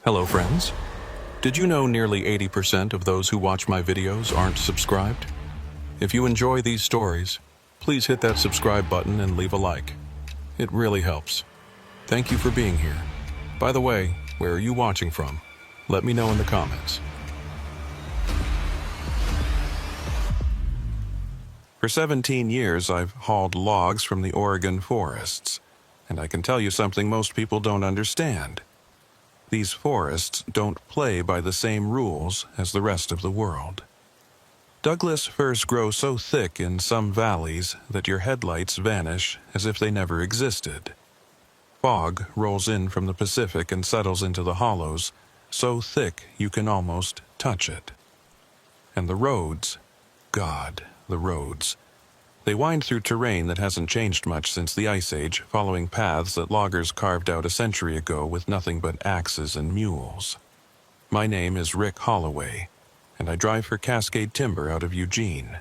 Hello friends. Did you know nearly 80% of those who watch my videos aren't subscribed? If you enjoy these stories, please hit that subscribe button and leave a like. It really helps. Thank you for being here. By the way, where are you watching from? Let me know in the comments. For 17 years, I've hauled logs from the Oregon forests, and I can tell you something most people don't understand. These forests don't play by the same rules as the rest of the world. Douglas firs grow so thick in some valleys that your headlights vanish as if they never existed. Fog rolls in from the Pacific and settles into the hollows, so thick you can almost touch it. And the roads, God, the roads. They wind through terrain that hasn't changed much since the Ice Age, following paths that loggers carved out a century ago with nothing but axes and mules. My name is Rick Holloway, and I drive for Cascade Timber out of Eugene.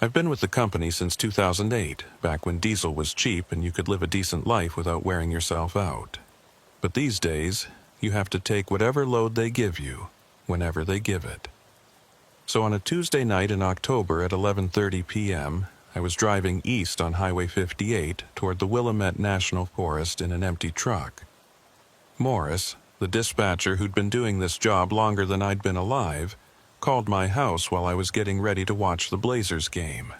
I've been with the company since 2008, back when diesel was cheap and you could live a decent life without wearing yourself out. But these days, you have to take whatever load they give you, whenever they give it. So on a Tuesday night in October at 11:30 p.m., I was driving east on Highway 58 toward the Willamette National Forest in an empty truck. Morris, the dispatcher who'd been doing this job longer than I'd been alive, called my house while I was getting ready to watch the Blazers game.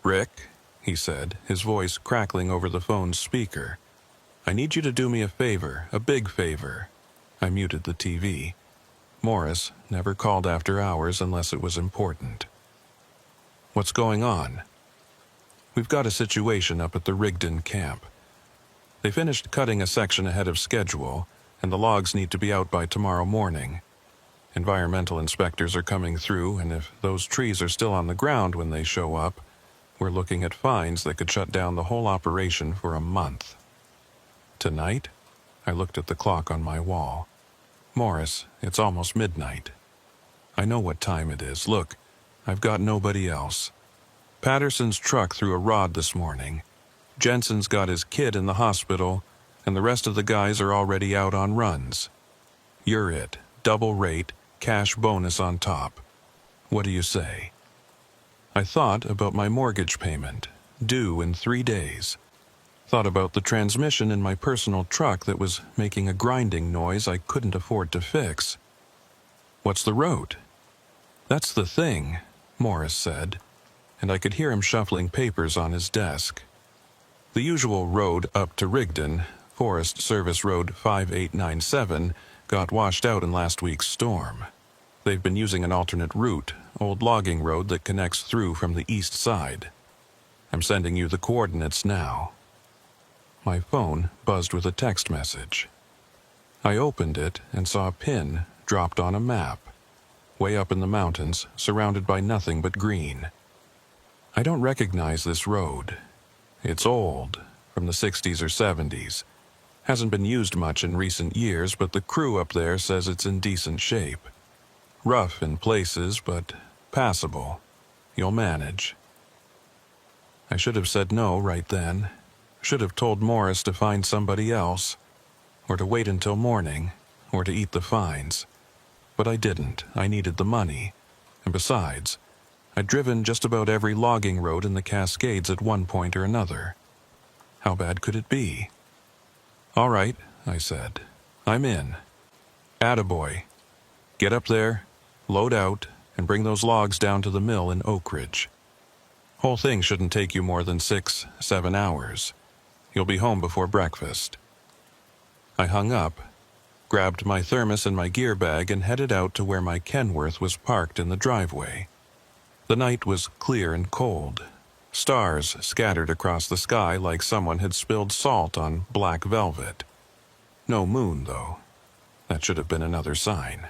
"Rick," he said, his voice crackling over the phone's speaker, "I need you to do me a favor, a big favor." I muted the TV. Morris never called after hours unless it was important. "What's going on?" "We've got a situation up at the Rigdon camp. They finished cutting a section ahead of schedule, and the logs need to be out by tomorrow morning. Environmental inspectors are coming through, and if those trees are still on the ground when they show up, we're looking at fines that could shut down the whole operation for a month." "Tonight?" I looked at the clock on my wall. "Morris, it's almost midnight." "I know what time it is. Look, I've got nobody else. Patterson's truck threw a rod this morning. Jensen's got his kid in the hospital, and the rest of the guys are already out on runs. You're it. Double rate, cash bonus on top. What do you say?" I thought about my mortgage payment, due in 3 days. Thought about the transmission in my personal truck that was making a grinding noise I couldn't afford to fix. "What's the route?" "That's the thing," Morris said, and I could hear him shuffling papers on his desk. "The usual road up to Rigdon, Forest Service Road 5897, got washed out in last week's storm. They've been using an alternate route, old logging road that connects through from the east side. I'm sending you the coordinates now." My phone buzzed with a text message. I opened it and saw a pin dropped on a map, way up in the mountains, surrounded by nothing but green. I don't recognize this road. It's old, from the 60s or 70s. Hasn't been used much in recent years, but the crew up there says it's in decent shape. Rough in places, but passable. You'll manage. I should have said no right then. Should have told Morris to find somebody else, or to wait until morning, or to eat the fines. But I didn't. I needed the money. And besides, I'd driven just about every logging road in the Cascades at one point or another. How bad could it be? "All right," I said. "I'm in. Attaboy. Get up there, load out, and bring those logs down to the mill in Oak Ridge. Whole thing shouldn't take you more than 6-7 hours. You'll be home before breakfast." I hung up, grabbed my thermos and my gear bag, and headed out to where my Kenworth was parked in the driveway. The night was clear and cold. Stars scattered across the sky like someone had spilled salt on black velvet. No moon, though. That should have been another sign.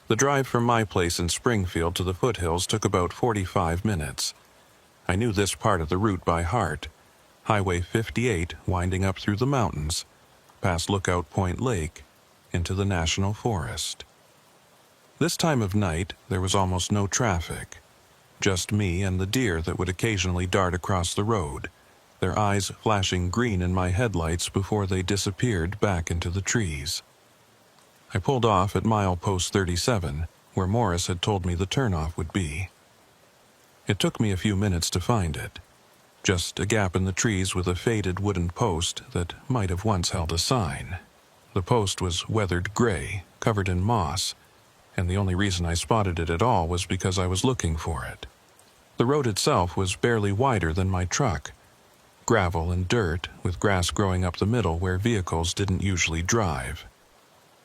The drive from my place in Springfield to the foothills took about 45 minutes. I knew this part of the route by heart. Highway 58 winding up through the mountains, past Lookout Point Lake, into the National Forest. This time of night, there was almost no traffic. Just me and the deer that would occasionally dart across the road, their eyes flashing green in my headlights before they disappeared back into the trees. I pulled off at milepost 37, where Morris had told me the turnoff would be. It took me a few minutes to find it. Just a gap in the trees with a faded wooden post that might have once held a sign. The post was weathered gray, covered in moss, and the only reason I spotted it at all was because I was looking for it. The road itself was barely wider than my truck. Gravel and dirt, with grass growing up the middle where vehicles didn't usually drive.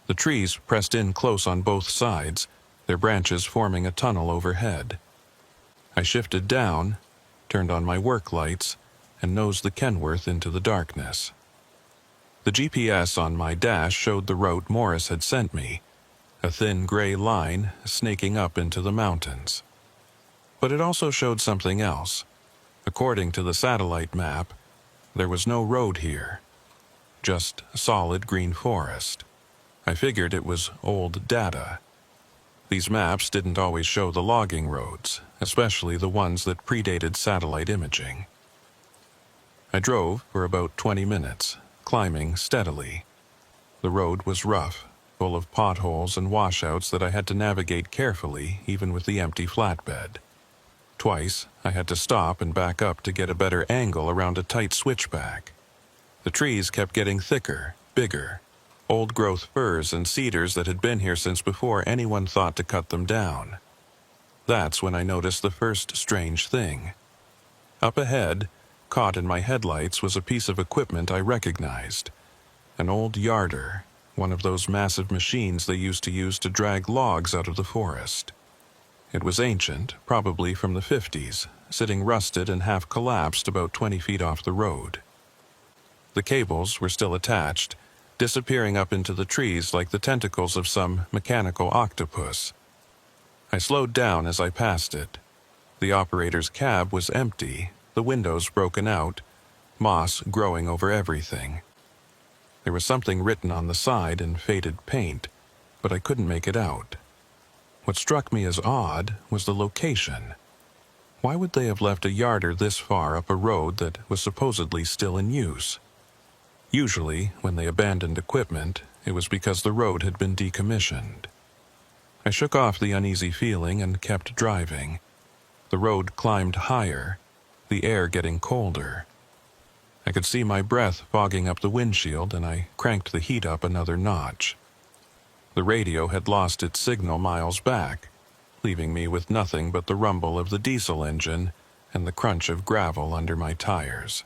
The trees pressed in close on both sides, their branches forming a tunnel overhead. I shifted down, turned on my work lights, and nosed the Kenworth into the darkness. The GPS on my dash showed the route Morris had sent me, a thin gray line snaking up into the mountains. But it also showed something else. According to the satellite map, there was no road here, just solid green forest. I figured it was old data. These maps didn't always show the logging roads, especially the ones that predated satellite imaging. I drove for about 20 minutes, climbing steadily. The road was rough, full of potholes and washouts that I had to navigate carefully, even with the empty flatbed. Twice, I had to stop and back up to get a better angle around a tight switchback. The trees kept getting thicker, bigger. Old-growth firs and cedars that had been here since before anyone thought to cut them down. That's when I noticed the first strange thing. Up ahead, caught in my headlights, was a piece of equipment I recognized. An old yarder, one of those massive machines they used to use to drag logs out of the forest. It was ancient, probably from the 50s, sitting rusted and half collapsed about 20 feet off the road. The cables were still attached, disappearing up into the trees like the tentacles of some mechanical octopus. I slowed down as I passed it. The operator's cab was empty, the windows broken out, moss growing over everything. There was something written on the side in faded paint, but I couldn't make it out. What struck me as odd was the location. Why would they have left a yarder this far up a road that was supposedly still in use? Usually, when they abandoned equipment, it was because the road had been decommissioned. I shook off the uneasy feeling and kept driving. The road climbed higher, the air getting colder. I could see my breath fogging up the windshield, and I cranked the heat up another notch. The radio had lost its signal miles back, leaving me with nothing but the rumble of the diesel engine and the crunch of gravel under my tires.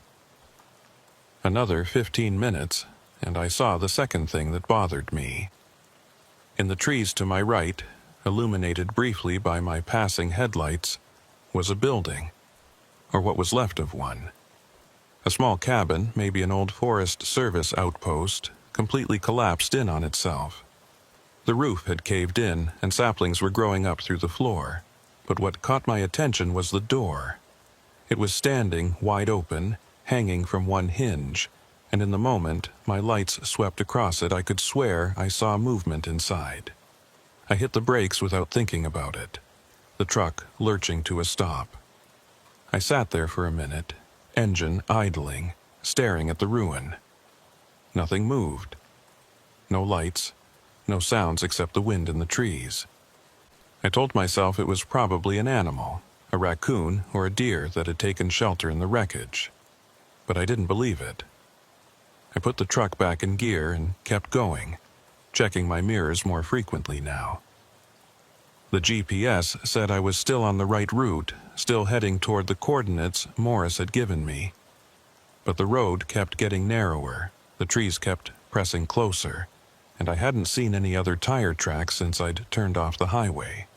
Another 15 minutes, and I saw the second thing that bothered me. In the trees to my right, illuminated briefly by my passing headlights, was a building, or what was left of one. A small cabin, maybe an old Forest Service outpost, completely collapsed in on itself. The roof had caved in, and saplings were growing up through the floor, but what caught my attention was the door. It was standing wide open, hanging from one hinge, and in the moment my lights swept across it, I could swear I saw movement inside. I hit the brakes without thinking about it, the truck lurching to a stop. I sat there for a minute, engine idling, staring at the ruin. Nothing moved. No lights, no sounds except the wind in the trees. I told myself it was probably an animal, a raccoon or a deer that had taken shelter in the wreckage. But I didn't believe it. I put the truck back in gear and kept going, checking my mirrors more frequently now. The GPS said I was still on the right route, still heading toward the coordinates Morris had given me. But the road kept getting narrower, the trees kept pressing closer, and I hadn't seen any other tire tracks since I'd turned off the highway.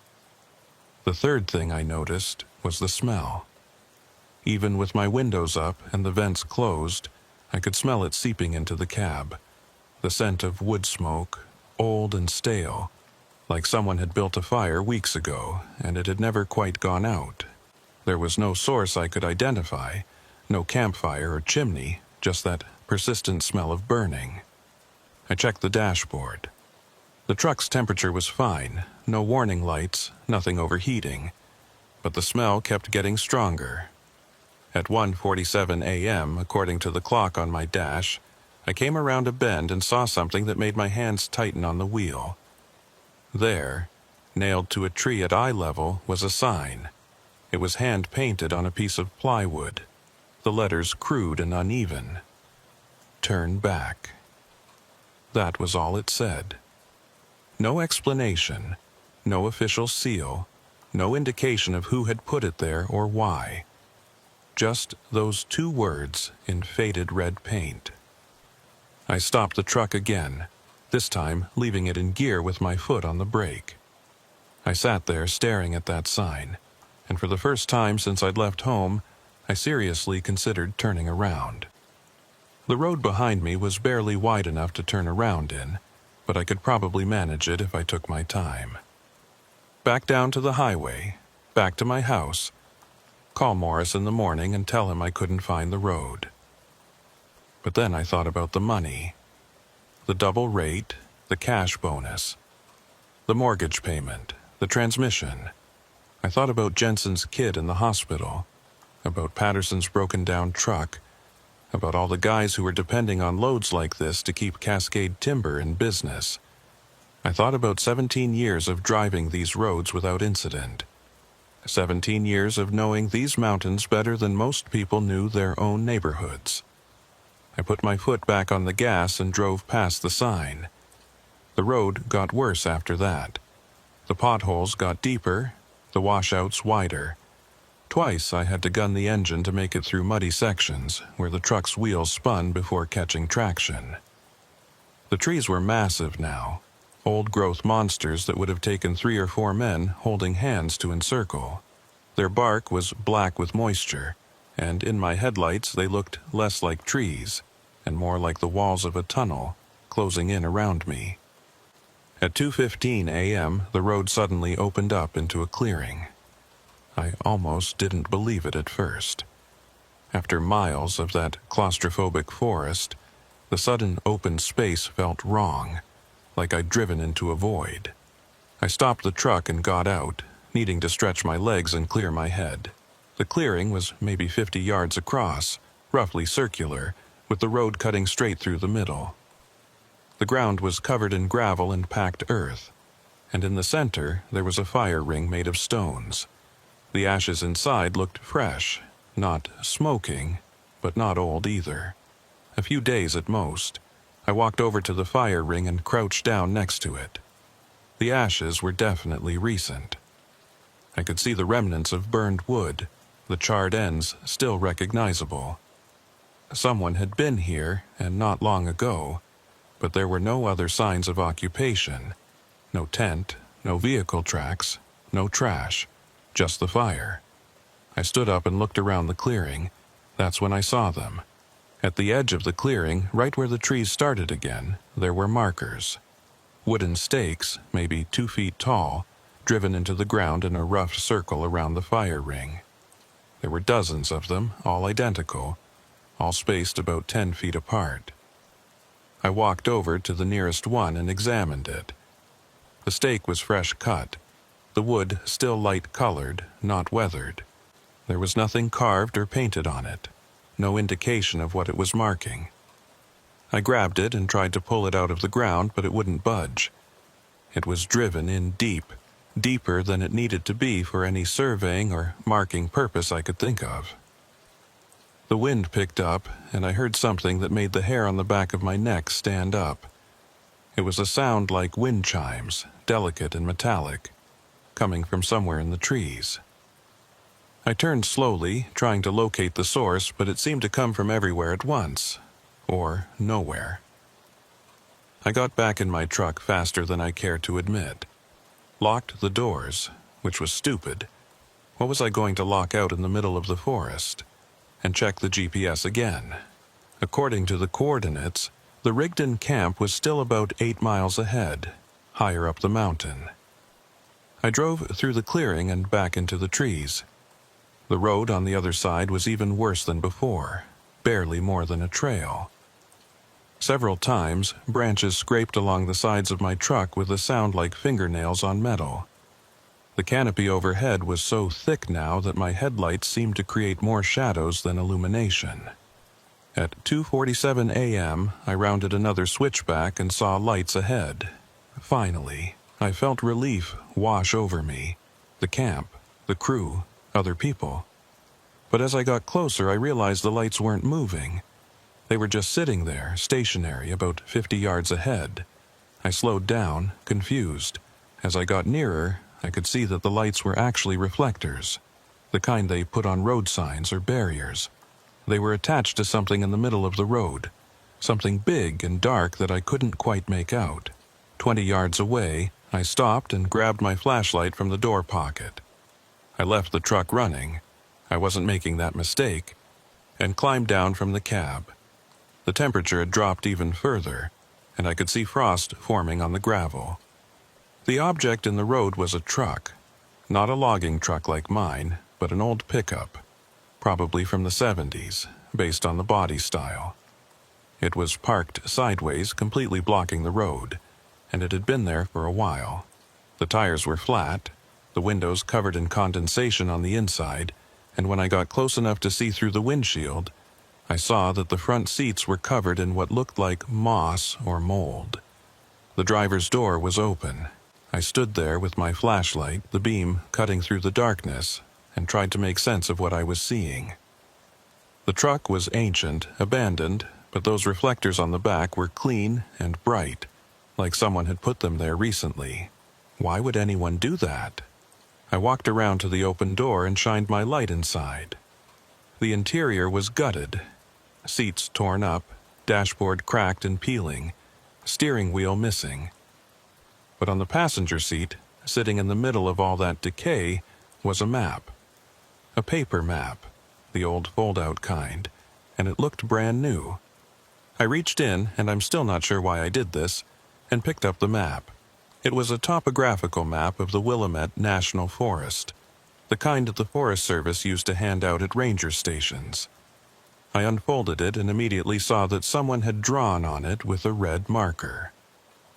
The third thing I noticed was the smell. Even with my windows up and the vents closed, I could smell it seeping into the cab. The scent of wood smoke, old and stale, like someone had built a fire weeks ago and it had never quite gone out. There was no source I could identify, no campfire or chimney, just that persistent smell of burning. I checked the dashboard. The truck's temperature was fine, no warning lights, nothing overheating, but the smell kept getting stronger. At 1:47 a.m., according to the clock on my dash, I came around a bend and saw something that made my hands tighten on the wheel. There, nailed to a tree at eye level, was a sign. It was hand-painted on a piece of plywood, the letters crude and uneven. Turn back. That was all it said. No explanation, no official seal, no indication of who had put it there or why. Just those 2 words in faded red paint. I stopped the truck again, this time leaving it in gear with my foot on the brake. I sat there staring at that sign, and for the first time since I'd left home, I seriously considered turning around. The road behind me was barely wide enough to turn around in, but I could probably manage it if I took my time. Back down to the highway, back to my house, call Morris in the morning and tell him I couldn't find the road. But then I thought about the money, the double rate, the cash bonus, the mortgage payment, the transmission. I thought about Jensen's kid in the hospital, about Patterson's broken-down truck, about all the guys who were depending on loads like this to keep Cascade Timber in business. I thought about 17 years of driving these roads without incident. 17 years of knowing these mountains better than most people knew their own neighborhoods. I put my foot back on the gas and drove past the sign. The road got worse after that. The potholes got deeper, the washouts wider. Twice I had to gun the engine to make it through muddy sections where the truck's wheels spun before catching traction. The trees were massive now, old-growth monsters that would have taken 3 or 4 men holding hands to encircle. Their bark was black with moisture, and in my headlights they looked less like trees and more like the walls of a tunnel closing in around me. At 2:15 a.m., the road suddenly opened up into a clearing. I almost didn't believe it at first. After miles of that claustrophobic forest, the sudden open space felt wrong, like I'd driven into a void. I stopped the truck and got out, needing to stretch my legs and clear my head. The clearing was maybe 50 yards across, roughly circular, with the road cutting straight through the middle. The ground was covered in gravel and packed earth, and in the center there was a fire ring made of stones. The ashes inside looked fresh, not smoking, but not old either. A few days at most. I walked over to the fire ring and crouched down next to it. The ashes were definitely recent. I could see the remnants of burned wood, the charred ends still recognizable. Someone had been here, and not long ago, but there were no other signs of occupation. No tent, no vehicle tracks, no trash. Just the fire. I stood up and looked around the clearing. That's when I saw them. At the edge of the clearing, right where the trees started again, there were markers. Wooden stakes, maybe 2 feet tall, driven into the ground in a rough circle around the fire ring. There were dozens of them, all identical, all spaced about 10 feet apart. I walked over to the nearest one and examined it. The stake was fresh cut. The wood still light-colored, not weathered. There was nothing carved or painted on it, no indication of what it was marking. I grabbed it and tried to pull it out of the ground, but it wouldn't budge. It was driven in deep, deeper than it needed to be for any surveying or marking purpose I could think of. The wind picked up, and I heard something that made the hair on the back of my neck stand up. It was a sound like wind chimes, delicate and metallic, coming from somewhere in the trees. I turned slowly, trying to locate the source, but it seemed to come from everywhere at once, or nowhere. I got back in my truck faster than I cared to admit. Locked the doors, which was stupid. What was I going to lock out in the middle of the forest? And checked the GPS again. According to the coordinates, the Rigdon camp was still about 8 miles ahead, higher up the mountain. I drove through the clearing and back into the trees. The road on the other side was even worse than before, barely more than a trail. Several times, branches scraped along the sides of my truck with a sound like fingernails on metal. The canopy overhead was so thick now that my headlights seemed to create more shadows than illumination. At 2:47 a.m., I rounded another switchback and saw lights ahead. Finally, I felt relief wash over me. The camp, the crew, other people. But as I got closer, I realized the lights weren't moving. They were just sitting there, stationary, about 50 yards ahead. I slowed down, confused. As I got nearer, I could see that the lights were actually reflectors, the kind they put on road signs or barriers. They were attached to something in the middle of the road, something big and dark that I couldn't quite make out. 20 yards away, I stopped and grabbed my flashlight from the door pocket. I left the truck running, I wasn't making that mistake, and climbed down from the cab. The temperature had dropped even further, and I could see frost forming on the gravel. The object in the road was a truck, not a logging truck like mine, but an old pickup, probably from the 70s, based on the body style. It was parked sideways, completely blocking the road, and it had been there for a while. The tires were flat, the windows covered in condensation on the inside, and when I got close enough to see through the windshield, I saw that the front seats were covered in what looked like moss or mold. The driver's door was open. I stood there with my flashlight, the beam cutting through the darkness, and tried to make sense of what I was seeing. The truck was ancient, abandoned, but those reflectors on the back were clean and bright, like someone had put them there recently. Why would anyone do that? I walked around to the open door and shined my light inside. The interior was gutted, seats torn up, dashboard cracked and peeling, steering wheel missing. But on the passenger seat, sitting in the middle of all that decay, was a map. A paper map, the old fold-out kind, and it looked brand new. I reached in, and I'm still not sure why I did this, and picked up the map. It was a topographical map of the Willamette National Forest, the kind that the Forest Service used to hand out at ranger stations. I unfolded it and immediately saw that someone had drawn on it with a red marker.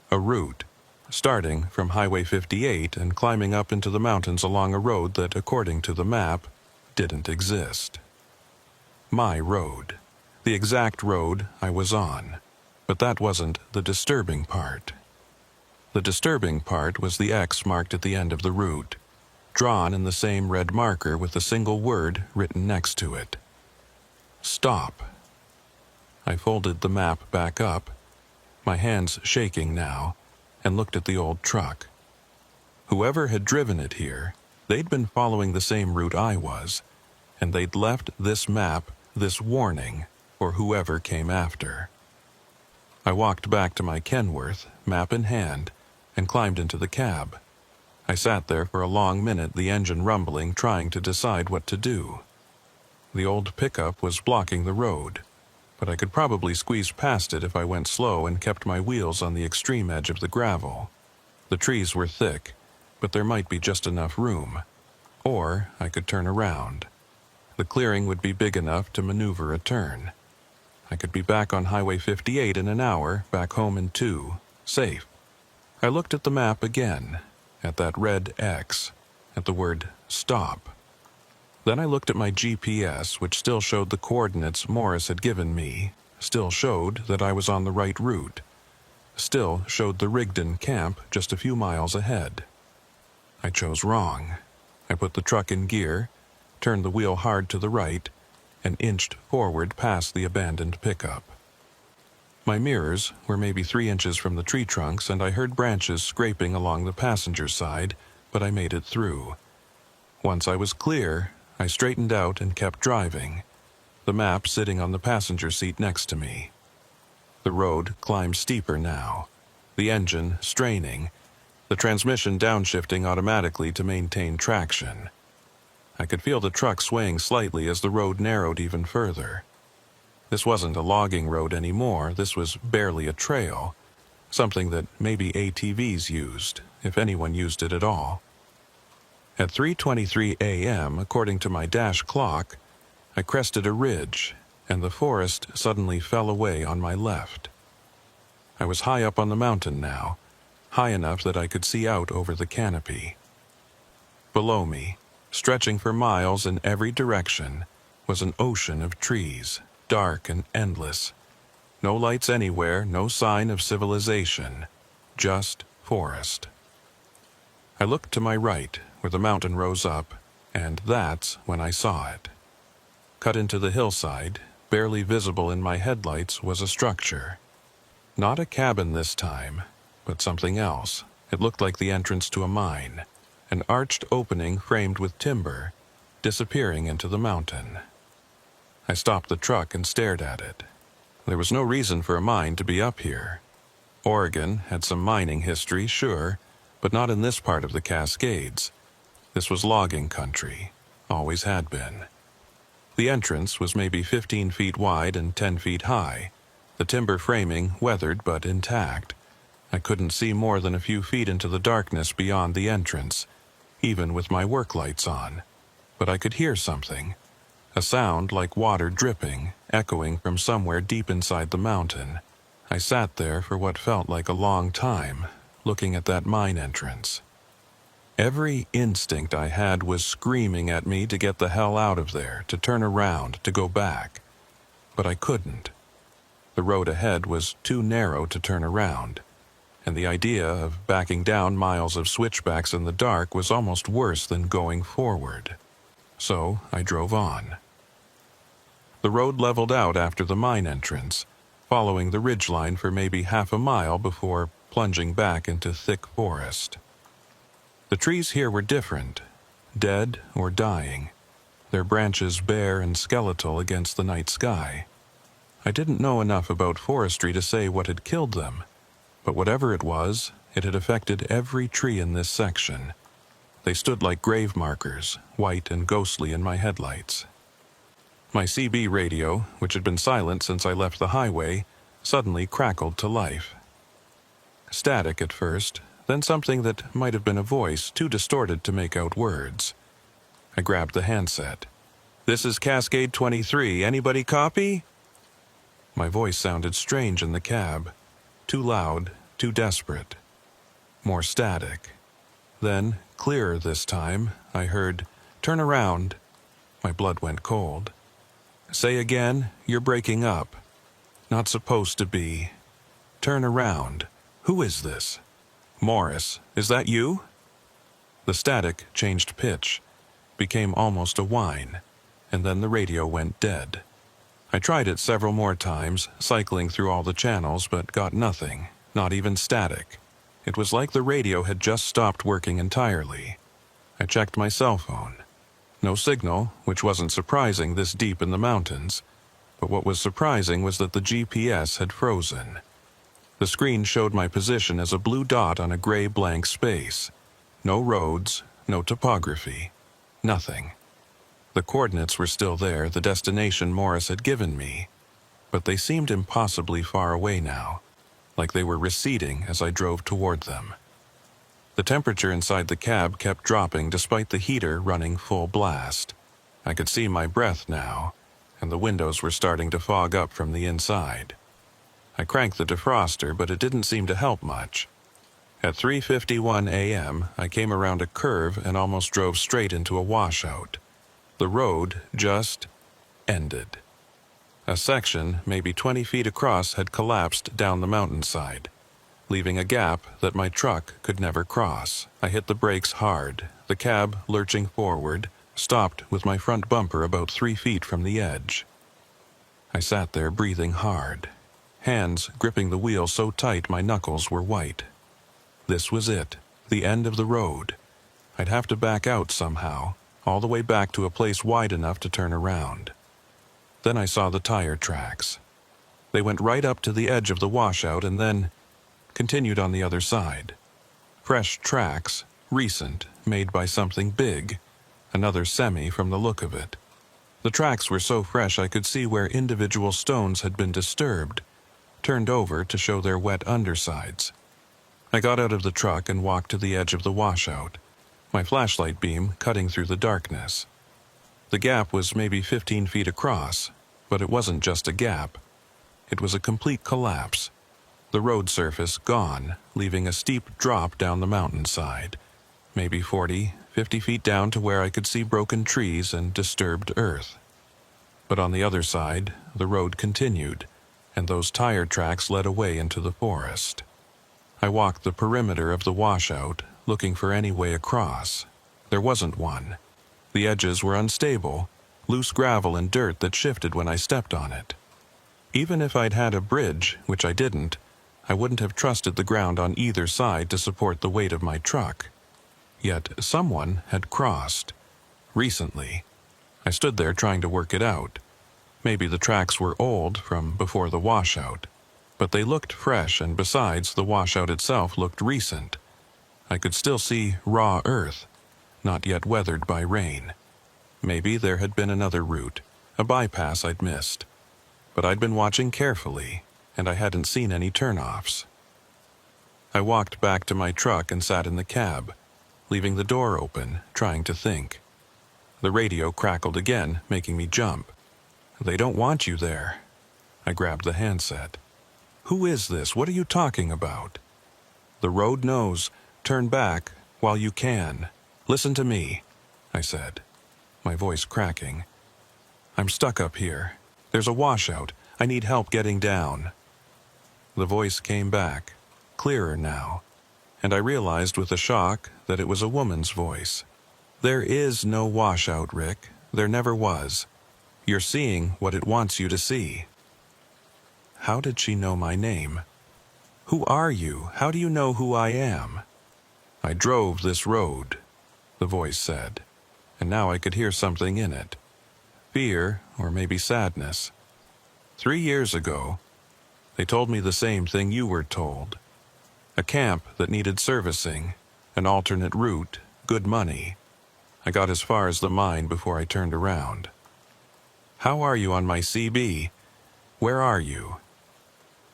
A route, starting from Highway 58 and climbing up into the mountains along a road that, according to the map, didn't exist. My road. The exact road I was on. But that wasn't the disturbing part. The disturbing part was the X marked at the end of the route, drawn in the same red marker with a single word written next to it. Stop. I folded the map back up, my hands shaking now, and looked at the old truck. Whoever had driven it here, they'd been following the same route I was, and they'd left this map, this warning, for whoever came after. I walked back to my Kenworth, map in hand, and climbed into the cab. I sat there for a long minute, the engine rumbling, trying to decide what to do. The old pickup was blocking the road, but I could probably squeeze past it if I went slow and kept my wheels on the extreme edge of the gravel. The trees were thick, but there might be just enough room. Or I could turn around. The clearing would be big enough to maneuver a turn. I could be back on Highway 58 in an hour, back home in 2, safe. I looked at the map again, at that red X, at the word stop. Then I looked at my GPS, which still showed the coordinates Morris had given me, still showed that I was on the right route, still showed the Rigdon camp just a few miles ahead. I chose wrong. I put the truck in gear, turned the wheel hard to the right, and inched forward past the abandoned pickup. My mirrors were maybe 3 inches from the tree trunks, and I heard branches scraping along the passenger side, but I made it through. Once I was clear, I straightened out and kept driving, the map sitting on the passenger seat next to me. The road climbed steeper now, the engine straining, the transmission downshifting automatically to maintain traction. I could feel the truck swaying slightly as the road narrowed even further. This wasn't a logging road anymore, this was barely a trail, something that maybe ATVs used, if anyone used it at all. At 3:23 a.m., according to my dash clock, I crested a ridge, and the forest suddenly fell away on my left. I was high up on the mountain now, high enough that I could see out over the canopy. Below me, stretching for miles in every direction, was an ocean of trees, dark and endless. No lights anywhere, no sign of civilization, just forest. I looked to my right, where the mountain rose up, and that's when I saw it. Cut into the hillside, barely visible in my headlights, was a structure. Not a cabin this time, but something else. It looked like the entrance to a mine, an arched opening framed with timber, disappearing into the mountain. I stopped the truck and stared at it. There was no reason for a mine to be up here. Oregon had some mining history, sure, but not in this part of the Cascades. This was logging country, always had been. The entrance was maybe 15 feet wide and 10 feet high, the timber framing weathered but intact. I couldn't see more than a few feet into the darkness beyond the entrance, even with my work lights on. But I could hear something, a sound like water dripping, echoing from somewhere deep inside the mountain. I sat there for what felt like a long time, looking at that mine entrance. Every instinct I had was screaming at me to get the hell out of there, to turn around, to go back. But I couldn't. The road ahead was too narrow to turn around, and the idea of backing down miles of switchbacks in the dark was almost worse than going forward. So I drove on. The road leveled out after the mine entrance, following the ridgeline for maybe half a mile before plunging back into thick forest. The trees here were different, dead or dying, their branches bare and skeletal against the night sky. I didn't know enough about forestry to say what had killed them, but whatever it was, it had affected every tree in this section. They stood like grave markers, white and ghostly in my headlights. My CB radio, which had been silent since I left the highway, suddenly crackled to life. Static at first, then something that might have been a voice too distorted to make out words. I grabbed the handset. "This is Cascade 23. Anybody copy?" My voice sounded strange in the cab. Too loud, too desperate. More static. Then, clearer this time, I heard, "Turn around." My blood went cold. "Say again, you're breaking up." "Not supposed to be." "Turn around." "Who is this?" "Morris, is that you?" The static changed pitch, became almost a whine, and then the radio went dead. I tried it several more times, cycling through all the channels, but got nothing, not even static. It was like the radio had just stopped working entirely. I checked my cell phone. No signal, which wasn't surprising this deep in the mountains, but what was surprising was that the GPS had frozen. The screen showed my position as a blue dot on a gray blank space. No roads, no topography, nothing. The coordinates were still there, the destination Morris had given me, but they seemed impossibly far away now, like they were receding as I drove toward them. The temperature inside the cab kept dropping despite the heater running full blast. I could see my breath now, and the windows were starting to fog up from the inside. I cranked the defroster, but it didn't seem to help much. At 3:51 a.m., I came around a curve and almost drove straight into a washout. The road just ended. A section, maybe 20 feet across, had collapsed down the mountainside, leaving a gap that my truck could never cross. I hit the brakes hard. The cab, lurching forward, stopped with my front bumper about 3 feet from the edge. I sat there breathing hard, hands gripping the wheel so tight my knuckles were white. This was it, the end of the road. I'd have to back out somehow, all the way back to a place wide enough to turn around. Then I saw the tire tracks. They went right up to the edge of the washout and then continued on the other side. Fresh tracks, recent, made by something big, another semi from the look of it. The tracks were so fresh I could see where individual stones had been disturbed, turned over to show their wet undersides. I got out of the truck and walked to the edge of the washout, my flashlight beam cutting through the darkness. The gap was maybe 15 feet across, but it wasn't just a gap. It was a complete collapse. The road surface gone, leaving a steep drop down the mountainside, maybe 40, 50 feet down to where I could see broken trees and disturbed earth. But on the other side, the road continued, and those tire tracks led away into the forest. I walked the perimeter of the washout, looking for any way across. There wasn't one. The edges were unstable, loose gravel and dirt that shifted when I stepped on it. Even if I'd had a bridge, which I didn't, I wouldn't have trusted the ground on either side to support the weight of my truck. Yet someone had crossed. Recently. I stood there trying to work it out. Maybe the tracks were old from before the washout, but they looked fresh, and besides, the washout itself looked recent. I could still see raw earth, not yet weathered by rain. Maybe there had been another route, a bypass I'd missed. But I'd been watching carefully, and I hadn't seen any turnoffs. I walked back to my truck and sat in the cab, leaving the door open, trying to think. The radio crackled again, making me jump. They don't want you there. I grabbed the handset. Who is this? What are you talking about? The road knows. Turn back while you can. Listen to me, I said, my voice cracking. I'm stuck up here. There's a washout. I need help getting down. The voice came back, clearer now, and I realized with a shock that it was a woman's voice. There is no washout, Rick. There never was. You're seeing what it wants you to see. How did she know my name? Who are you? How do you know who I am? I drove this road, the voice said, and now I could hear something in it. Fear, or maybe sadness. 3 years ago, they told me the same thing you were told. A camp that needed servicing, an alternate route, good money. I got as far as the mine before I turned around. How are you on my CB? Where are you?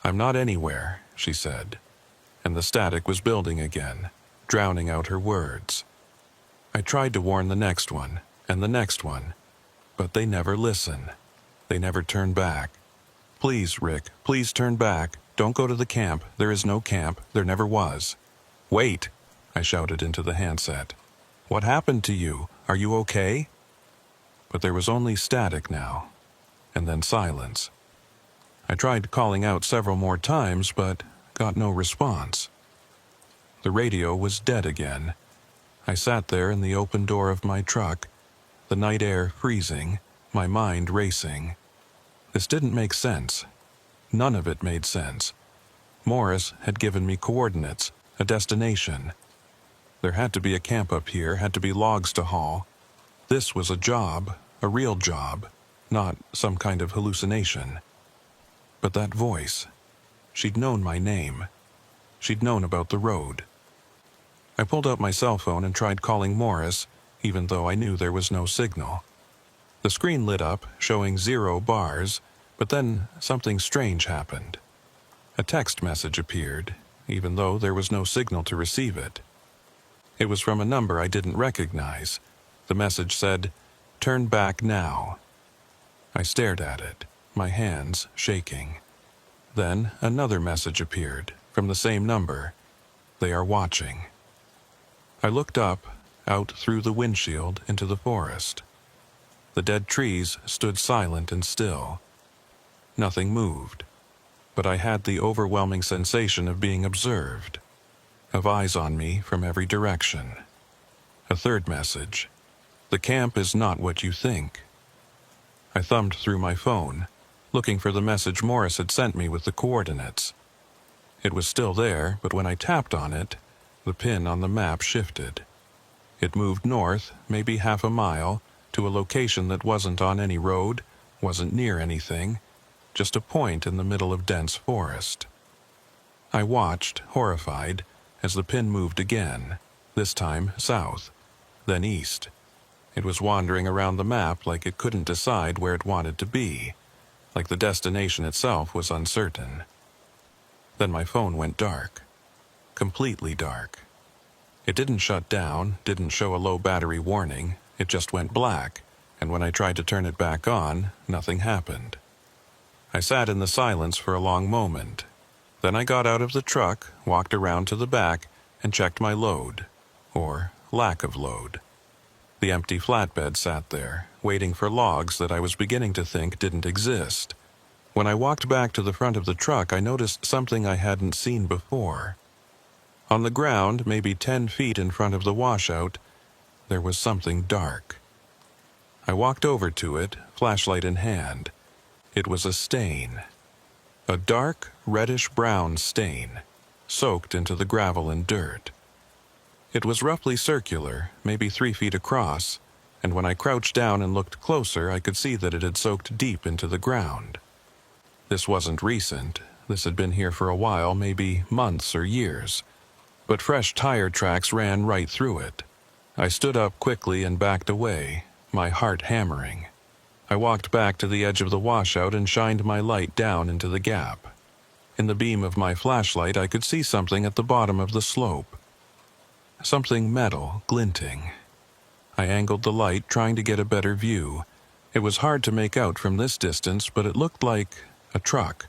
I'm not anywhere, she said, and the static was building again, drowning out her words. I tried to warn the next one, and the next one, but they never listen. They never turn back. Please, Rick, please turn back. Don't go to the camp. There is no camp. There never was. Wait, I shouted into the handset. What happened to you? Are you okay? But there was only static now, and then silence. I tried calling out several more times, but got no response. The radio was dead again. I sat there in the open door of my truck, the night air freezing, my mind racing. This didn't make sense. None of it made sense. Morris had given me coordinates, a destination. There had to be a camp up here, had to be logs to haul. This was a job, a real job, not some kind of hallucination. But that voice, she'd known my name. She'd known about the road. I pulled out my cell phone and tried calling Morris, even though I knew there was no signal. The screen lit up, showing 0 bars, but then something strange happened. A text message appeared, even though there was no signal to receive it. It was from a number I didn't recognize. The message said, "Turn back now." I stared at it, my hands shaking. Then another message appeared, from the same number. "They are watching." I looked up, out through the windshield into the forest. The dead trees stood silent and still. Nothing moved, but I had the overwhelming sensation of being observed, of eyes on me from every direction. A third message. "The camp is not what you think." I thumbed through my phone, looking for the message Morris had sent me with the coordinates. It was still there, but when I tapped on it, the pin on the map shifted. It moved north, maybe half a mile, to a location that wasn't on any road, wasn't near anything, just a point in the middle of dense forest. I watched, horrified, as the pin moved again, this time south, then east. It was wandering around the map like it couldn't decide where it wanted to be, like the destination itself was uncertain. Then my phone went dark. Completely dark. It didn't shut down, didn't show a low battery warning, it just went black, and when I tried to turn it back on, nothing happened. I sat in the silence for a long moment. Then I got out of the truck, walked around to the back, and checked my load, or lack of load. The empty flatbed sat there, waiting for logs that I was beginning to think didn't exist. When I walked back to the front of the truck, I noticed something I hadn't seen before. On the ground, maybe 10 feet in front of the washout, there was something dark. I walked over to it, flashlight in hand. It was a stain. A dark, reddish-brown stain, soaked into the gravel and dirt. It was roughly circular, maybe 3 feet across, and when I crouched down and looked closer, I could see that it had soaked deep into the ground. This wasn't recent. This had been here for a while, maybe months or years. But fresh tire tracks ran right through it. I stood up quickly and backed away, my heart hammering. I walked back to the edge of the washout and shined my light down into the gap. In the beam of my flashlight, I could see something at the bottom of the slope. Something metal, glinting. I angled the light, trying to get a better view. It was hard to make out from this distance, but it looked like a truck,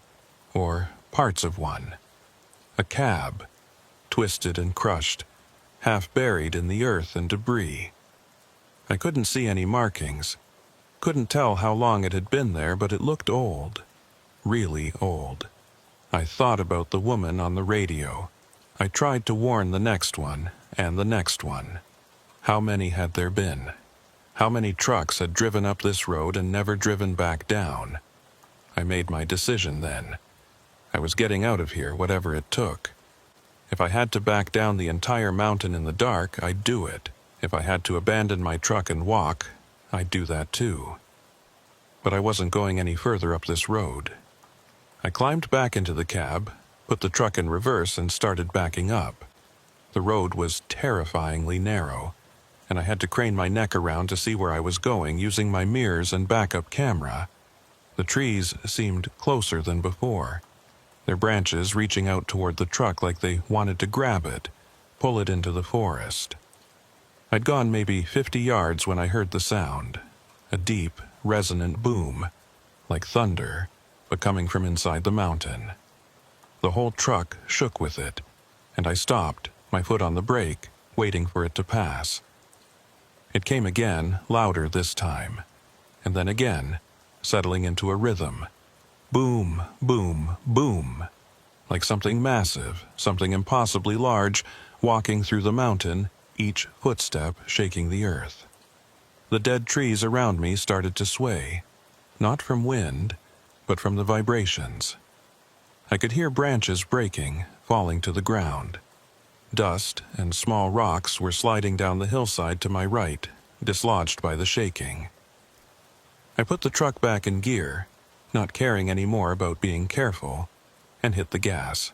or parts of one. A cab, twisted and crushed, half buried in the earth and debris. I couldn't see any markings. Couldn't tell how long it had been there, but it looked old. Really old. I thought about the woman on the radio. I tried to warn the next one, and the next one. How many had there been? How many trucks had driven up this road and never driven back down? I made my decision then. I was getting out of here, whatever it took. If I had to back down the entire mountain in the dark, I'd do it. If I had to abandon my truck and walk, I'd do that too. But I wasn't going any further up this road. I climbed back into the cab, put the truck in reverse, and started backing up. The road was terrifyingly narrow, and I had to crane my neck around to see where I was going using my mirrors and backup camera. The trees seemed closer than before, their branches reaching out toward the truck like they wanted to grab it, pull it into the forest. I'd gone maybe 50 yards when I heard the sound, a deep, resonant boom, like thunder, but coming from inside the mountain. The whole truck shook with it, and I stopped, my foot on the brake, waiting for it to pass. It came again, louder this time, and then again, settling into a rhythm. Boom, boom, boom, like something massive, something impossibly large, walking through the mountain, each footstep shaking the earth. The dead trees around me started to sway, not from wind, but from the vibrations. I could hear branches breaking, falling to the ground. Dust and small rocks were sliding down the hillside to my right, dislodged by the shaking. I put the truck back in gear, not caring any more about being careful, and hit the gas.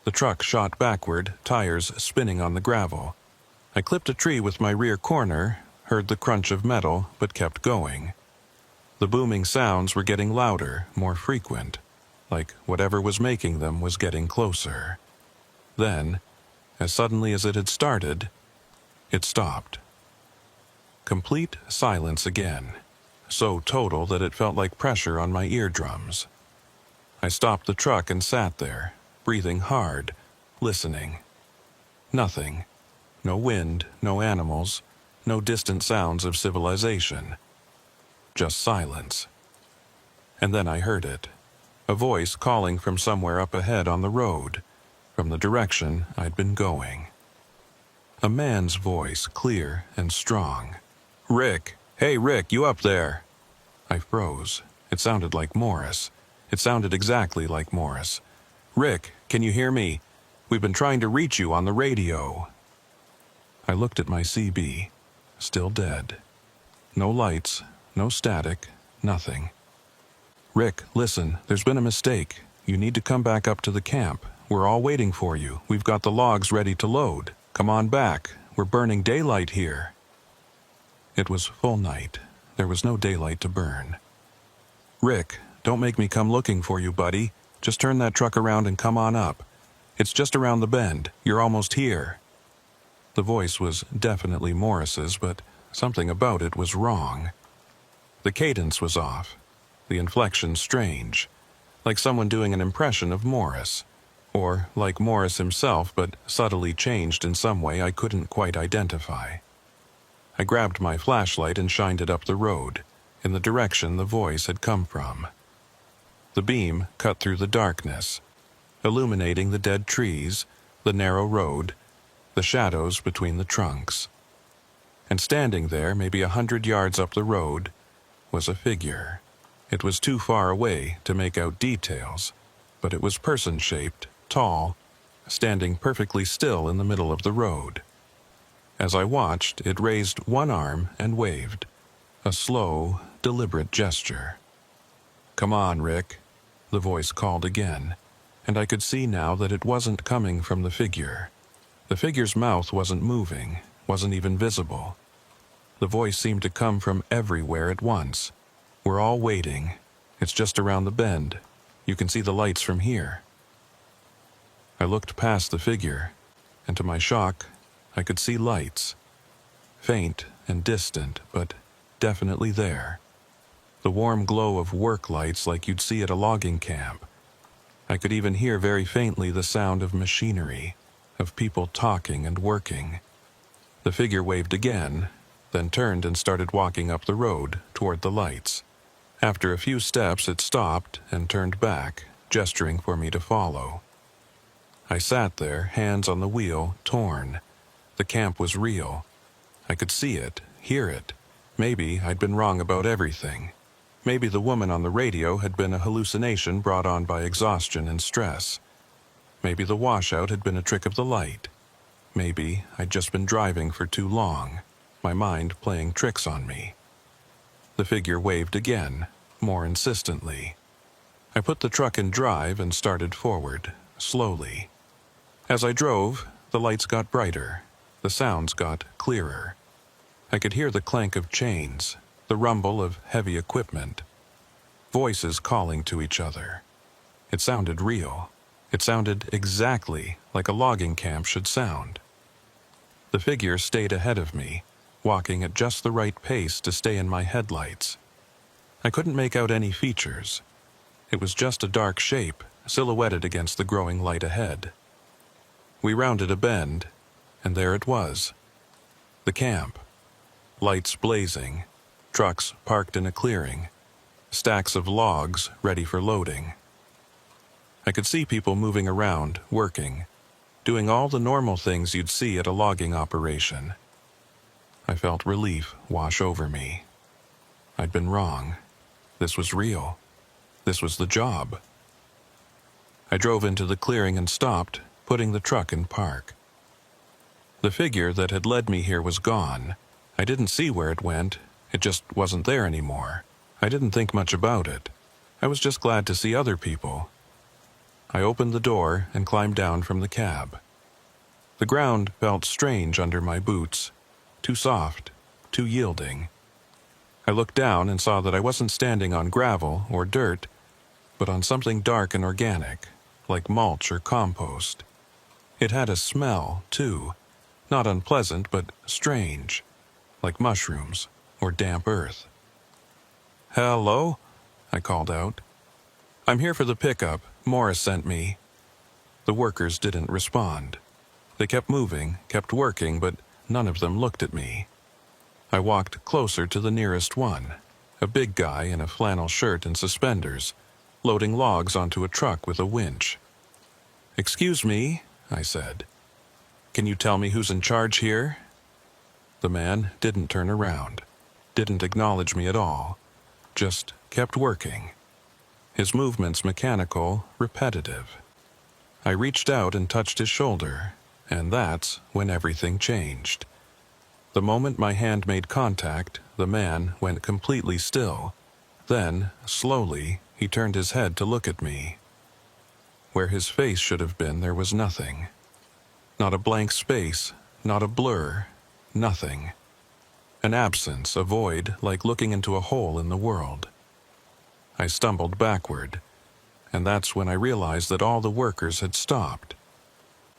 The truck shot backward, tires spinning on the gravel. I clipped a tree with my rear corner, heard the crunch of metal, but kept going. The booming sounds were getting louder, more frequent, like whatever was making them was getting closer. Then, as suddenly as it had started, it stopped. Complete silence again, so total that it felt like pressure on my eardrums. I stopped the truck and sat there, breathing hard, listening. Nothing. No wind, no animals, no distant sounds of civilization. Just silence. And then I heard it. A voice calling from somewhere up ahead on the road, from the direction I'd been going. A man's voice, clear and strong. "Rick! Hey, Rick, you up there?" I froze. It sounded like Morris. It sounded exactly like Morris. "Rick, can you hear me? We've been trying to reach you on the radio." I looked at my CB. Still dead. No lights, no static, nothing. "Rick, listen, there's been a mistake. You need to come back up to the camp. We're all waiting for you. We've got the logs ready to load. Come on back. We're burning daylight here." It was full night. There was no daylight to burn. "Rick, don't make me come looking for you, buddy. Just turn that truck around and come on up. It's just around the bend. You're almost here." The voice was definitely Morris's, but something about it was wrong. The cadence was off, the inflection strange, like someone doing an impression of Morris, or like Morris himself, but subtly changed in some way I couldn't quite identify. I grabbed my flashlight and shined it up the road, in the direction the voice had come from. The beam cut through the darkness, illuminating the dead trees, the narrow road, the shadows between the trunks. And standing there, maybe 100 yards up the road, was a figure. It was too far away to make out details, but it was person-shaped, tall, standing perfectly still in the middle of the road. As I watched, it raised one arm and waved, a slow, deliberate gesture. "Come on, Rick," the voice called again, and I could see now that it wasn't coming from the figure. The figure's mouth wasn't moving, wasn't even visible. The voice seemed to come from everywhere at once. "We're all waiting. It's just around the bend. You can see the lights from here." I looked past the figure, and to my shock, I could see lights. Faint and distant, but definitely there. The warm glow of work lights like you'd see at a logging camp. I could even hear very faintly the sound of machinery, of people talking and working. The figure waved again, then turned and started walking up the road toward the lights. After a few steps, it stopped and turned back, gesturing for me to follow. I sat there, hands on the wheel, torn. The camp was real. I could see it, hear it. Maybe I'd been wrong about everything. Maybe the woman on the radio had been a hallucination brought on by exhaustion and stress. Maybe the washout had been a trick of the light. Maybe I'd just been driving for too long, my mind playing tricks on me. The figure waved again, more insistently. I put the truck in drive and started forward, slowly. As I drove, the lights got brighter, the sounds got clearer. I could hear the clank of chains, the rumble of heavy equipment, voices calling to each other. It sounded real. It sounded exactly like a logging camp should sound. The figure stayed ahead of me, walking at just the right pace to stay in my headlights. I couldn't make out any features. It was just a dark shape, silhouetted against the growing light ahead. We rounded a bend, and there it was. The camp. Lights blazing, trucks parked in a clearing, stacks of logs ready for loading. I could see people moving around, working, doing all the normal things you'd see at a logging operation. I felt relief wash over me. I'd been wrong. This was real. This was the job. I drove into the clearing and stopped, putting the truck in park. The figure that had led me here was gone. I didn't see where it went. It just wasn't there anymore. I didn't think much about it. I was just glad to see other people. I opened the door and climbed down from the cab. The ground felt strange under my boots, too soft, too yielding. I looked down and saw that I wasn't standing on gravel or dirt, but on something dark and organic, like mulch or compost. It had a smell, too, not unpleasant, but strange, like mushrooms or damp earth. "Hello?" I called out. "I'm here for the pickup. Morris sent me." The workers didn't respond. They kept moving, kept working, but none of them looked at me. I walked closer to the nearest one, a big guy in a flannel shirt and suspenders, loading logs onto a truck with a winch. "Excuse me," I said. "Can you tell me who's in charge here?" The man didn't turn around, didn't acknowledge me at all, just kept working. His movements mechanical, repetitive. I reached out and touched his shoulder, and that's when everything changed. The moment my hand made contact, the man went completely still. Then, slowly, he turned his head to look at me. Where his face should have been, there was nothing. Not a blank space, not a blur, nothing. An absence, a void, like looking into a hole in the world. I stumbled backward, and that's when I realized that all the workers had stopped.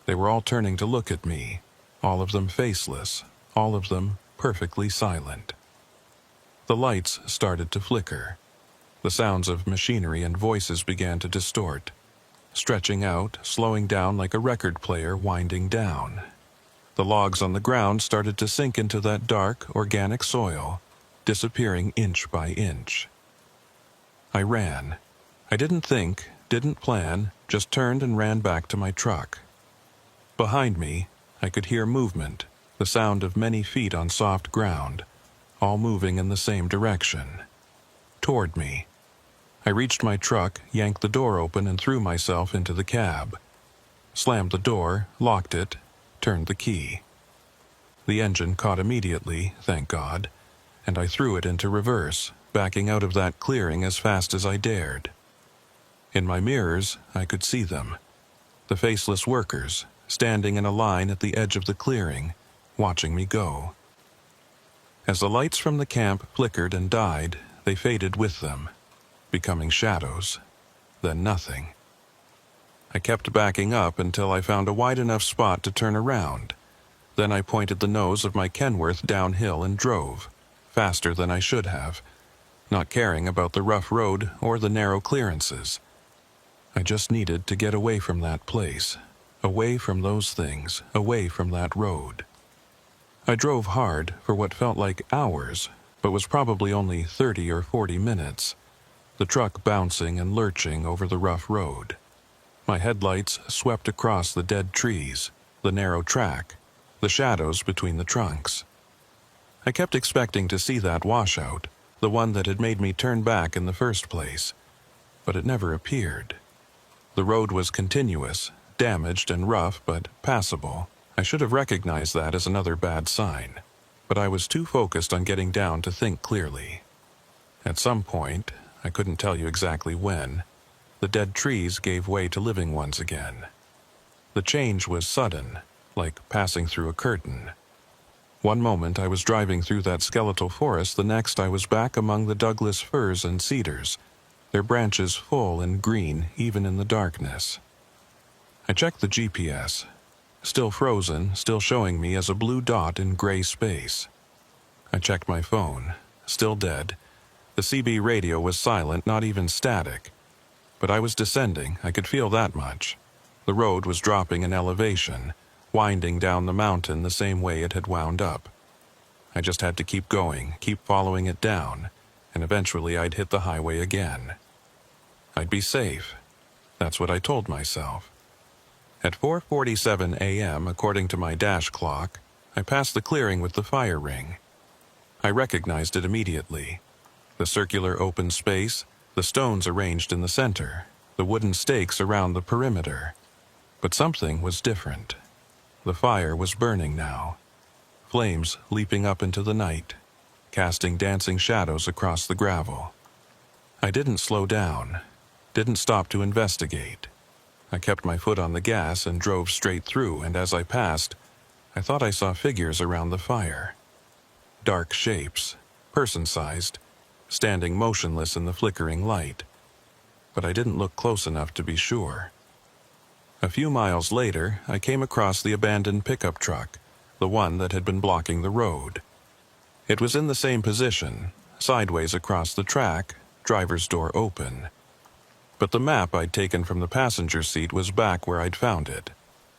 They were all turning to look at me, all of them faceless, all of them perfectly silent. The lights started to flicker. The sounds of machinery and voices began to distort, stretching out, slowing down like a record player winding down. The logs on the ground started to sink into that dark, organic soil, disappearing inch by inch. I ran. I didn't think, didn't plan, just turned and ran back to my truck. Behind me, I could hear movement, the sound of many feet on soft ground, all moving in the same direction. Toward me. I reached my truck, yanked the door open, and threw myself into the cab. Slammed the door, locked it, turned the key. The engine caught immediately, thank God, and I threw it into reverse, backing out of that clearing as fast as I dared. In my mirrors, I could see them. The faceless workers, standing in a line at the edge of the clearing, watching me go. As the lights from the camp flickered and died, they faded with them, becoming shadows, then nothing. I kept backing up until I found a wide enough spot to turn around. Then I pointed the nose of my Kenworth downhill and drove, faster than I should have, not caring about the rough road or the narrow clearances. I just needed to get away from that place, away from those things, away from that road. I drove hard for what felt like hours, but was probably only 30 or 40 minutes, the truck bouncing and lurching over the rough road. My headlights swept across the dead trees, the narrow track, the shadows between the trunks. I kept expecting to see that washout, the one that had made me turn back in the first place, but it never appeared. The road was continuous, damaged and rough, but passable. I should have recognized that as another bad sign, but I was too focused on getting down to think clearly. At some point, I couldn't tell you exactly when, the dead trees gave way to living ones again. The change was sudden, like passing through a curtain. One moment I was driving through that skeletal forest, the next I was back among the Douglas firs and cedars, their branches full and green even in the darkness. I checked the GPS. Still frozen, still showing me as a blue dot in gray space. I checked my phone. Still dead. The CB radio was silent, not even static. But I was descending, I could feel that much. The road was dropping in elevation, winding down the mountain the same way it had wound up. I just had to keep going, keep following it down, and eventually I'd hit the highway again. I'd be safe. That's what I told myself. At 4:47 a.m., according to my dash clock, I passed the clearing with the fire ring. I recognized it immediately. The circular open space, the stones arranged in the center, the wooden stakes around the perimeter. But something was different. The fire was burning now, flames leaping up into the night, casting dancing shadows across the gravel. I didn't slow down, didn't stop to investigate. I kept my foot on the gas and drove straight through, and as I passed, I thought I saw figures around the fire. Dark shapes, person-sized, standing motionless in the flickering light. But I didn't look close enough to be sure. A few miles later, I came across the abandoned pickup truck, the one that had been blocking the road. It was in the same position, sideways across the track, driver's door open. But the map I'd taken from the passenger seat was back where I'd found it,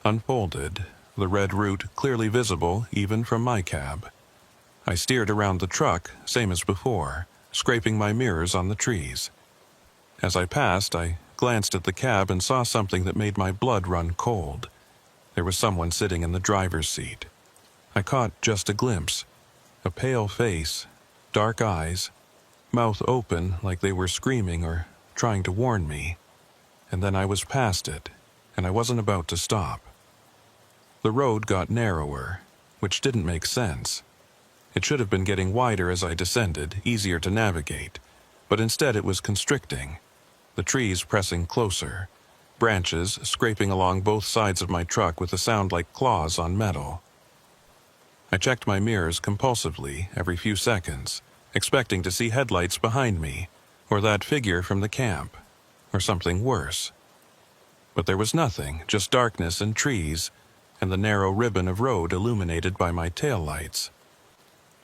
unfolded, the red route clearly visible even from my cab. I steered around the truck, same as before, scraping my mirrors on the trees. As I passed, I glanced at the cab and saw something that made my blood run cold. There was someone sitting in the driver's seat. I caught just a glimpse, a pale face, dark eyes, mouth open like they were screaming or trying to warn me, and then I was past it, and I wasn't about to stop. The road got narrower, which didn't make sense. It should have been getting wider as I descended, easier to navigate, but instead it was constricting, the trees pressing closer, branches scraping along both sides of my truck with a sound like claws on metal. I checked my mirrors compulsively every few seconds, expecting to see headlights behind me, or that figure from the camp, or something worse. But there was nothing, just darkness and trees, and the narrow ribbon of road illuminated by my taillights.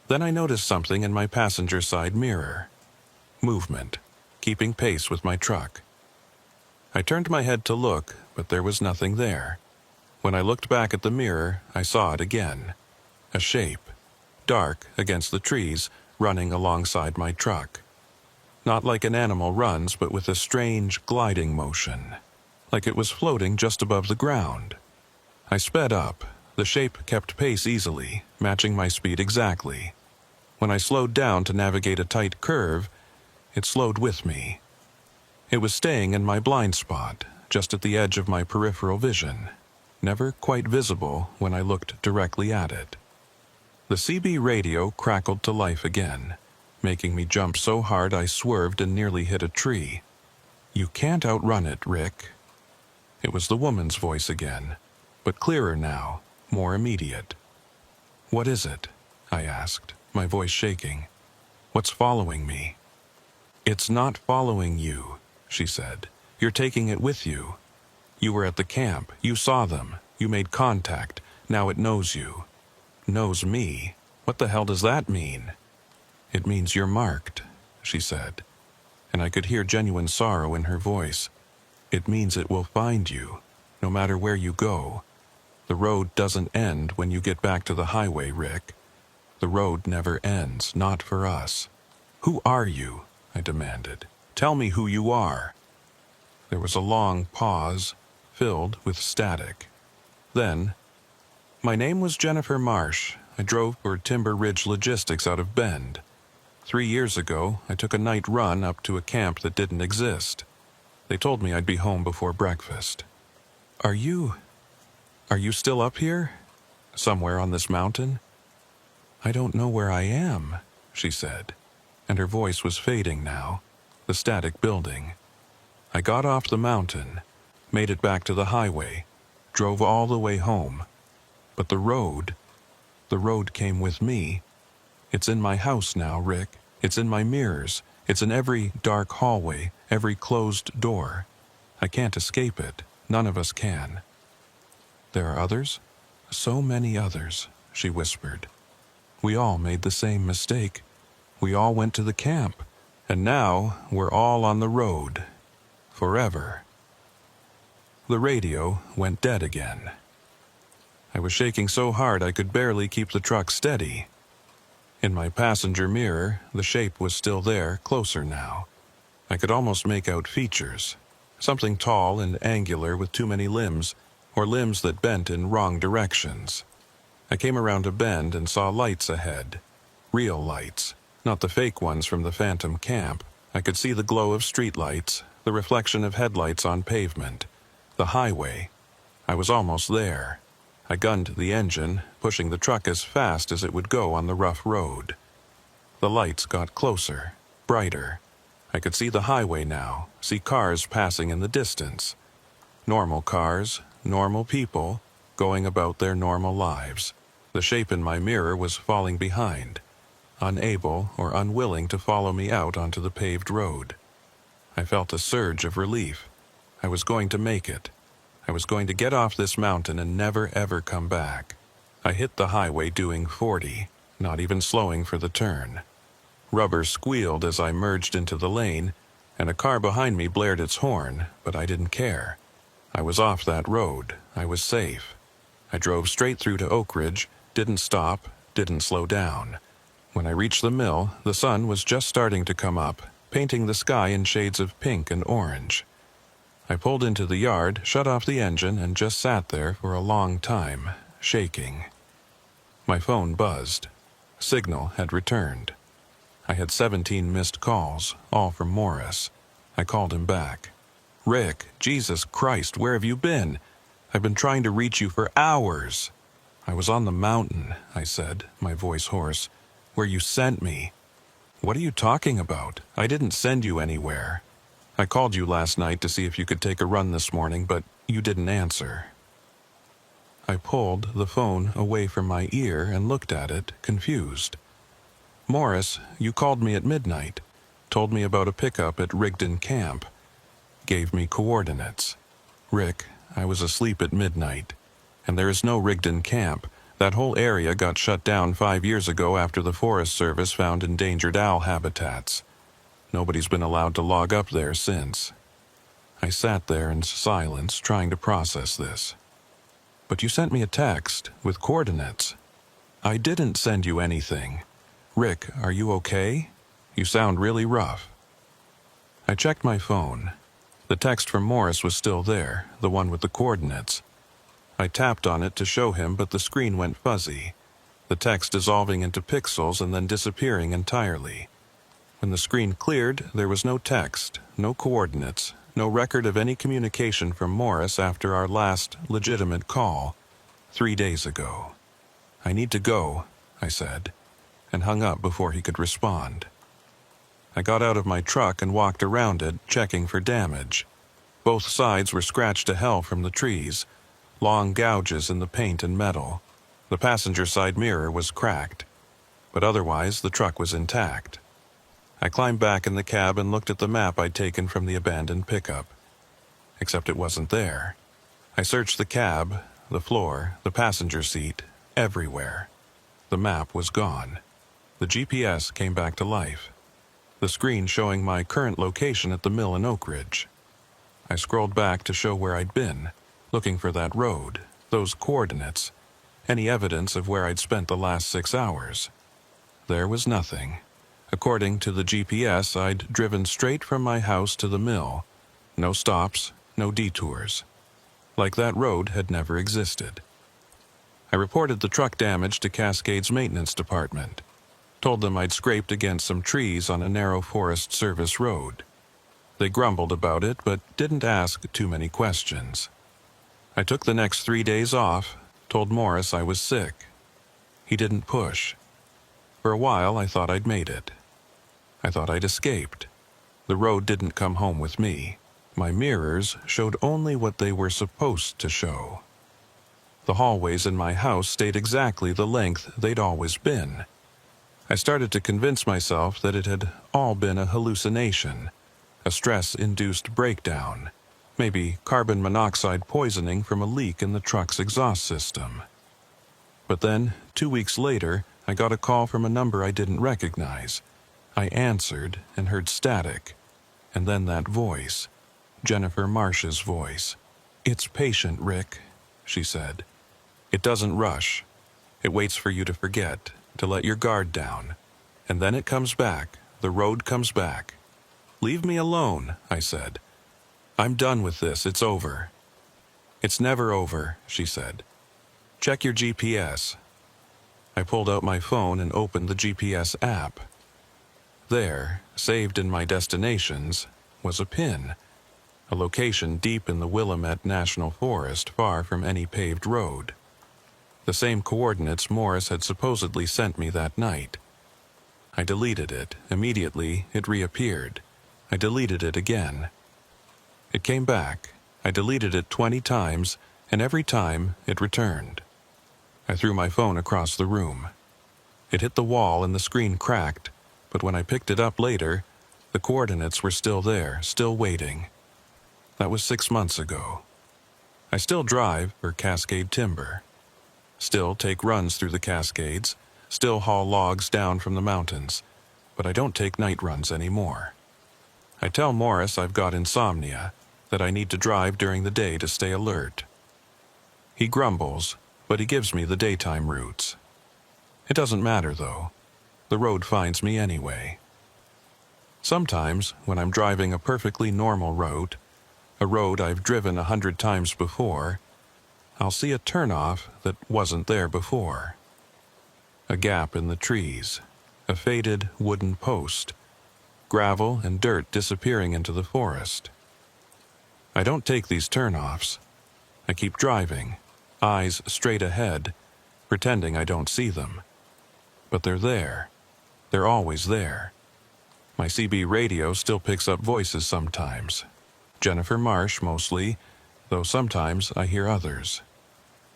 Then I noticed something in my passenger side mirror. Movement, keeping pace with my truck. I turned my head to look, but there was nothing there. When I looked back at the mirror, I saw it again. A shape, dark against the trees, running alongside my truck. Not like an animal runs, but with a strange gliding motion, like it was floating just above the ground. I sped up. The shape kept pace easily, matching my speed exactly. When I slowed down to navigate a tight curve, it slowed with me. It was staying in my blind spot, just at the edge of my peripheral vision, never quite visible when I looked directly at it. The CB radio crackled to life again, making me jump so hard I swerved and nearly hit a tree. "You can't outrun it, Rick." It was the woman's voice again, but clearer now, more immediate. "What is it?" I asked, my voice shaking. "What's following me?" "It's not following you," she said. "You're taking it with you. You were at the camp. You saw them. You made contact. Now it knows you." "Knows me? What the hell does that mean?" "It means you're marked," she said, and I could hear genuine sorrow in her voice. "It means it will find you, no matter where you go. The road doesn't end when you get back to the highway, Rick. The road never ends, not for us." "Who are you?" I demanded. "Tell me who you are." There was a long pause, filled with static. Then, "My name was Jennifer Marsh. I drove for Timber Ridge Logistics out of Bend. 3 years ago, I took a night run up to a camp that didn't exist. They told me I'd be home before breakfast." Are you still up here? Somewhere on this mountain?" "I don't know where I am," she said, and her voice was fading now, the static building. "I got off the mountain, made it back to the highway, drove all the way home. But the road came with me. It's in my house now, Rick. It's in my mirrors. It's in every dark hallway, every closed door. I can't escape it. None of us can." "There are others? So many others," she whispered. "We all made the same mistake. We all went to the camp. And now we're all on the road. Forever." The radio went dead again. I was shaking so hard I could barely keep the truck steady. In my passenger mirror, the shape was still there, closer now. I could almost make out features. Something tall and angular with too many limbs, or limbs that bent in wrong directions. I came around a bend and saw lights ahead. Real lights, not the fake ones from the Phantom camp. I could see the glow of streetlights, the reflection of headlights on pavement, the highway. I was almost there. I gunned the engine, pushing the truck as fast as it would go on the rough road. The lights got closer, brighter. I could see the highway now, see cars passing in the distance. Normal cars, normal people, going about their normal lives. The shape in my mirror was falling behind, unable or unwilling to follow me out onto the paved road. I felt a surge of relief. I was going to make it. I was going to get off this mountain and never ever come back. I hit the highway doing 40, not even slowing for the turn. Rubber squealed as I merged into the lane, and a car behind me blared its horn, but I didn't care. I was off that road. I was safe. I drove straight through to Oak Ridge, didn't stop, didn't slow down. When I reached the mill, the sun was just starting to come up, painting the sky in shades of pink and orange. I pulled into the yard, shut off the engine, and just sat there for a long time, shaking. My phone buzzed. Signal had returned. I had 17 missed calls, all from Morris. I called him back. "Rick, Jesus Christ, where have you been? I've been trying to reach you for hours." "I was on the mountain," I said, my voice hoarse, "where you sent me." "What are you talking about? I didn't send you anywhere. I called you last night to see if you could take a run this morning, but you didn't answer." I pulled the phone away from my ear and looked at it, confused. "Morris, you called me at midnight, told me about a pickup at Rigdon Camp, gave me coordinates. Rick, I was asleep at midnight, and there is no Rigdon Camp. That whole area got shut down 5 years ago after the Forest Service found endangered owl habitats. Nobody's been allowed to log up there since." I sat there in silence, trying to process this. But you sent me a text with coordinates. I didn't send you anything. Rick, are you okay? You sound really rough. I checked my phone. The text from Morris was still there, the one with the coordinates. I tapped on it to show him, but the screen went fuzzy, the text dissolving into pixels and then disappearing entirely. When the screen cleared, there was no text, no coordinates, no record of any communication from Morris after our last legitimate call, 3 days ago. I need to go, I said, and hung up before he could respond. I got out of my truck and walked around it, checking for damage. Both sides were scratched to hell from the trees, long gouges in the paint and metal. The passenger side mirror was cracked, but otherwise the truck was intact. I climbed back in the cab and looked at the map I'd taken from the abandoned pickup. Except it wasn't there. I searched the cab, the floor, the passenger seat, everywhere. The map was gone. The GPS came back to life, the screen showing my current location at the mill in Oak Ridge. I scrolled back to show where I'd been, looking for that road, those coordinates, any evidence of where I'd spent the last 6 hours. There was nothing. According to the GPS, I'd driven straight from my house to the mill. No stops, no detours. Like that road had never existed. I reported the truck damage to Cascade's maintenance department. Told them I'd scraped against some trees on a narrow Forest Service road. They grumbled about it, but didn't ask too many questions. I took the next 3 days off, told Morris I was sick. He didn't push. For a while, I thought I'd made it. I thought I'd escaped. The road didn't come home with me. My mirrors showed only what they were supposed to show. The hallways in my house stayed exactly the length they'd always been. I started to convince myself that it had all been a hallucination, a stress-induced breakdown, maybe carbon monoxide poisoning from a leak in the truck's exhaust system. But then, 2 weeks later, I got a call from a number I didn't recognize. I answered and heard static, and then that voice, Jennifer Marsh's voice. "It's patient, Rick," she said. "It doesn't rush. It waits for you to forget, to let your guard down. And then it comes back, the road comes back." "Leave me alone," I said. "I'm done with this, it's over." "It's never over," she said. "Check your GPS." I pulled out my phone and opened the GPS app. There, saved in my destinations, was a pin, a location deep in the Willamette National Forest far from any paved road. The same coordinates Morris had supposedly sent me that night. I deleted it. Immediately, it reappeared. I deleted it again. It came back. I deleted it 20 times, and every time it returned. I threw my phone across the room. It hit the wall and the screen cracked, but when I picked it up later, the coordinates were still there, still waiting. That was 6 months ago. I still drive for Cascade Timber. Still take runs through the Cascades, still haul logs down from the mountains, but I don't take night runs anymore. I tell Morris I've got insomnia, that I need to drive during the day to stay alert. He grumbles, but he gives me the daytime routes. It doesn't matter, though. The road finds me anyway. Sometimes, when I'm driving a perfectly normal route, a road I've driven 100 times before, I'll see a turnoff that wasn't there before. A gap in the trees, a faded wooden post, gravel and dirt disappearing into the forest. I don't take these turnoffs. I keep driving, eyes straight ahead, pretending I don't see them. But they're there. They're always there. My CB radio still picks up voices sometimes. Jennifer Marsh mostly, though sometimes I hear others.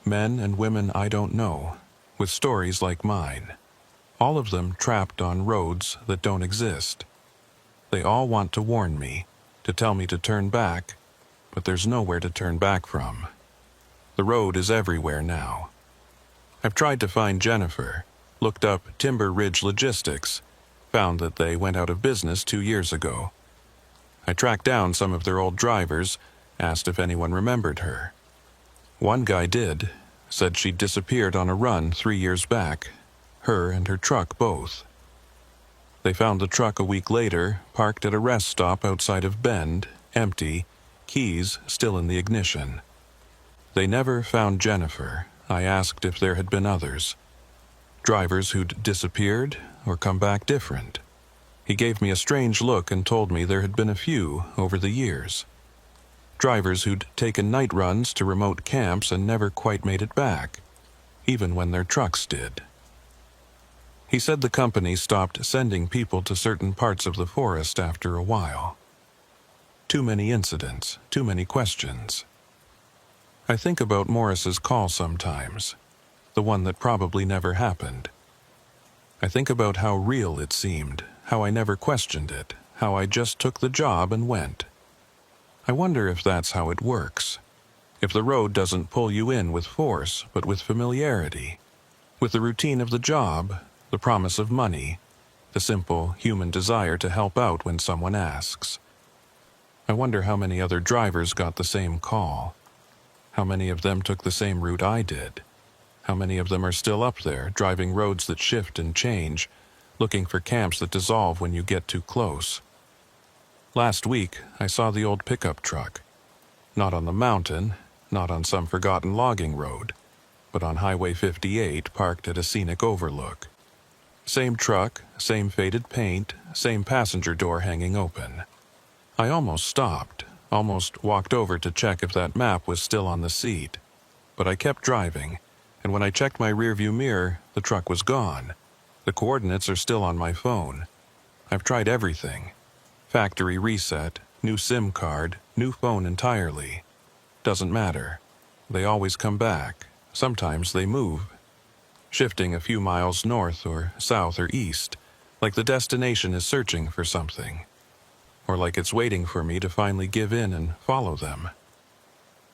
Men and women I don't know, with stories like mine. All of them trapped on roads that don't exist. They all want to warn me, to tell me to turn back, but there's nowhere to turn back from. The road is everywhere now. I've tried to find Jennifer, looked up Timber Ridge Logistics, found that they went out of business 2 years ago. I tracked down some of their old drivers, asked if anyone remembered her. One guy did, said she'd disappeared on a run 3 years back, her and her truck both. They found the truck a week later, parked at a rest stop outside of Bend, empty, keys still in the ignition. They never found Jennifer. I asked if there had been others. Drivers who'd disappeared or come back different. He gave me a strange look and told me there had been a few over the years. Drivers who'd taken night runs to remote camps and never quite made it back, even when their trucks did. He said the company stopped sending people to certain parts of the forest after a while. Too many incidents, too many questions. I think about Morris's call sometimes, the one that probably never happened. I think about how real it seemed, how I never questioned it, how I just took the job and went. I wonder if that's how it works. If the road doesn't pull you in with force, but with familiarity, with the routine of the job, the promise of money, the simple human desire to help out when someone asks. I wonder how many other drivers got the same call. How many of them took the same route I did. How many of them are still up there, driving roads that shift and change, looking for camps that dissolve when you get too close. Last week, I saw the old pickup truck. Not on the mountain, not on some forgotten logging road, but on Highway 58 parked at a scenic overlook. Same truck, same faded paint, same passenger door hanging open. I almost stopped, almost walked over to check if that map was still on the seat. But I kept driving, and when I checked my rearview mirror, the truck was gone. The coordinates are still on my phone. I've tried everything. Factory reset, new SIM card, new phone entirely. Doesn't matter. They always come back. Sometimes they move. Shifting a few miles north or south or east, like the destination is searching for something. Or like it's waiting for me to finally give in and follow them.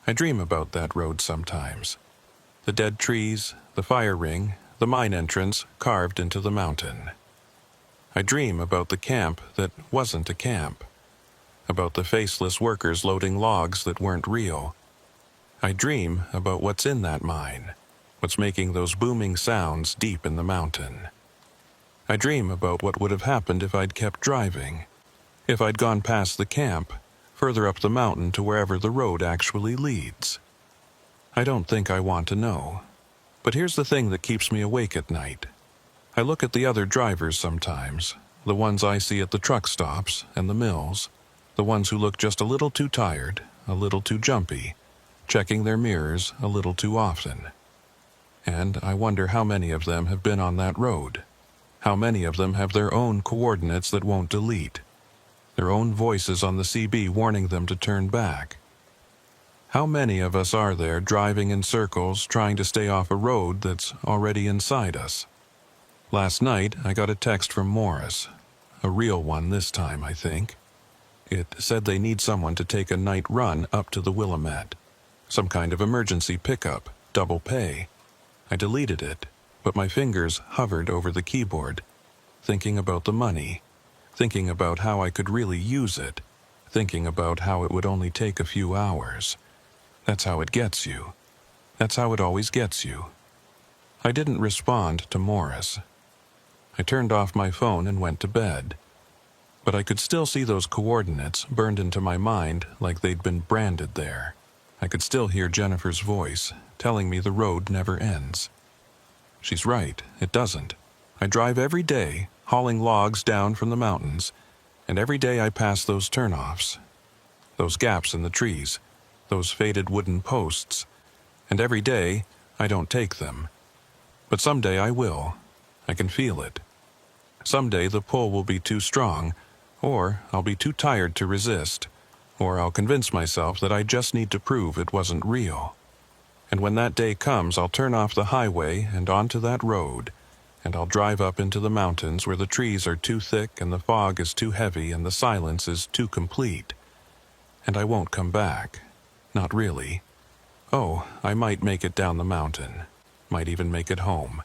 I dream about that road sometimes. The dead trees, the fire ring, the mine entrance carved into the mountain. I dream about the camp that wasn't a camp, about the faceless workers loading logs that weren't real. I dream about what's in that mine, what's making those booming sounds deep in the mountain. I dream about what would have happened if I'd kept driving, if I'd gone past the camp, further up the mountain to wherever the road actually leads. I don't think I want to know. But here's the thing that keeps me awake at night. I look at the other drivers sometimes, the ones I see at the truck stops and the mills, the ones who look just a little too tired, a little too jumpy, checking their mirrors a little too often. And I wonder how many of them have been on that road, how many of them have their own coordinates that won't delete, their own voices on the CB warning them to turn back. How many of us are there driving in circles trying to stay off a road that's already inside us? Last night, I got a text from Morris. A real one this time, I think. It said they need someone to take a night run up to the Willamette. Some kind of emergency pickup, double pay. I deleted it, but my fingers hovered over the keyboard, thinking about the money, thinking about how I could really use it, thinking about how it would only take a few hours. That's how it gets you. That's how it always gets you. I didn't respond to Morris. I turned off my phone and went to bed. But I could still see those coordinates burned into my mind like they'd been branded there. I could still hear Jennifer's voice, telling me the road never ends. She's right, it doesn't. I drive every day, hauling logs down from the mountains, and every day I pass those turnoffs, those gaps in the trees, those faded wooden posts, and every day I don't take them. But someday I will. I can feel it. Someday the pull will be too strong, or I'll be too tired to resist, or I'll convince myself that I just need to prove it wasn't real. And when that day comes, I'll turn off the highway and onto that road, and I'll drive up into the mountains where the trees are too thick and the fog is too heavy and the silence is too complete. And I won't come back. Not really. Oh, I might make it down the mountain, might even make it home.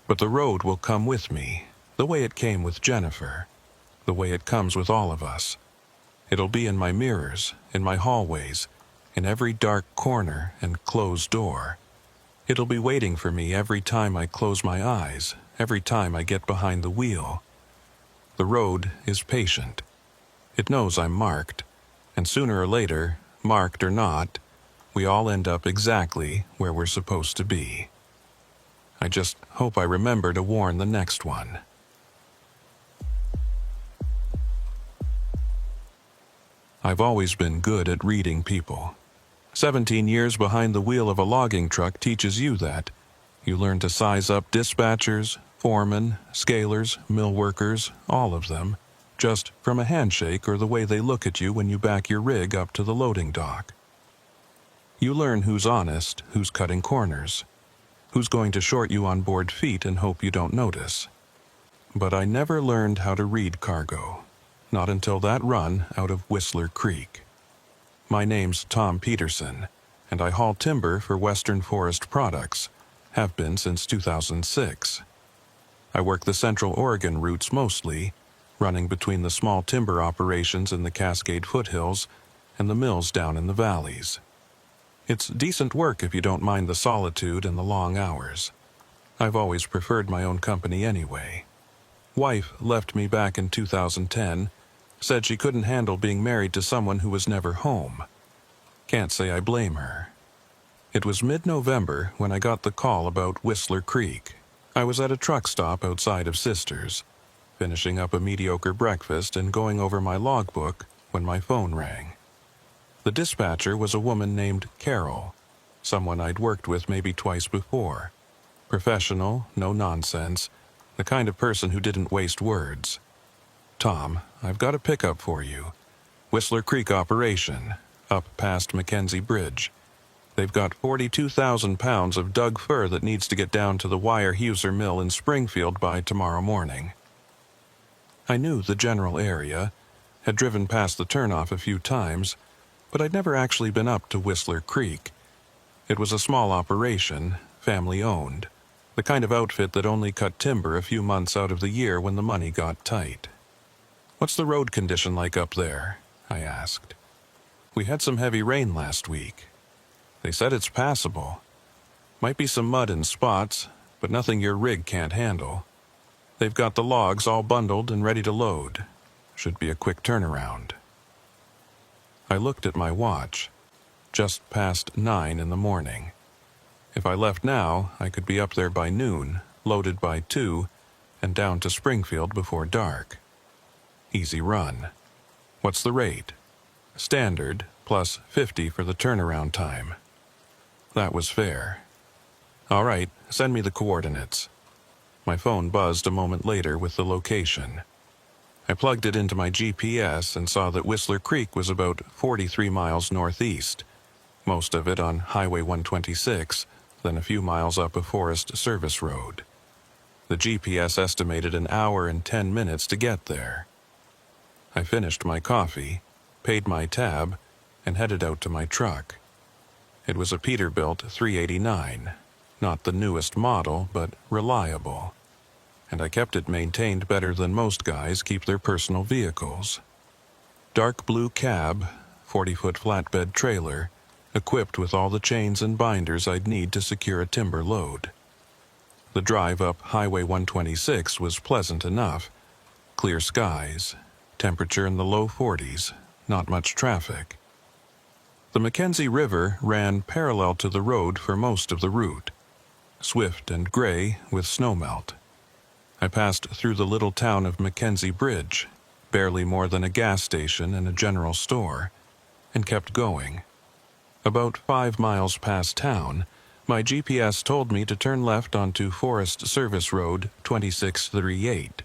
But the road will come with me, the way it came with Jennifer, the way it comes with all of us. It'll be in my mirrors, in my hallways, in every dark corner and closed door. It'll be waiting for me every time I close my eyes, every time I get behind the wheel. The road is patient. It knows I'm marked, and sooner or later, marked or not, we all end up exactly where we're supposed to be. I just hope I remember to warn the next one. I've always been good at reading people. 17 years behind the wheel of a logging truck teaches you that. You learn to size up dispatchers, foremen, scalers, mill workers, all of them, just from a handshake or the way they look at you when you back your rig up to the loading dock. You learn who's honest, who's cutting corners, who's going to short you on board feet and hope you don't notice. But I never learned how to read cargo, not until that run out of Whistler Creek. My name's Tom Peterson, and I haul timber for Western Forest Products, have been since 2006. I work the Central Oregon routes mostly, running between the small timber operations in the Cascade foothills and the mills down in the valleys. It's decent work if you don't mind the solitude and the long hours. I've always preferred my own company anyway. Wife left me back in 2010, said she couldn't handle being married to someone who was never home. Can't say I blame her. It was mid-November when I got the call about Whistler Creek. I was at a truck stop outside of Sisters, finishing up a mediocre breakfast and going over my logbook when my phone rang. The dispatcher was a woman named Carol, someone I'd worked with maybe twice before. Professional, no nonsense, the kind of person who didn't waste words. "Tom, I've got a pickup for you. Whistler Creek operation, up past Mackenzie Bridge. They've got 42,000 pounds of dug fir that needs to get down to the Weyerhuser Mill in Springfield by tomorrow morning." I knew the general area, had driven past the turnoff a few times, but I'd never actually been up to Whistler Creek. It was a small operation, family-owned, the kind of outfit that only cut timber a few months out of the year when the money got tight. "What's the road condition like up there?" I asked. "We had some heavy rain last week. They said it's passable. Might be some mud in spots, but nothing your rig can't handle. They've got the logs all bundled and ready to load. Should be a quick turnaround." I looked at my watch. Just past 9 in the morning. If I left now, I could be up there by noon, loaded by 2, and down to Springfield before dark. Easy run. "What's the rate?" "Standard, plus 50 for the turnaround time." That was fair. "All right, send me the coordinates." My phone buzzed a moment later with the location. I plugged it into my GPS and saw that Whistler Creek was about 43 miles northeast, most of it on Highway 126, then a few miles up a Forest Service road. The GPS estimated an hour and 10 minutes to get there. I finished my coffee, paid my tab, and headed out to my truck. It was a Peterbilt 389, not the newest model, but reliable. And I kept it maintained better than most guys keep their personal vehicles. Dark blue cab, 40-foot flatbed trailer, equipped with all the chains and binders I'd need to secure a timber load. The drive up Highway 126 was pleasant enough. Clear skies, temperature in the low 40s, not much traffic. The Mackenzie River ran parallel to the road for most of the route, swift and gray with snowmelt. I passed through the little town of Mackenzie Bridge, barely more than a gas station and a general store, and kept going. About 5 miles past town, my GPS told me to turn left onto Forest Service Road 2638.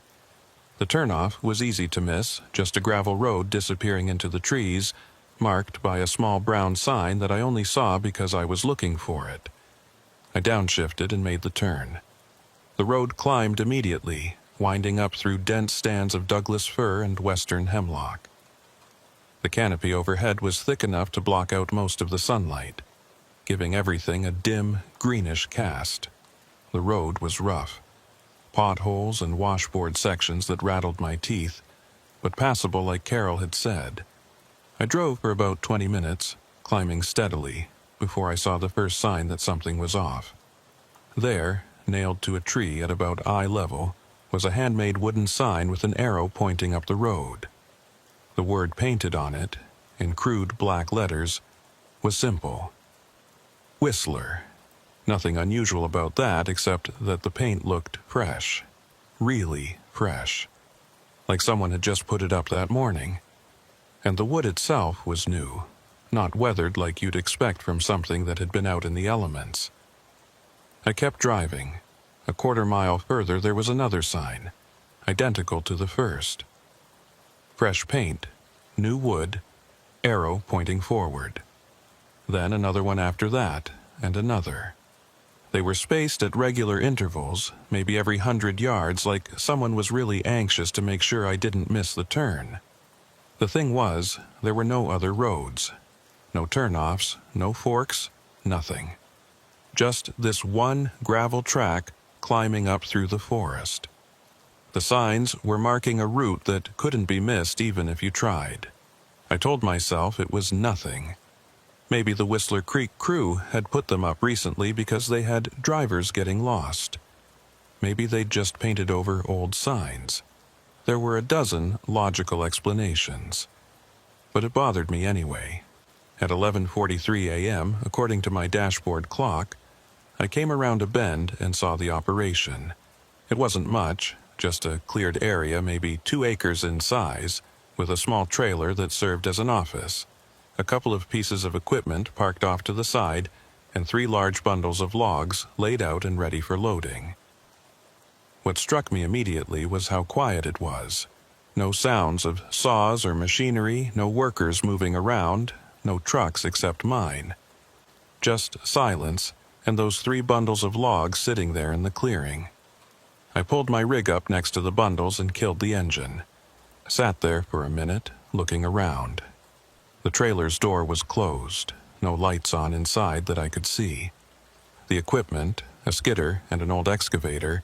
The turnoff was easy to miss, just a gravel road disappearing into the trees, marked by a small brown sign that I only saw because I was looking for it. I downshifted and made the turn. The road climbed immediately, winding up through dense stands of Douglas fir and western hemlock. The canopy overhead was thick enough to block out most of the sunlight, giving everything a dim, greenish cast. The road was rough. Potholes and washboard sections that rattled my teeth, but passable like Carol had said. I drove for about 20 minutes, climbing steadily, before I saw the first sign that something was off. There, nailed to a tree at about eye level, was a handmade wooden sign with an arrow pointing up the road. The word painted on it, in crude black letters, was simple: Whistler. Nothing unusual about that except that the paint looked fresh. Really fresh. Like someone had just put it up that morning. And the wood itself was new, not weathered like you'd expect from something that had been out in the elements. I kept driving. A quarter-mile further there was another sign, identical to the first. Fresh paint, new wood, arrow pointing forward. Then another one after that, and another. They were spaced at regular intervals, maybe every 100 yards, like someone was really anxious to make sure I didn't miss the turn. The thing was, there were no other roads. No turnoffs, no forks, nothing. Just this one gravel track climbing up through the forest. The signs were marking a route that couldn't be missed even if you tried. I told myself it was nothing. Maybe the Whistler Creek crew had put them up recently because they had drivers getting lost. Maybe they'd just painted over old signs. There were a dozen logical explanations. But it bothered me anyway. At 11:43 a.m., according to my dashboard clock, I came around a bend and saw the operation. It wasn't much, just a cleared area maybe 2 acres in size, with a small trailer that served as an office, a couple of pieces of equipment parked off to the side, and 3 large bundles of logs laid out and ready for loading. What struck me immediately was how quiet it was. No sounds of saws or machinery, no workers moving around, no trucks except mine. Just silence, and those 3 bundles of logs sitting there in the clearing. I pulled my rig up next to the bundles and killed the engine. Sat there for a minute, looking around. The trailer's door was closed, no lights on inside that I could see. The equipment, a skidder and an old excavator,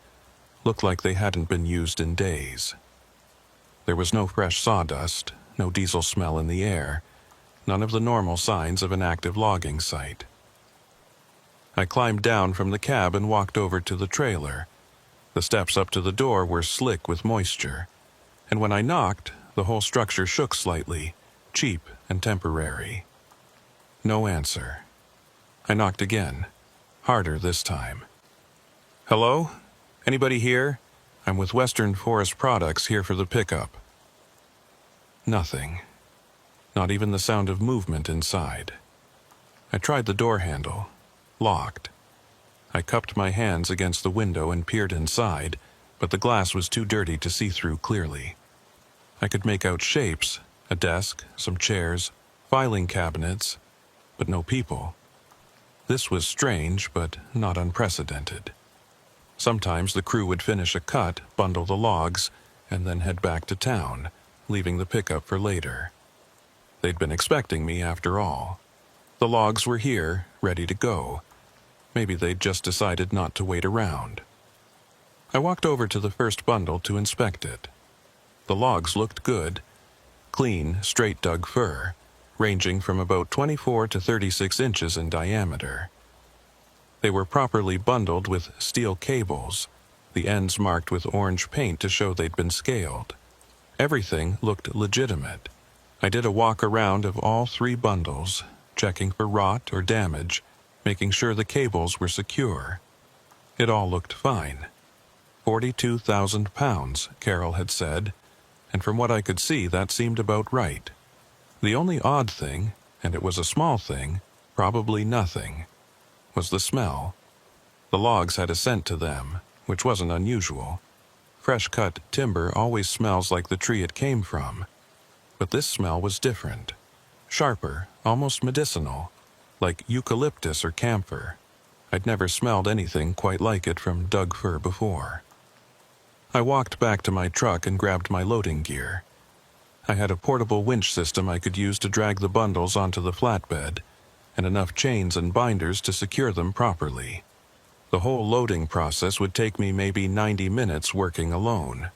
looked like they hadn't been used in days. There was no fresh sawdust, no diesel smell in the air, none of the normal signs of an active logging site. I climbed down from the cab and walked over to the trailer. The steps up to the door were slick with moisture, and when I knocked, the whole structure shook slightly, cheap and temporary. No answer. I knocked again, harder this time. "Hello? Anybody here? I'm with Western Forest Products here for the pickup." Nothing. Not even the sound of movement inside. I tried the door handle. Locked. I cupped my hands against the window and peered inside, but the glass was too dirty to see through clearly. I could make out shapes, a desk, some chairs, filing cabinets, but no people. This was strange, but not unprecedented. Sometimes the crew would finish a cut, bundle the logs, and then head back to town, leaving the pickup for later. They'd been expecting me after all. The logs were here, ready to go. Maybe they'd just decided not to wait around. I walked over to the first bundle to inspect it. The logs looked good. Clean, straight-dug fir, ranging from about 24 to 36 inches in diameter. They were properly bundled with steel cables, the ends marked with orange paint to show they'd been scaled. Everything looked legitimate. I did a walk around of all 3 bundles, checking for rot or damage, making sure the cables were secure. It all looked fine. 42,000 pounds, Carol had said, and from what I could see that seemed about right. The only odd thing, and it was a small thing, probably nothing, was the smell. The logs had a scent to them, which wasn't unusual. Fresh-cut timber always smells like the tree it came from. But this smell was different. Sharper, almost medicinal, like eucalyptus or camphor. I'd never smelled anything quite like it from dug fir before. I walked back to my truck and grabbed my loading gear. I had a portable winch system I could use to drag the bundles onto the flatbed, and enough chains and binders to secure them properly. The whole loading process would take me maybe 90 minutes working alone.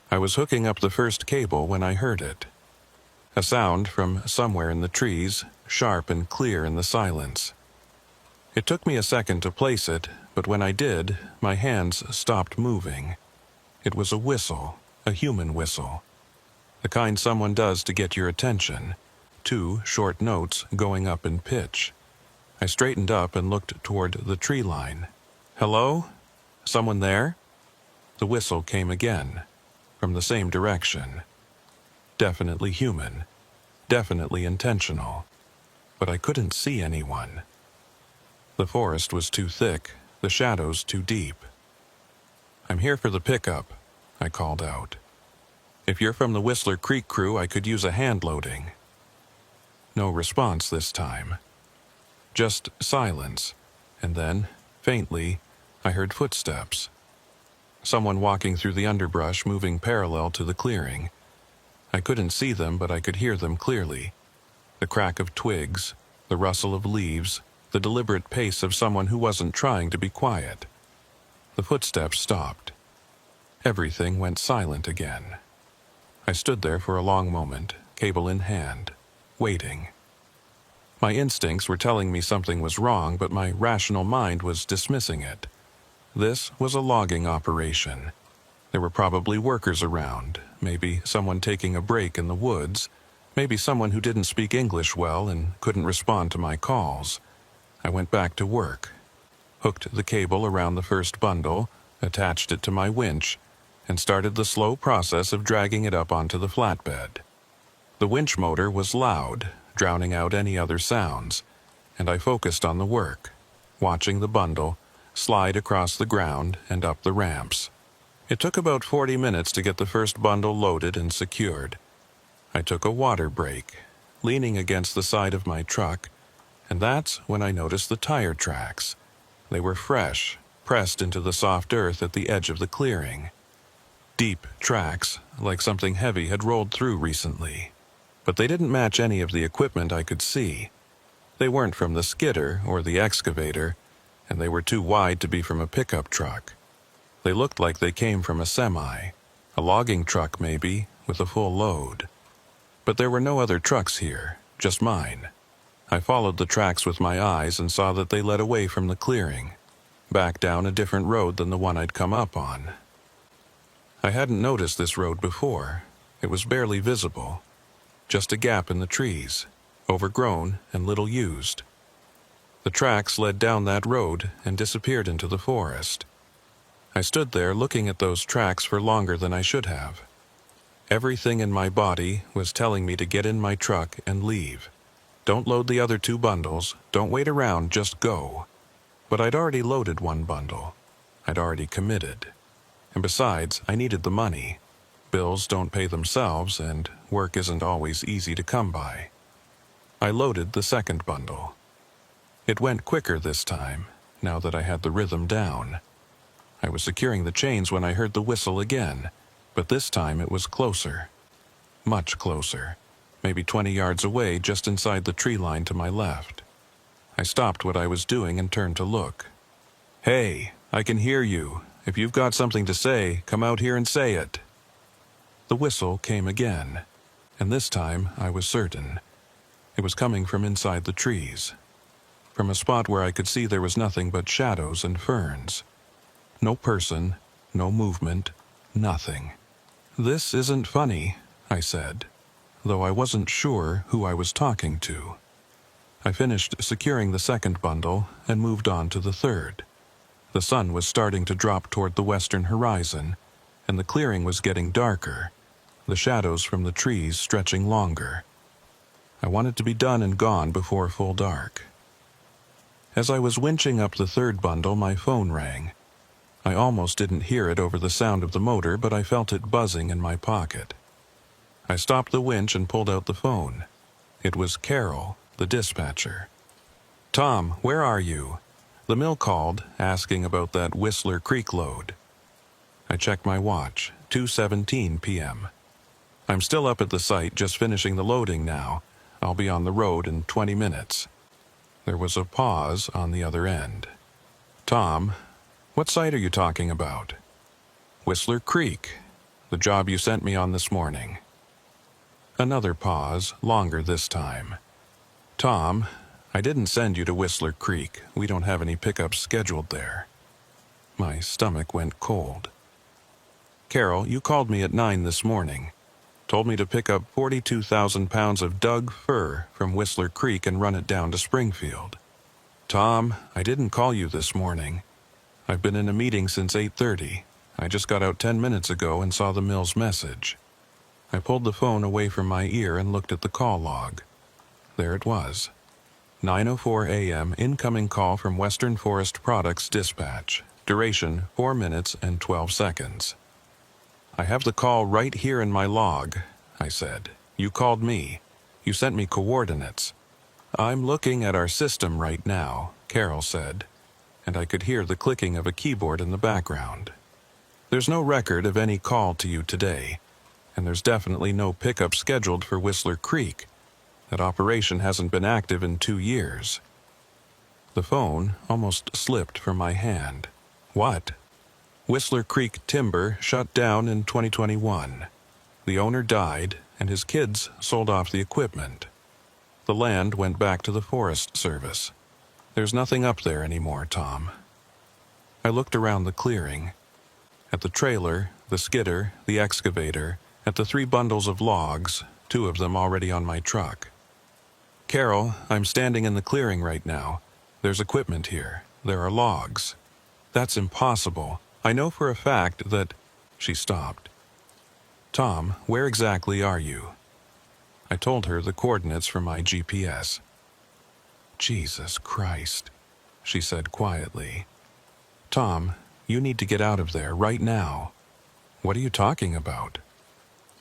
I was hooking up the first cable when I heard it. A sound from somewhere in the trees, sharp and clear in the silence. It took me a second to place it, but when I did, my hands stopped moving. It was a whistle, a human whistle. The kind someone does to get your attention. 2 short notes going up in pitch. I straightened up and looked toward the tree line. "Hello? Someone there?" The whistle came again, from the same direction. Definitely human. Definitely intentional. But I couldn't see anyone. The forest was too thick, the shadows too deep. "I'm here for the pickup," I called out. "If you're from the Whistler Creek crew, I could use a hand loading." No response this time. Just silence, and then, faintly, I heard footsteps. Someone walking through the underbrush, moving parallel to the clearing. I couldn't see them, but I could hear them clearly. The crack of twigs, the rustle of leaves, the deliberate pace of someone who wasn't trying to be quiet. The footsteps stopped. Everything went silent again. I stood there for a long moment, cable in hand, waiting. My instincts were telling me something was wrong, but my rational mind was dismissing it. This was a logging operation. There were probably workers around, maybe someone taking a break in the woods, maybe someone who didn't speak English well and couldn't respond to my calls. I went back to work, hooked the cable around the first bundle, attached it to my winch, and started the slow process of dragging it up onto the flatbed. The winch motor was loud, drowning out any other sounds, and I focused on the work, watching the bundle slide across the ground and up the ramps. It took about 40 minutes to get the first bundle loaded and secured. I took a water break, leaning against the side of my truck, and that's when I noticed the tire tracks. They were fresh, pressed into the soft earth at the edge of the clearing. Deep tracks, like something heavy had rolled through recently. But they didn't match any of the equipment I could see. They weren't from the skidder or the excavator, and they were too wide to be from a pickup truck. They looked like they came from a semi, a logging truck maybe, with a full load. But there were no other trucks here, just mine. I followed the tracks with my eyes and saw that they led away from the clearing, back down a different road than the one I'd come up on. I hadn't noticed this road before. It was barely visible. Just a gap in the trees, overgrown and little used. The tracks led down that road and disappeared into the forest. I stood there looking at those tracks for longer than I should have. Everything in my body was telling me to get in my truck and leave. Don't load the other 2 bundles, don't wait around, just go. But I'd already loaded 1 bundle. I'd already committed. And besides, I needed the money. Bills don't pay themselves, and work isn't always easy to come by. I loaded the second bundle. It went quicker this time, now that I had the rhythm down. I was securing the chains when I heard the whistle again, but this time it was closer. Much closer. Maybe 20 yards away, just inside the tree line to my left. I stopped what I was doing and turned to look. "Hey, I can hear you. If you've got something to say, come out here and say it." The whistle came again, and this time I was certain. It was coming from inside the trees, from a spot where I could see there was nothing but shadows and ferns. No person, no movement, nothing. "This isn't funny," I said, though I wasn't sure who I was talking to. I finished securing the second bundle and moved on to the third. The sun was starting to drop toward the western horizon, and the clearing was getting darker, the shadows from the trees stretching longer. I wanted to be done and gone before full dark. As I was winching up the third bundle, my phone rang. I almost didn't hear it over the sound of the motor, but I felt it buzzing in my pocket. I stopped the winch and pulled out the phone. It was Carol, the dispatcher. "Tom, where are you? The mill called, asking about that Whistler Creek load." I checked my watch, 2:17 p.m. "I'm still up at the site, just finishing the loading now. I'll be on the road in 20 minutes. There was a pause on the other end. "Tom, what site are you talking about?" "Whistler Creek, the job you sent me on this morning." Another pause, longer this time. "Tom, I didn't send you to Whistler Creek. We don't have any pickups scheduled there. My stomach went cold. Carol, you called me at 9 this morning. Told me to pick up 42,000 pounds of Doug fir from Whistler Creek and run it down to Springfield. Tom, I didn't call you this morning. I've been in a meeting since 8:30. I just got out 10 minutes ago and saw the Mills message. I pulled the phone away from my ear and looked at the call log. There it was. 9:04 a.m. incoming call from Western Forest Products Dispatch. Duration 4 minutes and 12 seconds. I have the call right here in my log, I said. You called me. You sent me coordinates. I'm looking at our system right now, Carol said, and I could hear the clicking of a keyboard in the background. There's no record of any call to you today, and there's definitely no pickup scheduled for Whistler Creek. That operation hasn't been active in 2 years. The phone almost slipped from my hand. What? Whistler Creek Timber shut down in 2021. The owner died, and his kids sold off the equipment. The land went back to the Forest Service. There's nothing up there anymore, Tom. I looked around the clearing. At the trailer, the skidder, the excavator, at the 3 bundles of logs, 2 of them already on my truck. Carol, I'm standing in the clearing right now. There's equipment here. There are logs. That's impossible. I know for a fact that... She stopped. Tom, where exactly are you? I told her the coordinates from my GPS. Jesus Christ, she said quietly. Tom, you need to get out of there right now. What are you talking about?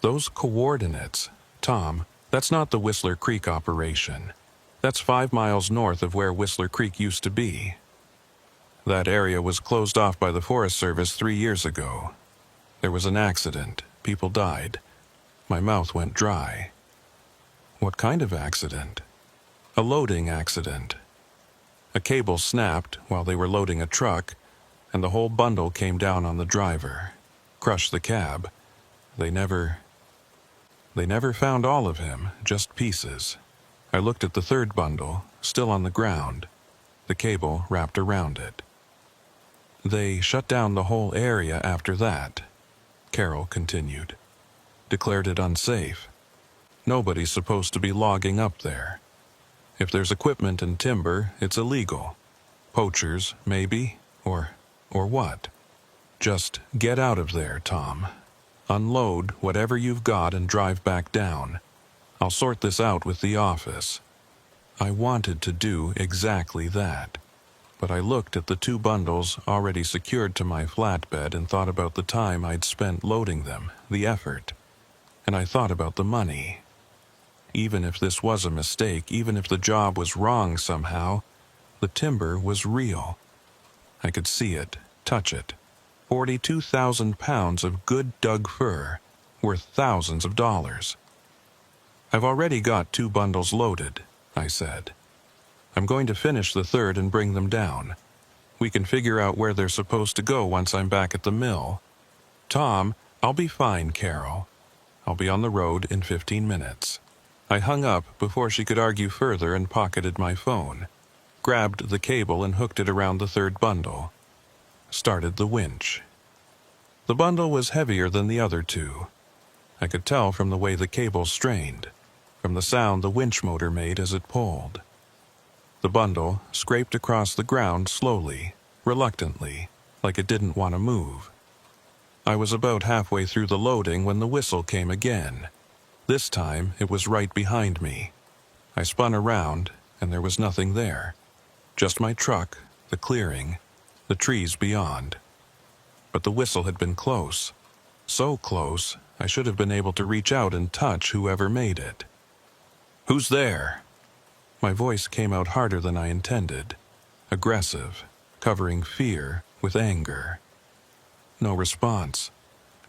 Those coordinates, Tom, that's not the Whistler Creek operation. That's 5 miles north of where Whistler Creek used to be. That area was closed off by the Forest Service 3 years ago. There was an accident. People died. My mouth went dry. What kind of accident? A loading accident. A cable snapped while they were loading a truck, and the whole bundle came down on the driver, crushed the cab. They never found all of him, just pieces. I looked at the 3rd bundle, still on the ground, the cable wrapped around it. They shut down the whole area after that, Carol continued. Declared it unsafe. Nobody's supposed to be logging up there. If there's equipment and timber, it's illegal. Poachers, maybe, or what? Just get out of there, Tom. Unload whatever you've got and drive back down. I'll sort this out with the office. I wanted to do exactly that. But I looked at the 2 bundles already secured to my flatbed and thought about the time I'd spent loading them, the effort. And I thought about the money. Even if this was a mistake, even if the job was wrong somehow, the timber was real. I could see it, touch it. 42,000 pounds of good Doug fir, worth thousands of dollars. I've already got 2 bundles loaded, I said. I'm going to finish the 3rd and bring them down. We can figure out where they're supposed to go once I'm back at the mill. Tom, I'll be fine, Carol. I'll be on the road in 15 minutes. I hung up before she could argue further and pocketed my phone, grabbed the cable and hooked it around the 3rd bundle. Started the winch. The bundle was heavier than the other 2. I could tell from the way the cable strained, from the sound the winch motor made as it pulled. The bundle scraped across the ground slowly, reluctantly, like it didn't want to move. I was about halfway through the loading when the whistle came again. This time it was right behind me. I spun around, and there was nothing there. Just my truck, the clearing, the trees beyond. But the whistle had been close. So close, I should have been able to reach out and touch whoever made it. Who's there? My voice came out harder than I intended, aggressive, covering fear with anger. No response,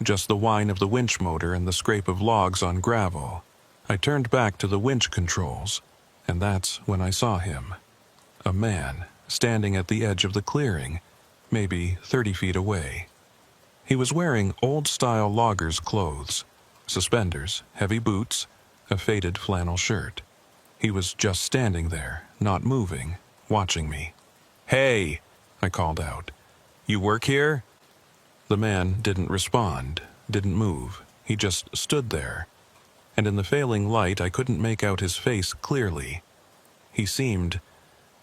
just the whine of the winch motor and the scrape of logs on gravel. I turned back to the winch controls, and that's when I saw him. A man, standing at the edge of the clearing, maybe 30 feet away. He was wearing old-style logger's clothes, suspenders, heavy boots, a faded flannel shirt. He was just standing there, not moving, watching me. "Hey!" I called out. "You work here?" The man didn't respond, didn't move. He just stood there, and in the failing light I couldn't make out his face clearly. He seemed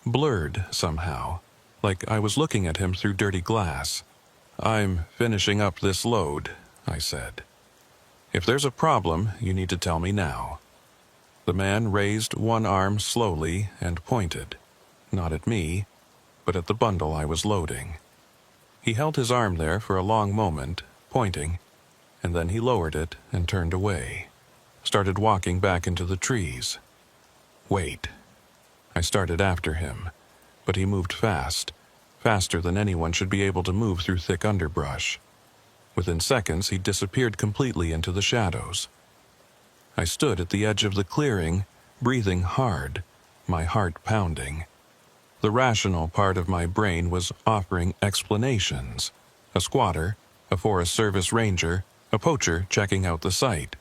blurred somehow, like I was looking at him through dirty glass. "I'm finishing up this load," I said. "If there's a problem, you need to tell me now." The man raised one arm slowly and pointed, not at me, but at the bundle I was loading. He held his arm there for a long moment, pointing, and then he lowered it and turned away, started walking back into the trees. "Wait." I started after him, but he moved fast, faster than anyone should be able to move through thick underbrush. Within seconds, he disappeared completely into the shadows. I stood at the edge of the clearing, breathing hard, my heart pounding. The rational part of my brain was offering explanations. A squatter, a Forest Service ranger, a poacher checking out the site.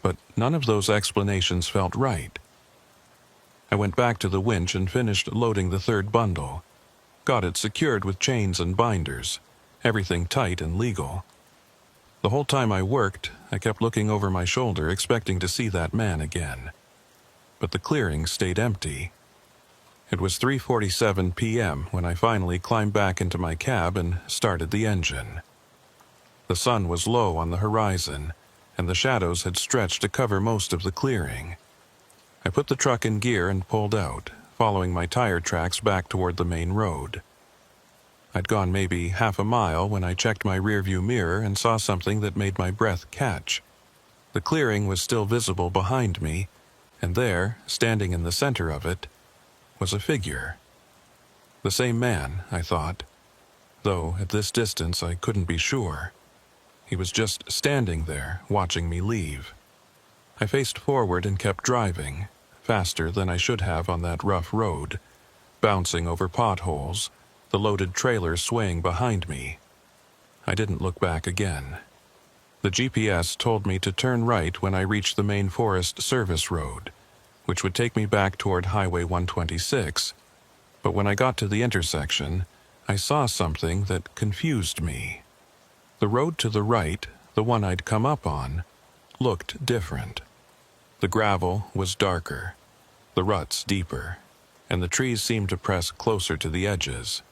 But none of those explanations felt right. I went back to the winch and finished loading the third bundle. Got it secured with chains and binders, everything tight and legal. The whole time I worked, I kept looking over my shoulder expecting to see that man again. But the clearing stayed empty. It was 3:47 p.m. when I finally climbed back into my cab and started the engine. The sun was low on the horizon, and the shadows had stretched to cover most of the clearing. I put the truck in gear and pulled out, following my tire tracks back toward the main road. I'd gone maybe half a mile when I checked my rearview mirror and saw something that made my breath catch. The clearing was still visible behind me, and there, standing in the center of it, was a figure. The same man, I thought, though at this distance I couldn't be sure. He was just standing there, watching me leave. I faced forward and kept driving, faster than I should have on that rough road, bouncing over potholes, the loaded trailer swaying behind me. I didn't look back again. The GPS told me to turn right when I reached the main Forest Service road, which would take me back toward Highway 126, but when I got to the intersection, I saw something that confused me. The road to the right, the one I'd come up on, looked different. The gravel was darker, the ruts deeper, and the trees seemed to press closer to the edges.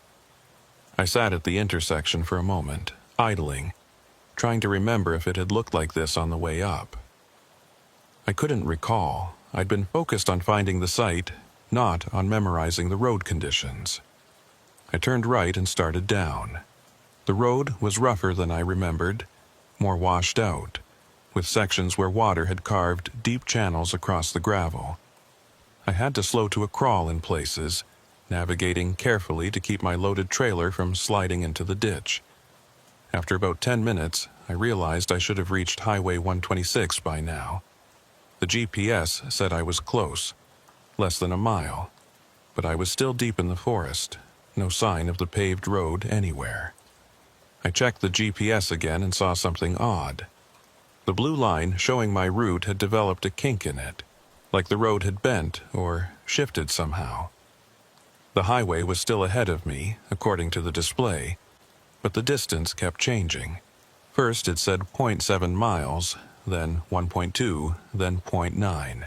I sat at the intersection for a moment, idling, trying to remember if it had looked like this on the way up. I couldn't recall. I'd been focused on finding the site, not on memorizing the road conditions. I turned right and started down. The road was rougher than I remembered, more washed out, with sections where water had carved deep channels across the gravel. I had to slow to a crawl in places, navigating carefully to keep my loaded trailer from sliding into the ditch. After about 10 minutes, I realized I should have reached Highway 126 by now. The GPS said I was close, less than a mile, but I was still deep in the forest, no sign of the paved road anywhere. I checked the GPS again and saw something odd. The blue line showing my route had developed a kink in it, like the road had bent or shifted somehow. The highway was still ahead of me, according to the display, but the distance kept changing. First it said 0.7 miles, then 1.2, then 0.9.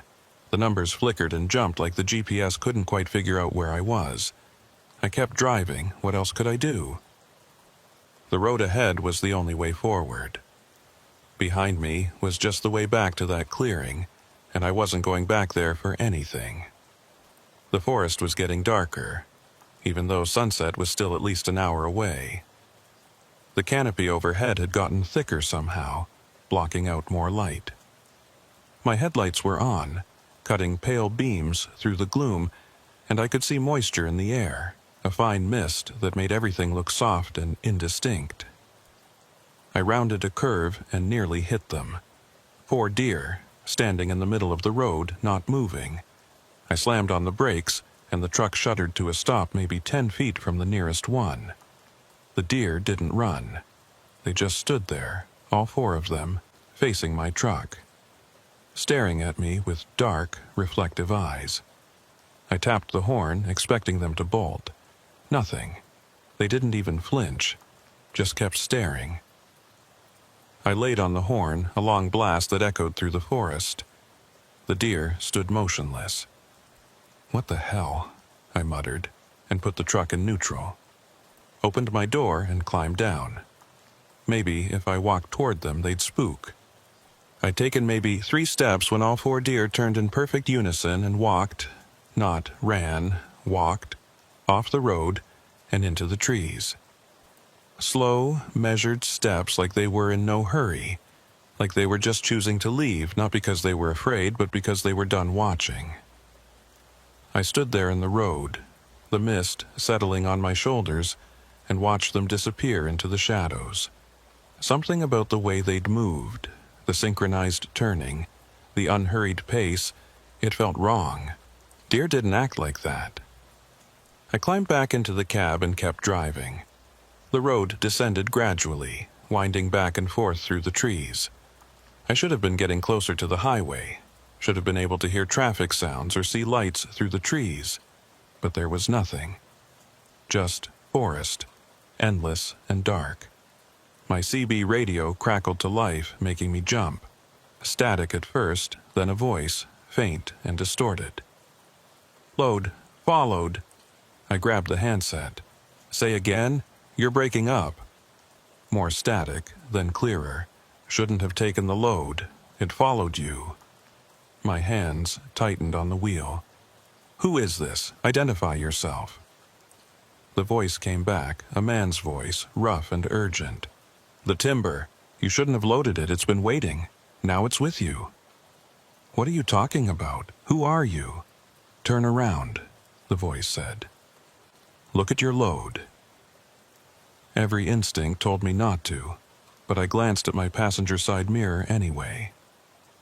The numbers flickered and jumped like the GPS couldn't quite figure out where I was. I kept driving. What else could I do? The road ahead was the only way forward. Behind me was just the way back to that clearing, and I wasn't going back there for anything. The forest was getting darker, even though sunset was still at least an hour away. The canopy overhead had gotten thicker somehow, blocking out more light. My headlights were on, cutting pale beams through the gloom, and I could see moisture in the air, a fine mist that made everything look soft and indistinct. I rounded a curve and nearly hit them. 4 deer, standing in the middle of the road, not moving. I slammed on the brakes, and the truck shuddered to a stop maybe 10 feet from the nearest one. The deer didn't run. They just stood there, all 4 of them, facing my truck. staring at me with dark, reflective eyes. I tapped the horn, expecting them to bolt. Nothing. They didn't even flinch, just kept staring. I laid on the horn, a long blast that echoed through the forest. The deer stood motionless. "What the hell?" I muttered, and put the truck in neutral. Opened my door and climbed down. Maybe if I walked toward them, they'd spook. I'd taken maybe 3 steps when all 4 deer turned in perfect unison and walked, not ran, walked, off the road and into the trees. Slow, measured steps like they were in no hurry, like they were just choosing to leave, not because they were afraid, but because they were done watching. I stood there in the road, the mist settling on my shoulders, and watched them disappear into the shadows. Something about the way they'd moved, the synchronized turning, the unhurried pace, it felt wrong. Deer didn't act like that. I climbed back into the cab and kept driving. The road descended gradually, winding back and forth through the trees. I should have been getting closer to the highway, should have been able to hear traffic sounds or see lights through the trees, but there was nothing. Just forest, endless and dark. My CB radio crackled to life, making me jump. Static at first, then a voice, faint and distorted. "Load, followed." I grabbed the handset. "Say again? You're breaking up." More static, then clearer. "Shouldn't have taken the load. It followed you." My hands tightened on the wheel. "Who is this? Identify yourself." The voice came back, a man's voice, rough and urgent. "The timber. You shouldn't have loaded it. It's been waiting. Now it's with you." "What are you talking about? Who are you?" "Turn around," the voice said. "Look at your load." Every instinct told me not to, but I glanced at my passenger side mirror anyway.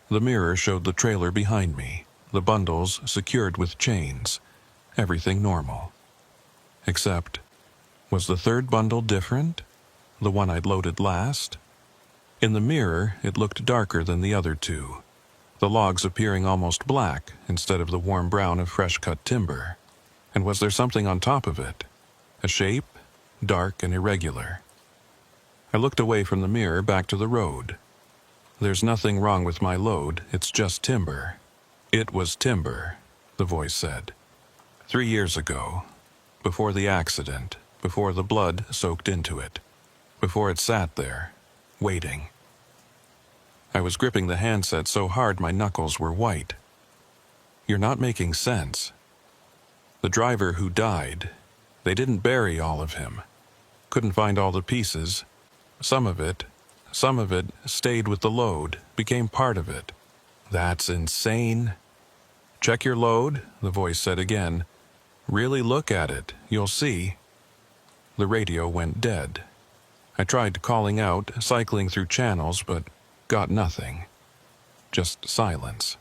The mirror showed the trailer behind me, the bundles secured with chains, everything normal. Except, was the third bundle different? The one I'd loaded last? In the mirror, it looked darker than the other 2, the logs appearing almost black instead of the warm brown of fresh-cut timber. And was there something on top of it? A shape? Dark and irregular. I looked away from the mirror back to the road. "There's nothing wrong with my load, it's just timber." "It was timber," the voice said. 3 years ago, before the accident, before the blood soaked into it, before it sat there, waiting. I was gripping the handset so hard my knuckles were white. "You're not making sense. The driver who died, they didn't bury all of him. Couldn't find all the pieces. Some of it stayed with the load, became part of it. That's insane." "Check your load," the voice said again. "Really look at it, you'll see." The radio went dead. I tried calling out, cycling through channels, but got nothing. Just silence.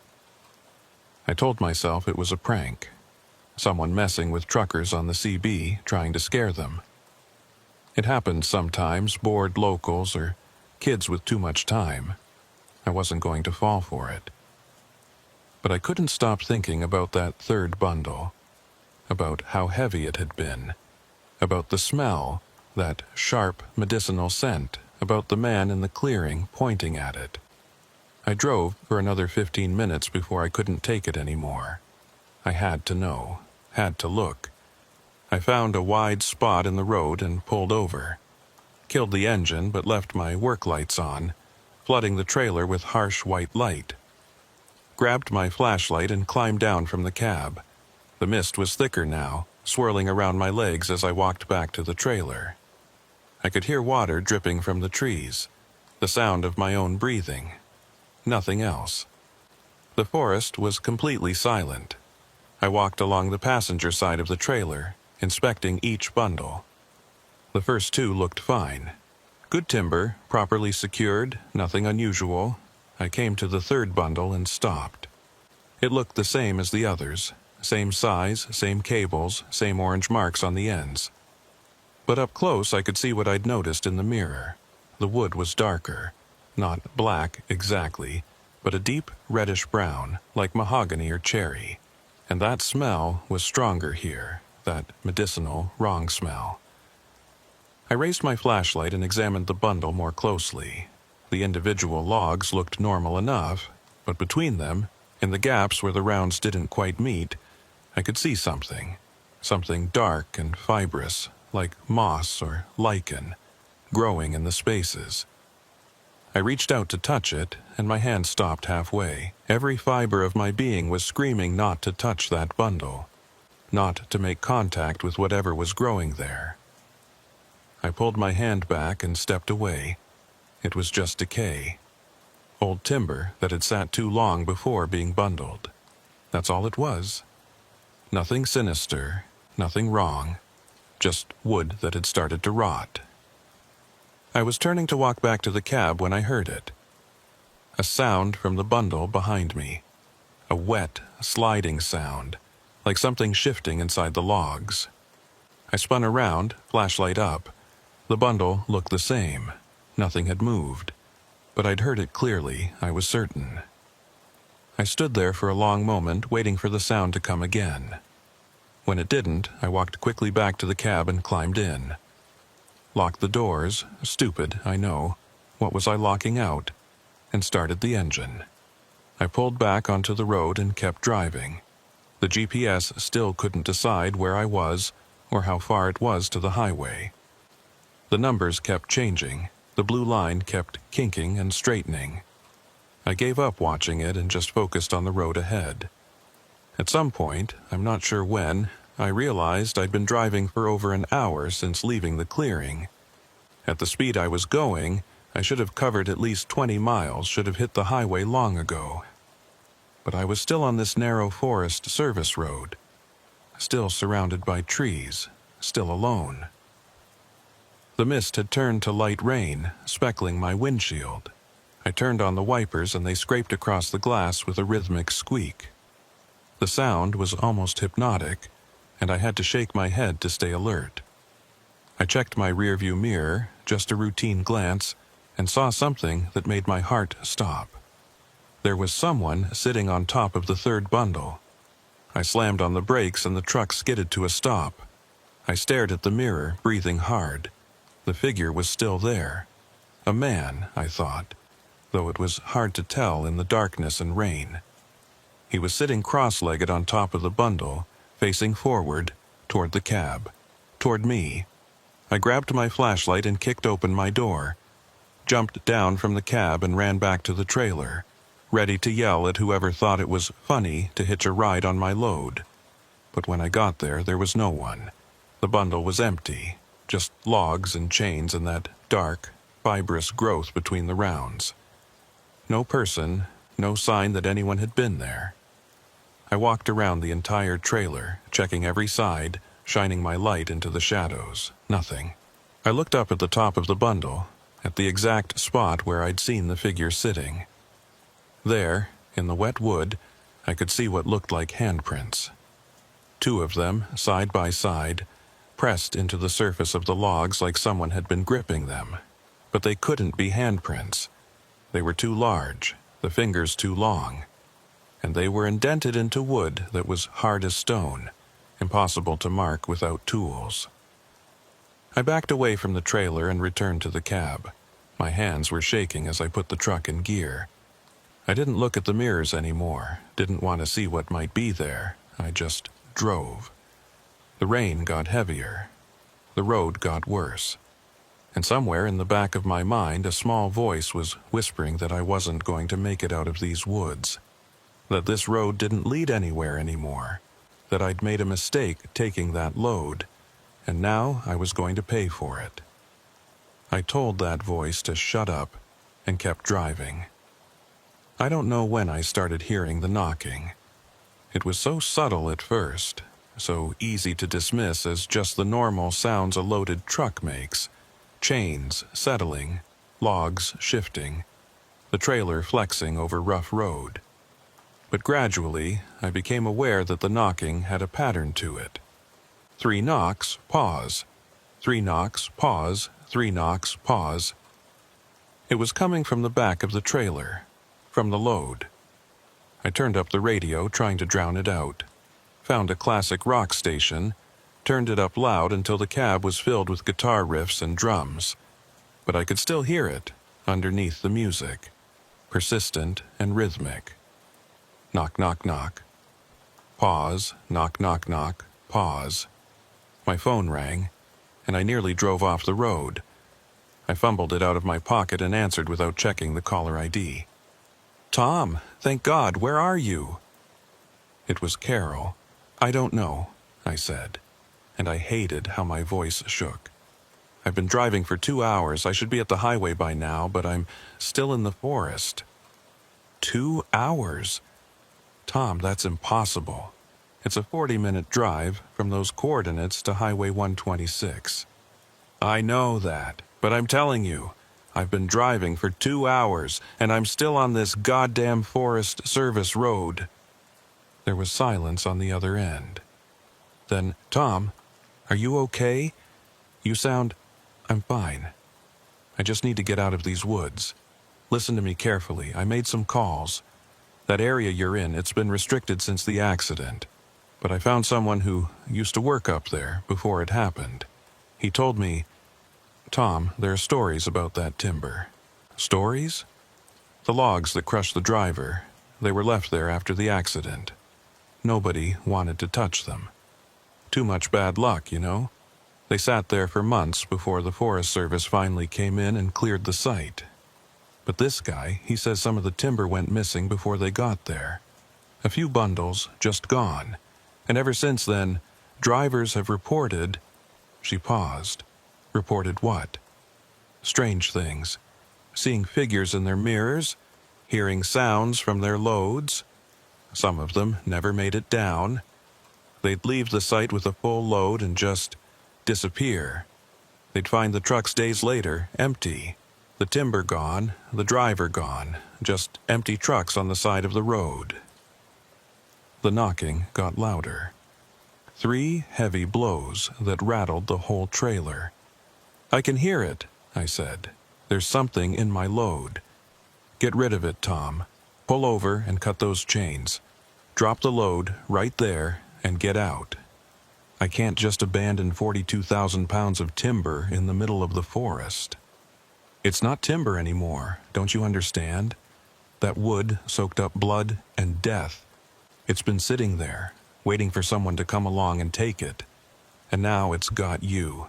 I told myself it was a prank. Someone messing with truckers on the CB, trying to scare them. It happened sometimes, bored locals or kids with too much time. I wasn't going to fall for it. But I couldn't stop thinking about that third bundle, about how heavy it had been, about the smell, that sharp medicinal scent, about the man in the clearing pointing at it. I drove for another 15 minutes before I couldn't take it anymore. I had to know, had to look. I found a wide spot in the road and pulled over. Killed the engine but left my work lights on, flooding the trailer with harsh white light. Grabbed my flashlight and climbed down from the cab. The mist was thicker now, swirling around my legs as I walked back to the trailer. I could hear water dripping from the trees, the sound of my own breathing. Nothing else. The forest was completely silent. I walked along the passenger side of the trailer, inspecting each bundle. The first 2 looked fine. Good timber, properly secured, nothing unusual. I came to the third bundle and stopped. It looked the same as the others. Same size, same cables, same orange marks on the ends. But up close I could see what I'd noticed in the mirror. The wood was darker. Not black exactly, but a deep reddish brown, like mahogany or cherry. And that smell was stronger here, that medicinal, wrong smell. I raised my flashlight and examined the bundle more closely. The individual logs looked normal enough, but between them, in the gaps where the rounds didn't quite meet, I could see something. Something dark and fibrous, like moss or lichen, growing in the spaces. I reached out to touch it, and my hand stopped halfway. Every fiber of my being was screaming not to touch that bundle, not to make contact with whatever was growing there. I pulled my hand back and stepped away. It was just decay. Old timber that had sat too long before being bundled. That's all it was. Nothing sinister, nothing wrong, just wood that had started to rot. I was turning to walk back to the cab when I heard it. A sound from the bundle behind me. A wet, sliding sound, like something shifting inside the logs. I spun around, flashlight up. The bundle looked the same. Nothing had moved. But I'd heard it clearly, I was certain. I stood there for a long moment, waiting for the sound to come again. When it didn't, I walked quickly back to the cab and climbed in. Locked the doors, stupid, I know. What was I locking out? And started the engine. I pulled back onto the road and kept driving. The GPS still couldn't decide where I was or how far it was to the highway. The numbers kept changing. The blue line kept kinking and straightening. I gave up watching it and just focused on the road ahead. At some point, I'm not sure when, I realized I'd been driving for over an hour since leaving the clearing. At the speed I was going, I should have covered at least 20 miles, should have hit the highway long ago. But I was still on this narrow forest service road, still surrounded by trees, still alone. The mist had turned to light rain, speckling my windshield. I turned on the wipers and they scraped across the glass with a rhythmic squeak. The sound was almost hypnotic, and I had to shake my head to stay alert. I checked my rearview mirror, just a routine glance, and saw something that made my heart stop. There was someone sitting on top of the third bundle. I slammed on the brakes and the truck skidded to a stop. I stared at the mirror, breathing hard. The figure was still there. A man, I thought, though it was hard to tell in the darkness and rain. He was sitting cross-legged on top of the bundle, facing forward, toward the cab, toward me. I grabbed my flashlight and kicked open my door, jumped down from the cab and ran back to the trailer, ready to yell at whoever thought it was funny to hitch a ride on my load. But when I got there, there was no one. The bundle was empty, just logs and chains and that dark, fibrous growth between the rounds. No person, no sign that anyone had been there. I walked around the entire trailer, checking every side, shining my light into the shadows. Nothing. I looked up at the top of the bundle, at the exact spot where I'd seen the figure sitting. There, in the wet wood, I could see what looked like handprints. 2 of them, side by side, pressed into the surface of the logs like someone had been gripping them. But they couldn't be handprints. They were too large, the fingers too long, and they were indented into wood that was hard as stone, impossible to mark without tools. I backed away from the trailer and returned to the cab. My hands were shaking as I put the truck in gear. I didn't look at the mirrors anymore, didn't want to see what might be there. I just drove. The rain got heavier. The road got worse. And somewhere in the back of my mind, a small voice was whispering that I wasn't going to make it out of these woods. That this road didn't lead anywhere anymore. That I'd made a mistake taking that load, and now I was going to pay for it. I told that voice to shut up and kept driving. I don't know when I started hearing the knocking. It was so subtle at first, so easy to dismiss as just the normal sounds a loaded truck makes. Chains settling, logs shifting, the trailer flexing over rough road. But gradually, I became aware that the knocking had a pattern to it. 3 knocks, pause. 3 knocks, pause. 3 knocks, pause. It was coming from the back of the trailer. from the load. I turned up the radio, trying to drown it out. Found a classic rock station, turned it up loud until the cab was filled with guitar riffs and drums. But I could still hear it, underneath the music, persistent and rhythmic. Knock, knock, knock. Pause, knock, knock, knock, pause. My phone rang, and I nearly drove off the road. I fumbled it out of my pocket and answered without checking the caller ID. "Tom, thank God, where are you?" It was Carol. "I don't know," I said, and I hated how my voice shook. "I've been driving for 2 hours. I should be at the highway by now, but I'm still in the forest." 2 hours? "Tom, that's impossible. It's a 40-minute drive from those coordinates to Highway 126. "I know that, but I'm telling you, I've been driving for 2 hours, and I'm still on this goddamn Forest Service road." There was silence on the other end. Then, "Tom, are you okay? You sound—" "I'm fine. I just need to get out of these woods. Listen to me carefully. I made some calls. That area you're in, it's been restricted since the accident. But I found someone who used to work up there before it happened. He told me, Tom, there are stories about that timber." "Stories?" "The logs that crushed the driver. They were left there after the accident. Nobody wanted to touch them. Too much bad luck, you know. They sat there for months before the Forest Service finally came in and cleared the site. But this guy, he says some of the timber went missing before they got there. A few bundles just gone. And ever since then, drivers have reported—" She paused. "Reported what?" "Strange things. Seeing figures in their mirrors, hearing sounds from their loads. Some of them never made it down. They'd leave the site with a full load and just disappear. They'd find the trucks days later, empty. The timber gone, the driver gone, just empty trucks on the side of the road." The knocking got louder. 3 heavy blows that rattled the whole trailer. "I can hear it," I said. "There's something in my load. Get rid of it, Tom. Pull over and cut those chains. Drop the load right there and get out. I can't just abandon 42,000 pounds of timber in the middle of the forest. It's not timber anymore, don't you understand? That wood soaked up blood and death. It's been sitting there, waiting for someone to come along and take it. And now it's got you."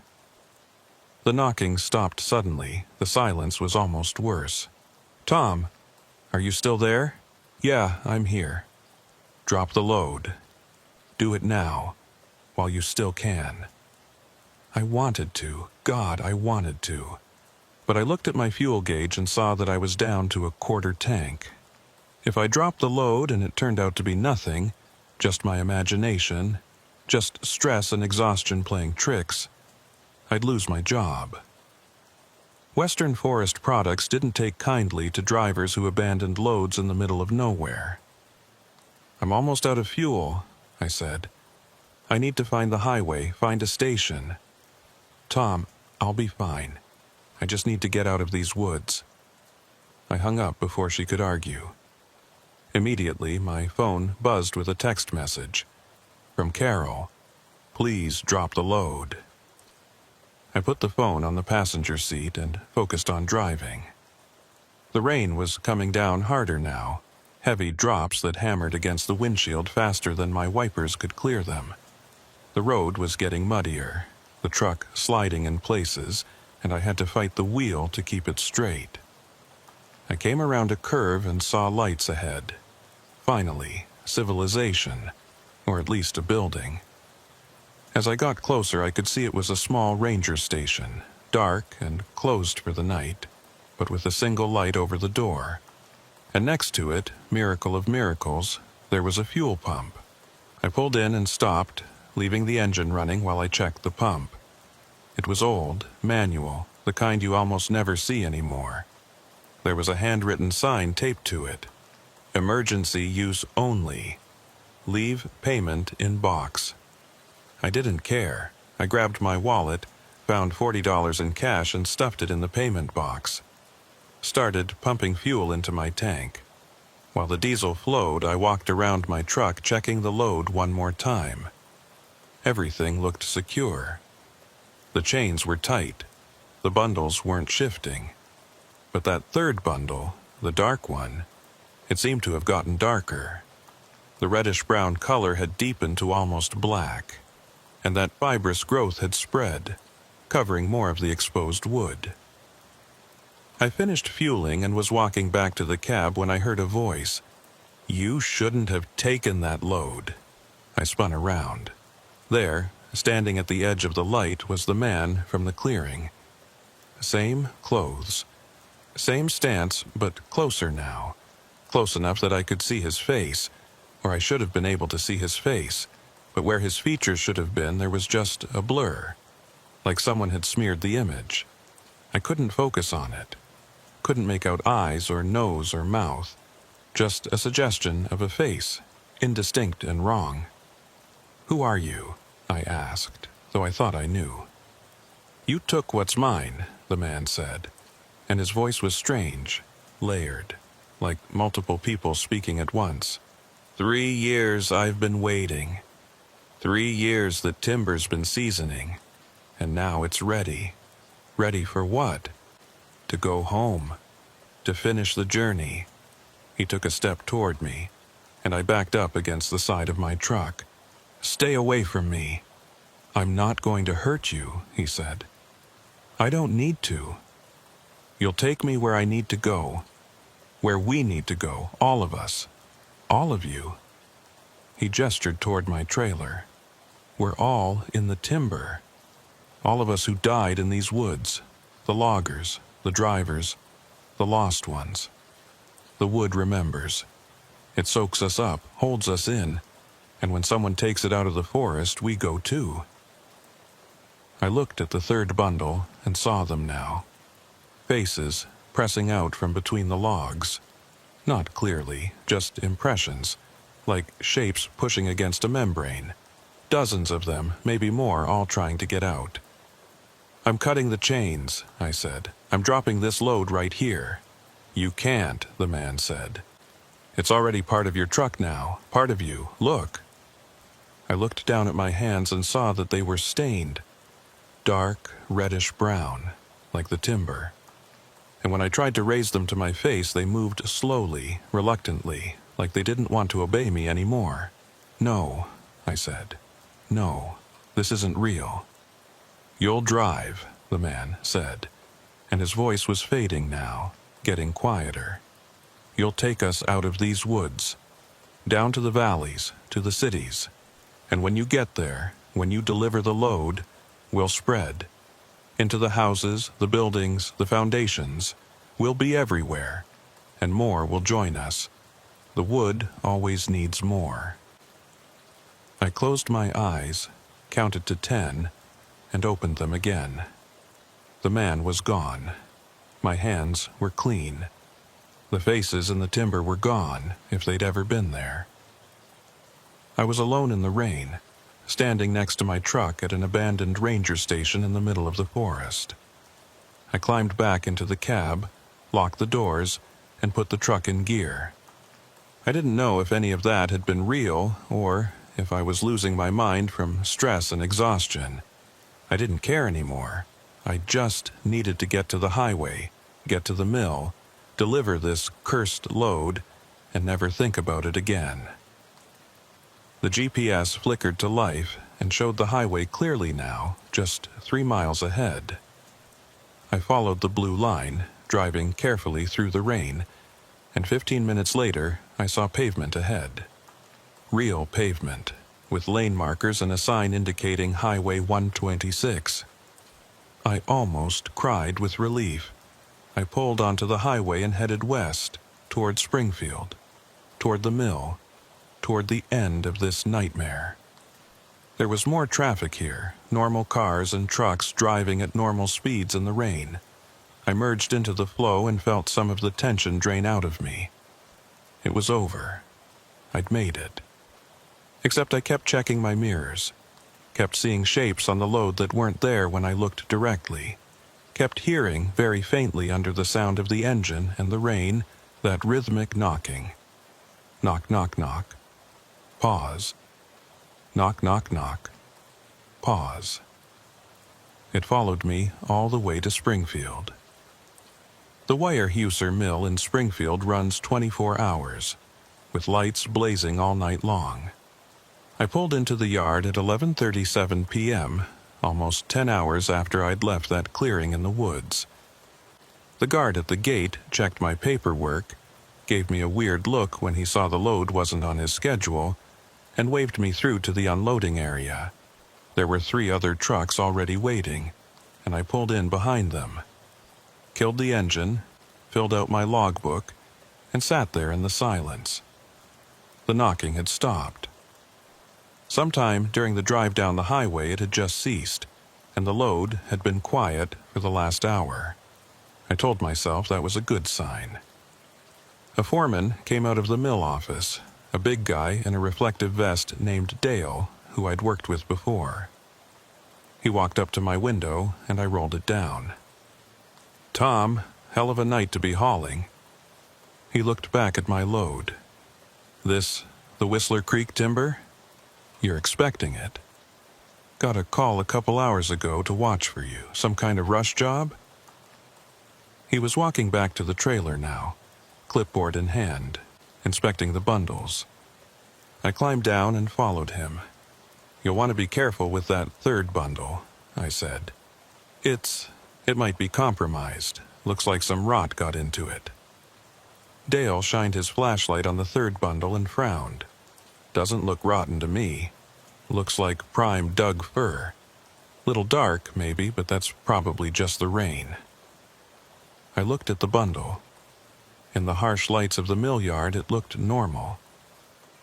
The knocking stopped suddenly. The silence was almost worse. "Tom, are you still there?" "Yeah, I'm here." "Drop the load. Do it now, while you still can." I wanted to. God, I wanted to. But I looked at my fuel gauge and saw that I was down to a quarter tank. If I dropped the load and it turned out to be nothing, just my imagination, just stress and exhaustion playing tricks, I'd lose my job. Western Forest Products didn't take kindly to drivers who abandoned loads in the middle of nowhere. "I'm almost out of fuel," I said. "I need to find the highway, find a station." "Tom, I'll be fine. I just need to get out of these woods." I hung up before she could argue. Immediately, my phone buzzed with a text message. From Carol. "Please drop the load." I put the phone on the passenger seat and focused on driving. The rain was coming down harder now, heavy drops that hammered against the windshield faster than my wipers could clear them. The road was getting muddier, the truck sliding in places, and I had to fight the wheel to keep it straight. I came around a curve and saw lights ahead. Finally, civilization, or at least a building. As I got closer, I could see it was a small ranger station, dark and closed for the night, but with a single light over the door. And next to it, miracle of miracles, there was a fuel pump. I pulled in and stopped, leaving the engine running while I checked the pump. It was old, manual, the kind you almost never see anymore. There was a handwritten sign taped to it. Emergency use only. Leave payment in box. I didn't care. I grabbed my wallet, found $40 in cash and stuffed it in the payment box. Started pumping fuel into my tank. While the diesel flowed, I walked around my truck checking the load one more time. Everything looked secure. The chains were tight. The bundles weren't shifting. But that third bundle, the dark one, it seemed to have gotten darker. The reddish-brown color had deepened to almost black, and that fibrous growth had spread, covering more of the exposed wood. I finished fueling and was walking back to the cab when I heard a voice. "You shouldn't have taken that load." I spun around. There, standing at the edge of the light, was the man from the clearing. Same clothes. Same stance, but closer now. Close enough that I could see his face, or I should have been able to see his face, but where his features should have been, there was just a blur, like someone had smeared the image. I couldn't focus on it. Couldn't make out eyes or nose or mouth. Just a suggestion of a face, indistinct and wrong. "Who are you?" I asked, though I thought I knew. "You took what's mine," the man said, and his voice was strange, layered, like multiple people speaking at once. 3 years I've been waiting. 3 years that timber's been seasoning, and now it's ready. Ready for what? To go home. To finish the journey." He took a step toward me, and I backed up against the side of my truck. "Stay away from me." "I'm not going to hurt you," he said. "I don't need to." "You'll take me where I need to go. Where we need to go, all of us. All of you." He gestured toward my trailer. "We're all in the timber. All of us who died in these woods. The loggers, the drivers, the lost ones. The wood remembers. It soaks us up, holds us in, and when someone takes it out of the forest, we go too." I looked at the third bundle and saw them now. Faces pressing out from between the logs. Not clearly, just impressions, like shapes pushing against a membrane. Dozens of them, maybe more, all trying to get out. "I'm cutting the chains," I said. "I'm dropping this load right here." "You can't," the man said. "It's already part of your truck now, part of you. Look." I looked down at my hands and saw that they were stained. Dark, reddish-brown, like the timber. And when I tried to raise them to my face, they moved slowly, reluctantly, like they didn't want to obey me anymore. "No," I said. "No, this isn't real." "You'll drive," the man said, and his voice was fading now, getting quieter. "You'll take us out of these woods, down to the valleys, to the cities. And when you get there, when you deliver the load, we'll spread. Into the houses, the buildings, the foundations. We'll be everywhere, and more will join us. The wood always needs more." I closed my eyes, counted to 10, and opened them again. The man was gone. My hands were clean. The faces in the timber were gone, if they'd ever been there. I was alone in the rain, standing next to my truck at an abandoned ranger station in the middle of the forest. I climbed back into the cab, locked the doors, and put the truck in gear. I didn't know if any of that had been real, or if I was losing my mind from stress and exhaustion. I didn't care anymore. I just needed to get to the highway, get to the mill, deliver this cursed load, and never think about it again. The GPS flickered to life and showed the highway clearly now, just 3 miles ahead. I followed the blue line, driving carefully through the rain, and 15 minutes later I saw pavement ahead. Real pavement, with lane markers and a sign indicating Highway 126. I almost cried with relief. I pulled onto the highway and headed west, toward Springfield, toward the mill, toward the end of this nightmare. There was more traffic here, normal cars and trucks driving at normal speeds in the rain. I merged into the flow and felt some of the tension drain out of me. It was over. I'd made it. Except I kept checking my mirrors, kept seeing shapes on the load that weren't there when I looked directly, kept hearing very faintly under the sound of the engine and the rain that rhythmic knocking. Knock, knock, knock. Pause. Knock, knock, knock. Pause. It followed me all the way to Springfield. The Weyerhaeuser Mill in Springfield runs 24 hours, with lights blazing all night long. I pulled into the yard at 11:37 p.m., almost 10 hours after I'd left that clearing in the woods. The guard at the gate checked my paperwork, gave me a weird look when he saw the load wasn't on his schedule, and waved me through to the unloading area. There were 3 other trucks already waiting, and I pulled in behind them. Killed the engine, filled out my logbook, and sat there in the silence. The knocking had stopped. Sometime during the drive down the highway it had just ceased, and the load had been quiet for the last hour. I told myself that was a good sign. A foreman came out of the mill office, a big guy in a reflective vest named Dale, who I'd worked with before. He walked up to my window, and I rolled it down. "Tom, hell of a night to be hauling." He looked back at my load. "This the Whistler Creek timber? You're expecting it. Got a call a couple hours ago to watch for you. Some kind of rush job?" He was walking back to the trailer now, clipboard in hand, inspecting the bundles. I climbed down and followed him. "You'll want to be careful with that 3rd bundle," I said. It might be compromised. Looks like some rot got into it." Dale shined his flashlight on the 3rd bundle and frowned. "Doesn't look rotten to me. Looks like prime dug fir. Little dark, maybe, but that's probably just the rain." I looked at the bundle. In the harsh lights of the mill yard, it looked normal.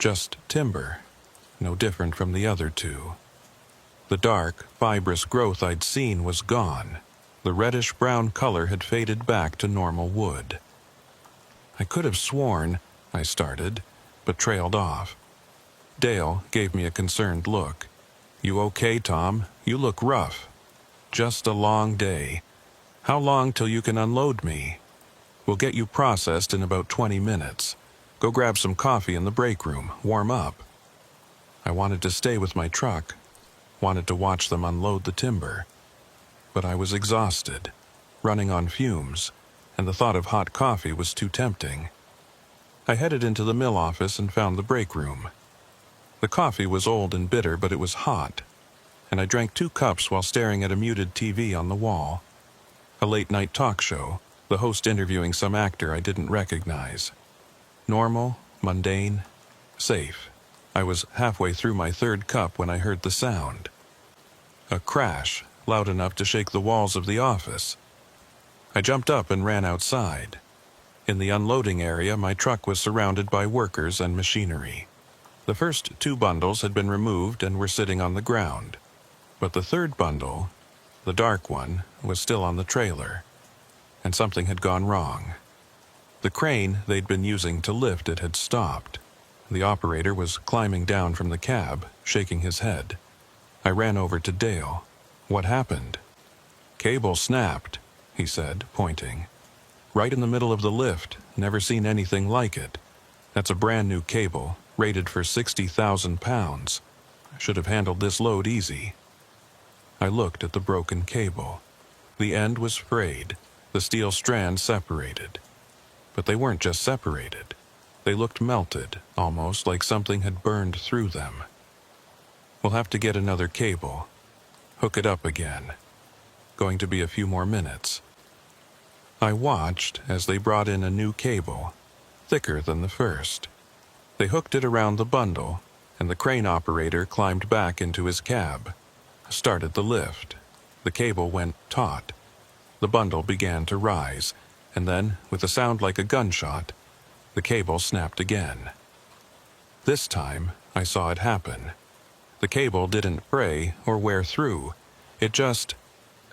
Just timber, no different from the other 2. The dark, fibrous growth I'd seen was gone. The reddish-brown color had faded back to normal wood. I could have sworn, I started, but trailed off. Dale gave me a concerned look. "You okay, Tom? You look rough." "Just a long day. How long till you can unload me?" "We'll get you processed in about 20 minutes. Go grab some coffee in the break room. Warm up." I wanted to stay with my truck, wanted to watch them unload the timber. But I was exhausted, running on fumes, and the thought of hot coffee was too tempting. I headed into the mill office and found the break room. The coffee was old and bitter, but it was hot, and I drank 2 cups while staring at a muted TV on the wall. A late-night talk show, the host interviewing some actor I didn't recognize. Normal, mundane, safe. I was halfway through my 3rd cup when I heard the sound. A crash, loud enough to shake the walls of the office. I jumped up and ran outside. In the unloading area, my truck was surrounded by workers and machinery. The first 2 bundles had been removed and were sitting on the ground. But the 3rd bundle, the dark one, was still on the trailer. And something had gone wrong. The crane they'd been using to lift it had stopped. The operator was climbing down from the cab, shaking his head. I ran over to Dale. "What happened?" "Cable snapped," he said, pointing. "Right in the middle of the lift. Never seen anything like it. That's a brand new cable, rated for 60,000 pounds. Should have handled this load easy." I looked at the broken cable. The end was frayed, the steel strands separated. But they weren't just separated. They looked melted, almost like something had burned through them. "We'll have to get another cable. Hook it up again. Going to be a few more minutes." I watched as they brought in a new cable, thicker than the first. They hooked it around the bundle, and the crane operator climbed back into his cab, started the lift. The cable went taut. The bundle began to rise, and then, with a sound like a gunshot, the cable snapped again. This time, I saw it happen. The cable didn't fray or wear through. It just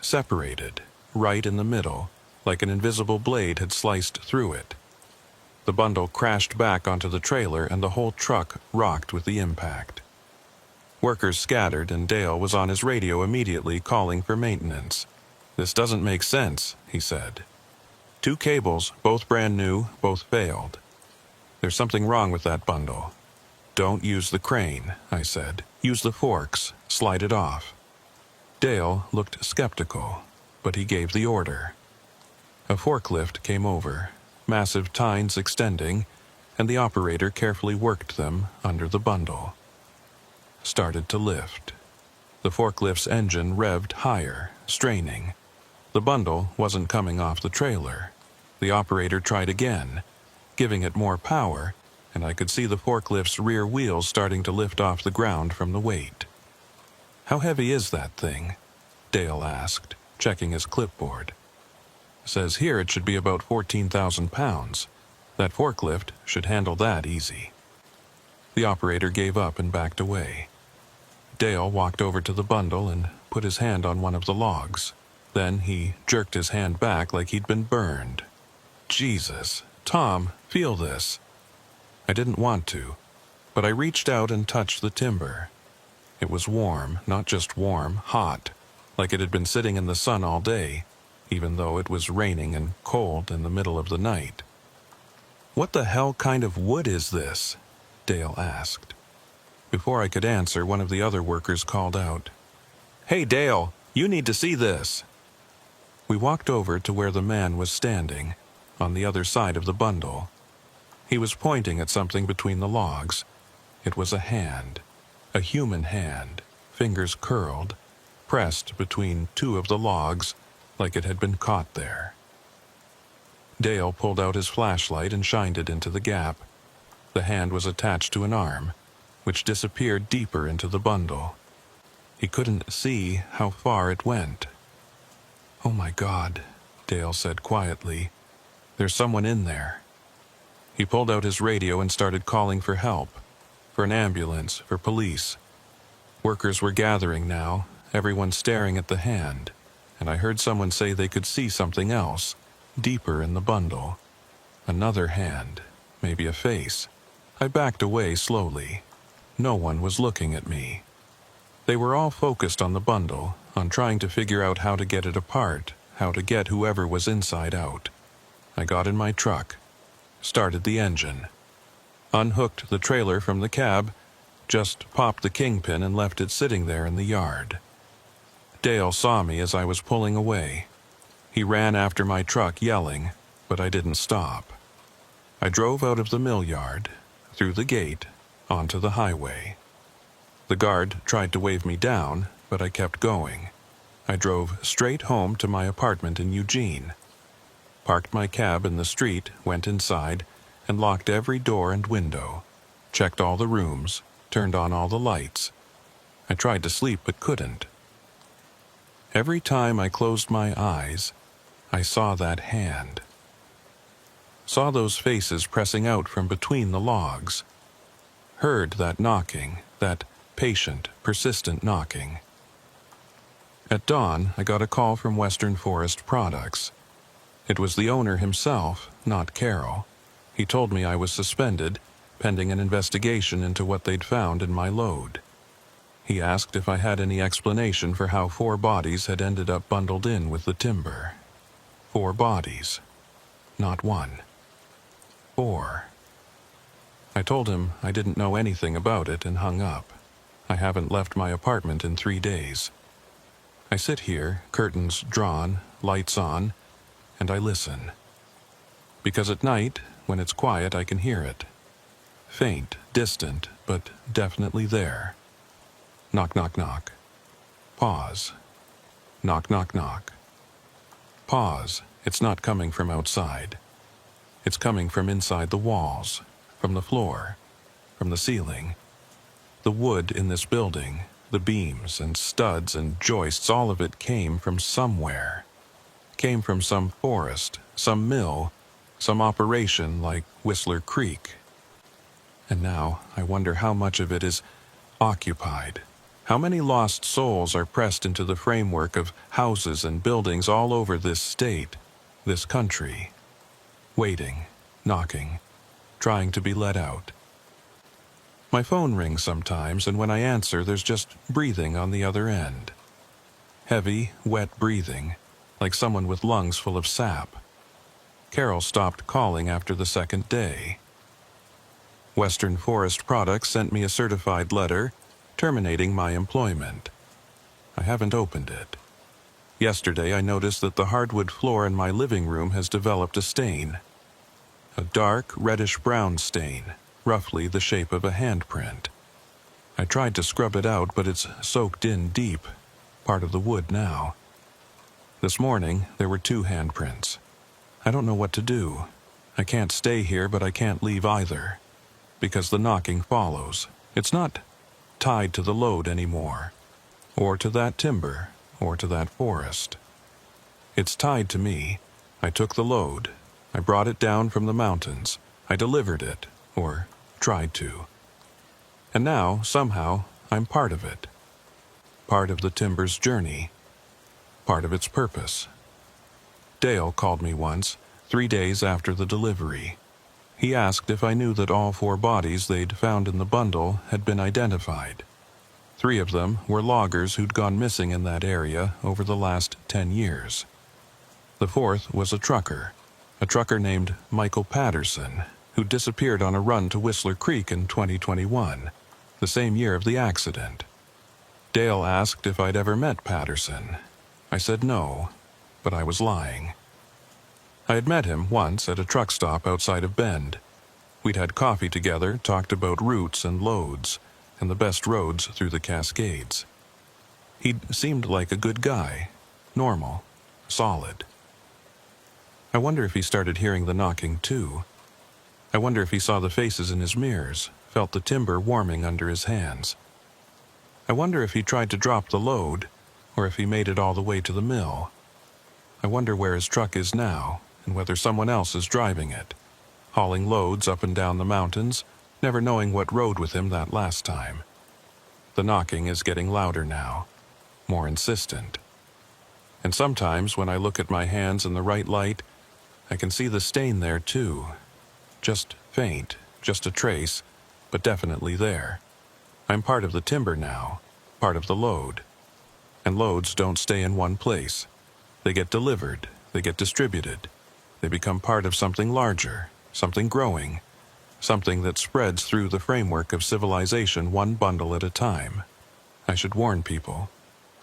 separated, right in the middle, like an invisible blade had sliced through it. The bundle crashed back onto the trailer, and the whole truck rocked with the impact. Workers scattered, and Dale was on his radio immediately calling for maintenance. "This doesn't make sense," he said. 2 cables, both brand new, both failed. "There's something wrong with that bundle." "Don't use the crane," I said. "Use the forks. Slide it off." Dale looked skeptical, but he gave the order. A forklift came over, massive tines extending, and the operator carefully worked them under the bundle. Started to lift. The forklift's engine revved higher, straining. The bundle wasn't coming off the trailer. The operator tried again, giving it more power, and I could see the forklift's rear wheels starting to lift off the ground from the weight. "How heavy is that thing?" Dale asked, checking his clipboard. "Says here it should be about 14,000 pounds. That forklift should handle that easy." The operator gave up and backed away. Dale walked over to the bundle and put his hand on one of the logs. Then he jerked his hand back like he'd been burned. "Jesus, Tom, feel this." I didn't want to, but I reached out and touched the timber. It was warm, not just warm, hot, like it had been sitting in the sun all day, even though it was raining and cold in the middle of the night. "What the hell kind of wood is this?" Dale asked. Before I could answer, one of the other workers called out, "Hey Dale, you need to see this." We walked over to where the man was standing, on the other side of the bundle. He was pointing at something between the logs. It was a hand, a human hand, fingers curled, pressed between two of the logs like it had been caught there. Dale pulled out his flashlight and shined it into the gap. The hand was attached to an arm, which disappeared deeper into the bundle. He couldn't see how far it went. "Oh my God," Dale said quietly. "There's someone in there." He pulled out his radio and started calling for help, for an ambulance, for police. Workers were gathering now, everyone staring at the hand, and I heard someone say they could see something else, deeper in the bundle. Another hand, maybe a face. I backed away slowly. No one was looking at me. They were all focused on the bundle, on trying to figure out how to get it apart, how to get whoever was inside out. I got in my truck, started the engine, unhooked the trailer from the cab, just popped the kingpin and left it sitting there in the yard. Dale saw me as I was pulling away. He ran after my truck yelling, but I didn't stop. I drove out of the mill yard, through the gate, onto the highway. The guard tried to wave me down, but I kept going. I drove straight home to my apartment in Eugene. Parked my cab in the street, went inside, and locked every door and window. Checked all the rooms, turned on all the lights. I tried to sleep but couldn't. Every time I closed my eyes, I saw that hand. Saw those faces pressing out from between the logs. Heard that knocking, that patient, persistent knocking. At dawn, I got a call from Western Forest Products. It was the owner himself, not Carol. He told me I was suspended, pending an investigation into what they'd found in my load. He asked if I had any explanation for how 4 bodies had ended up bundled in with the timber. 4 bodies. Not 1. 4. I told him I didn't know anything about it and hung up. I haven't left my apartment in 3 days. I sit here, curtains drawn, lights on, and I listen. Because at night, when it's quiet, I can hear it. Faint, distant, but definitely there. Knock, knock, knock. Pause. Knock, knock, knock. Pause. It's not coming from outside. It's coming from inside the walls, from the floor, from the ceiling. The wood in this building, the beams and studs and joists, all of it came from somewhere. Came from some forest, some mill, some operation like Whistler Creek. And now I wonder how much of it is occupied. How many lost souls are pressed into the framework of houses and buildings all over this state, this country, waiting, knocking, trying to be let out. My phone rings sometimes, and when I answer, there's just breathing on the other end. Heavy, wet breathing, like someone with lungs full of sap. Carol stopped calling after the second day. Western Forest Products sent me a certified letter terminating my employment. I haven't opened it. Yesterday I noticed that the hardwood floor in my living room has developed a stain. A dark, reddish-brown stain, roughly the shape of a handprint. I tried to scrub it out, but it's soaked in deep, part of the wood now. This morning, there were 2 handprints. I don't know what to do. I can't stay here, but I can't leave either, because the knocking follows. It's not tied to the load anymore, or to that timber, or to that forest. It's tied to me. I took the load. I brought it down from the mountains. I delivered it, or tried to. And now, somehow, I'm part of it. Part of the timber's journey. Part of its purpose. Dale called me once, 3 days after the delivery. He asked if I knew that all 4 bodies they'd found in the bundle had been identified. 3 of them were loggers who'd gone missing in that area over the last 10 years. The 4th was a trucker named Michael Patterson, who disappeared on a run to Whistler Creek in 2021, the same year of the accident. Dale asked if I'd ever met Patterson. I said no, but I was lying. I had met him once at a truck stop outside of Bend. We'd had coffee together, talked about routes and loads, and the best roads through the Cascades. He'd seemed like a good guy, normal, solid. I wonder if he started hearing the knocking too. I wonder if he saw the faces in his mirrors, felt the timber warming under his hands. I wonder if he tried to drop the load, or if he made it all the way to the mill. I wonder where his truck is now, and whether someone else is driving it, hauling loads up and down the mountains, never knowing what rode with him that last time. The knocking is getting louder now, more insistent. And sometimes when I look at my hands in the right light, I can see the stain there too. Just faint, just a trace, but definitely there. I'm part of the timber now, part of the load. And loads don't stay in one place. They get delivered, they get distributed. They become part of something larger, something growing, something that spreads through the framework of civilization one bundle at a time. I should warn people,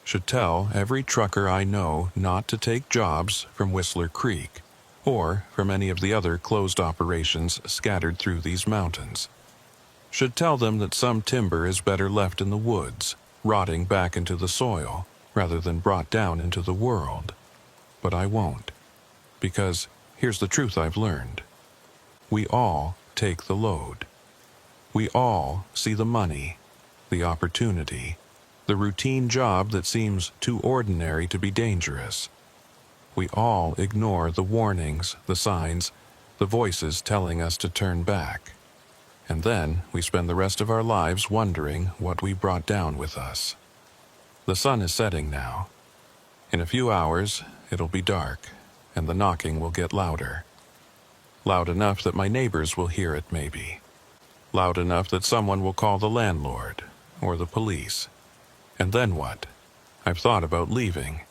should tell every trucker I know not to take jobs from Whistler Creek, or from any of the other closed operations scattered through these mountains. Should tell them that some timber is better left in the woods, rotting back into the soil, rather than brought down into the world. But I won't, because here's the truth I've learned. We all take the load. We all see the money, the opportunity, the routine job that seems too ordinary to be dangerous. We all ignore the warnings, the signs, the voices telling us to turn back. And then we spend the rest of our lives wondering what we brought down with us. The sun is setting now. In a few hours, it'll be dark, and the knocking will get louder. Loud enough that my neighbors will hear it maybe. Loud enough that someone will call the landlord, or the police. And then what? I've thought about leaving.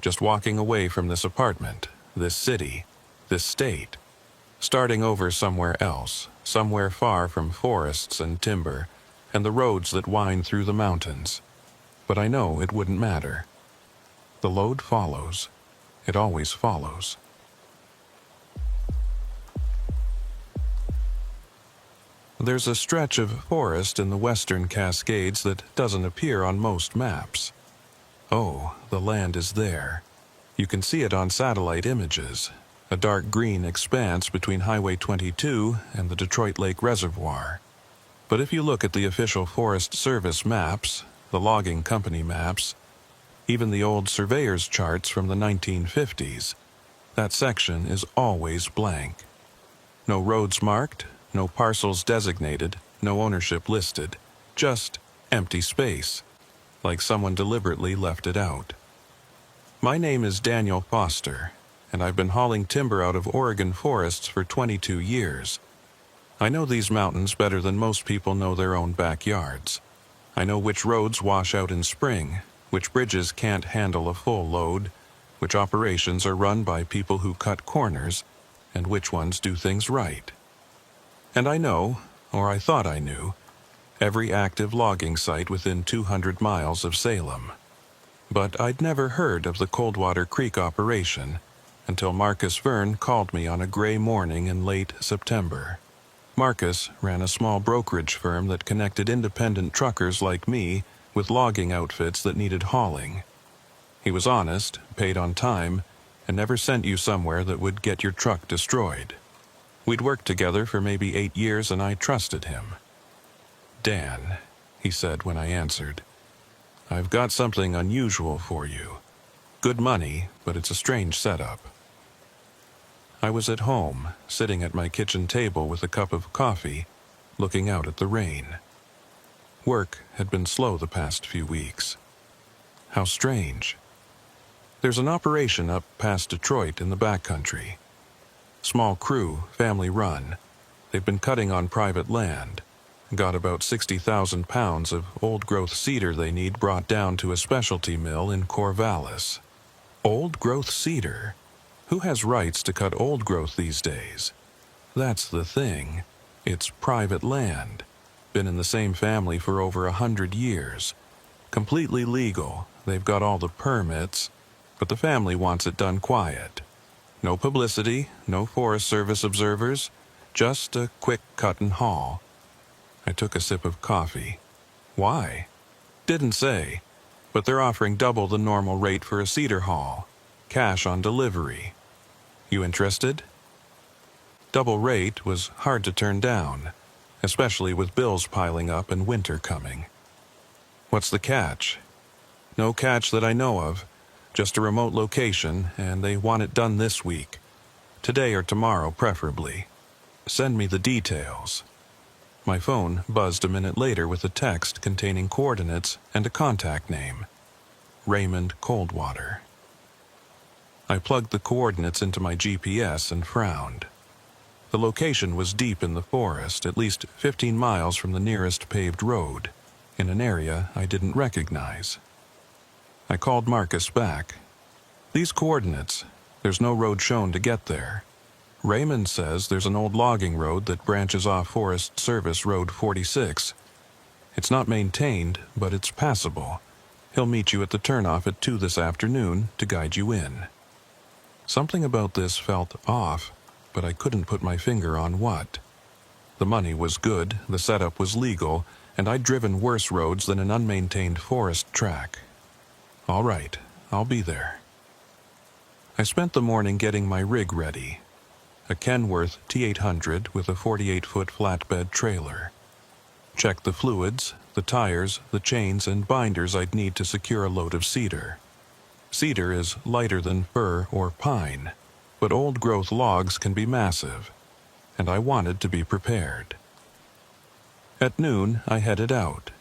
Just walking away from this apartment, this city, this state. Starting over somewhere else, somewhere far from forests and timber, and the roads that wind through the mountains. But I know it wouldn't matter. The load follows. It always follows. There's a stretch of forest in the western Cascades that doesn't appear on most maps. Oh, the land is there. You can see it on satellite images, a dark green expanse between Highway 22 and the Detroit Lake Reservoir. But if you look at the official Forest Service maps, the logging company maps, even the old surveyor's charts from the 1950s, that section is always blank. No roads marked, no parcels designated, no ownership listed, just empty space, like someone deliberately left it out. My name is Daniel Foster, and I've been hauling timber out of Oregon forests for 22 years. I know these mountains better than most people know their own backyards. I know which roads wash out in spring, which bridges can't handle a full load, which operations are run by people who cut corners, and which ones do things right. And I know, or I thought I knew, every active logging site within 200 miles of Salem. But I'd never heard of the Coldwater Creek operation until Marcus Verne called me on a gray morning in late September. Marcus ran a small brokerage firm that connected independent truckers like me with logging outfits that needed hauling. He was honest, paid on time, and never sent you somewhere that would get your truck destroyed. We'd worked together for maybe 8 years, and I trusted him. "Dan," he said when I answered, "I've got something unusual for you. Good money, but it's a strange setup." I was at home, sitting at my kitchen table with a cup of coffee, looking out at the rain. Work had been slow the past few weeks. How strange. There's an operation up past Detroit in the backcountry. Small crew, family run. They've been cutting on private land. Got about 60,000 pounds of old-growth cedar they need brought down to a specialty mill in Corvallis. Old-growth cedar? Who has rights to cut old growth these days? That's the thing. It's private land. Been in the same family for over 100 years. Completely legal. They've got all the permits, but the family wants it done quiet. No publicity, no Forest Service observers, just a quick cut and haul. I took a sip of coffee. Why? Didn't say, but they're offering double the normal rate for a cedar haul. Cash on delivery. You interested? Double rate was hard to turn down, especially with bills piling up and winter coming. What's the catch? No catch that I know of, just a remote location, and they want it done this week. Today or tomorrow, preferably. Send me the details. My phone buzzed a minute later with a text containing coordinates and a contact name. Raymond Coldwater. I plugged the coordinates into my GPS and frowned. The location was deep in the forest, at least 15 miles from the nearest paved road, in an area I didn't recognize. I called Marcus back. "These coordinates, there's no road shown to get there. Raymond says there's an old logging road that branches off Forest Service Road 46. It's not maintained, but it's passable. He'll meet you at the turnoff at 2 this afternoon to guide you in." Something about this felt off, but I couldn't put my finger on what. The money was good, the setup was legal, and I'd driven worse roads than an unmaintained forest track. All right, I'll be there. I spent the morning getting my rig ready. A Kenworth T800 with a 48-foot flatbed trailer. Checked the fluids, the tires, the chains, and binders I'd need to secure a load of cedar. Cedar is lighter than fir or pine, but old-growth logs can be massive, and I wanted to be prepared. At noon, I headed out.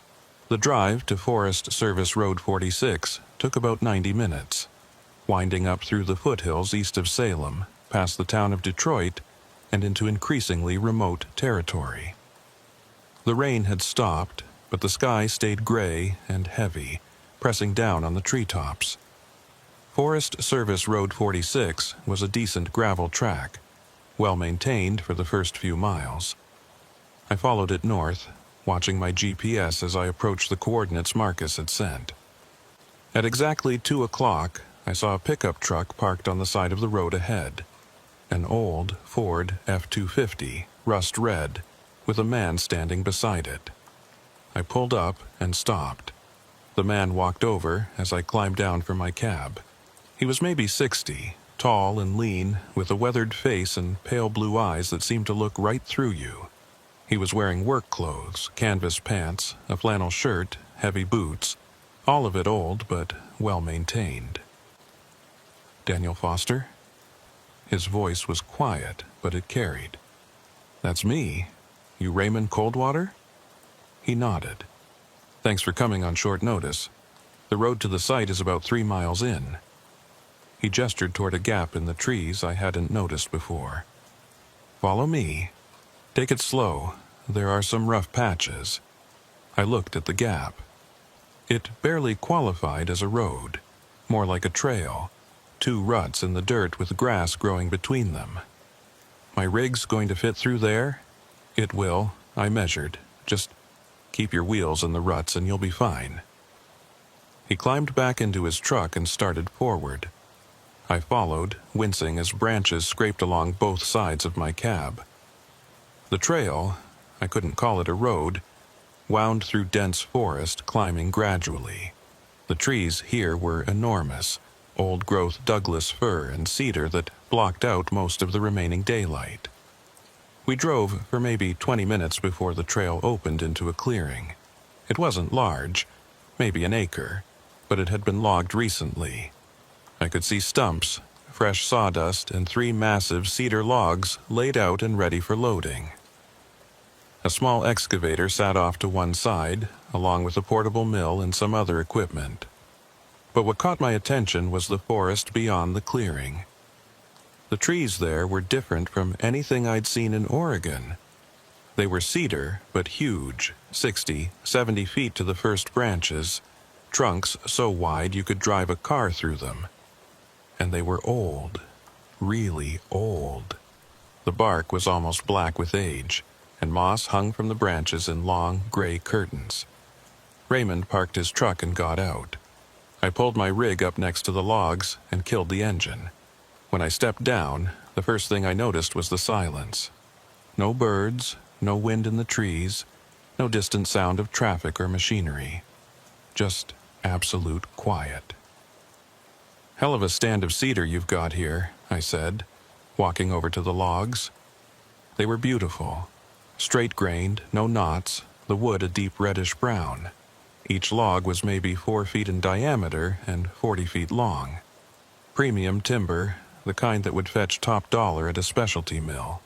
The drive to Forest Service Road 46 took about 90 minutes, winding up through the foothills east of Salem, past the town of Detroit, and into increasingly remote territory. The rain had stopped, but the sky stayed gray and heavy, pressing down on the treetops. Forest Service Road 46 was a decent gravel track, well maintained for the first few miles. I followed it north, watching my GPS as I approached the coordinates Marcus had sent. At exactly 2 o'clock, I saw a pickup truck parked on the side of the road ahead. An old Ford F-250, rust red, with a man standing beside it. I pulled up and stopped. The man walked over as I climbed down from my cab. He was maybe 60, tall and lean, with a weathered face and pale blue eyes that seemed to look right through you. He was wearing work clothes, canvas pants, a flannel shirt, heavy boots, all of it old but well maintained. "Daniel Foster?" His voice was quiet, but it carried. "That's me. You Raymond Coldwater?" He nodded. "Thanks for coming on short notice. The road to the site is about 3 miles in." He gestured toward a gap in the trees I hadn't noticed before. "Follow me. Take it slow. There are some rough patches." I looked at the gap. It barely qualified as a road, more like a trail. 2 ruts in the dirt with grass growing between them. "My rig's going to fit through there?" "It will. I measured. Just keep your wheels in the ruts and you'll be fine. He climbed back into his truck and started forward. I followed, wincing as branches scraped along both sides of my cab. The trail, I couldn't call it a road, wound through dense forest, climbing gradually. The trees here were enormous, old-growth Douglas fir and cedar that blocked out most of the remaining daylight. We drove for maybe 20 minutes before the trail opened into a clearing. It wasn't large, maybe an acre, but it had been logged recently. I could see stumps, fresh sawdust, and 3 massive cedar logs laid out and ready for loading. A small excavator sat off to one side, along with a portable mill and some other equipment. But what caught my attention was the forest beyond the clearing. The trees there were different from anything I'd seen in Oregon. They were cedar, but huge, 60, 70 feet to the first branches, trunks so wide you could drive a car through them. And they were old, really old. The bark was almost black with age, and moss hung from the branches in long, gray curtains. Raymond parked his truck and got out. I pulled my rig up next to the logs and killed the engine. When I stepped down, the first thing I noticed was the silence. No birds, no wind in the trees, no distant sound of traffic or machinery. Just absolute quiet. "Hell of a stand of cedar you've got here," I said, walking over to the logs. They were beautiful. Straight-grained, no knots, the wood a deep reddish-brown. Each log was maybe 4 feet in diameter and 40 feet long. Premium timber, the kind that would fetch top dollar at a specialty mill.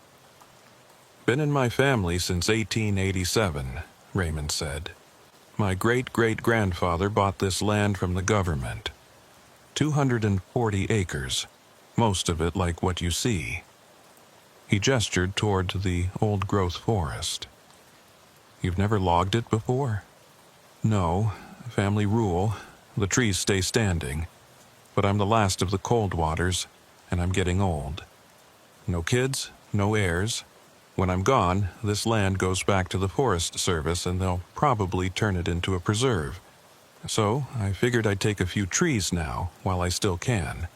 "Been in my family since 1887, Raymond said. "My great-great-grandfather bought this land from the government. 240 acres, most of it like what you see." He gestured toward the old-growth forest. "You've never logged it before?" "No, family rule. The trees stay standing. But I'm the last of the Coldwaters, and I'm getting old. No kids, no heirs. When I'm gone, this land goes back to the Forest Service, and they'll probably turn it into a preserve. So I figured I'd take a few trees now, while I still can.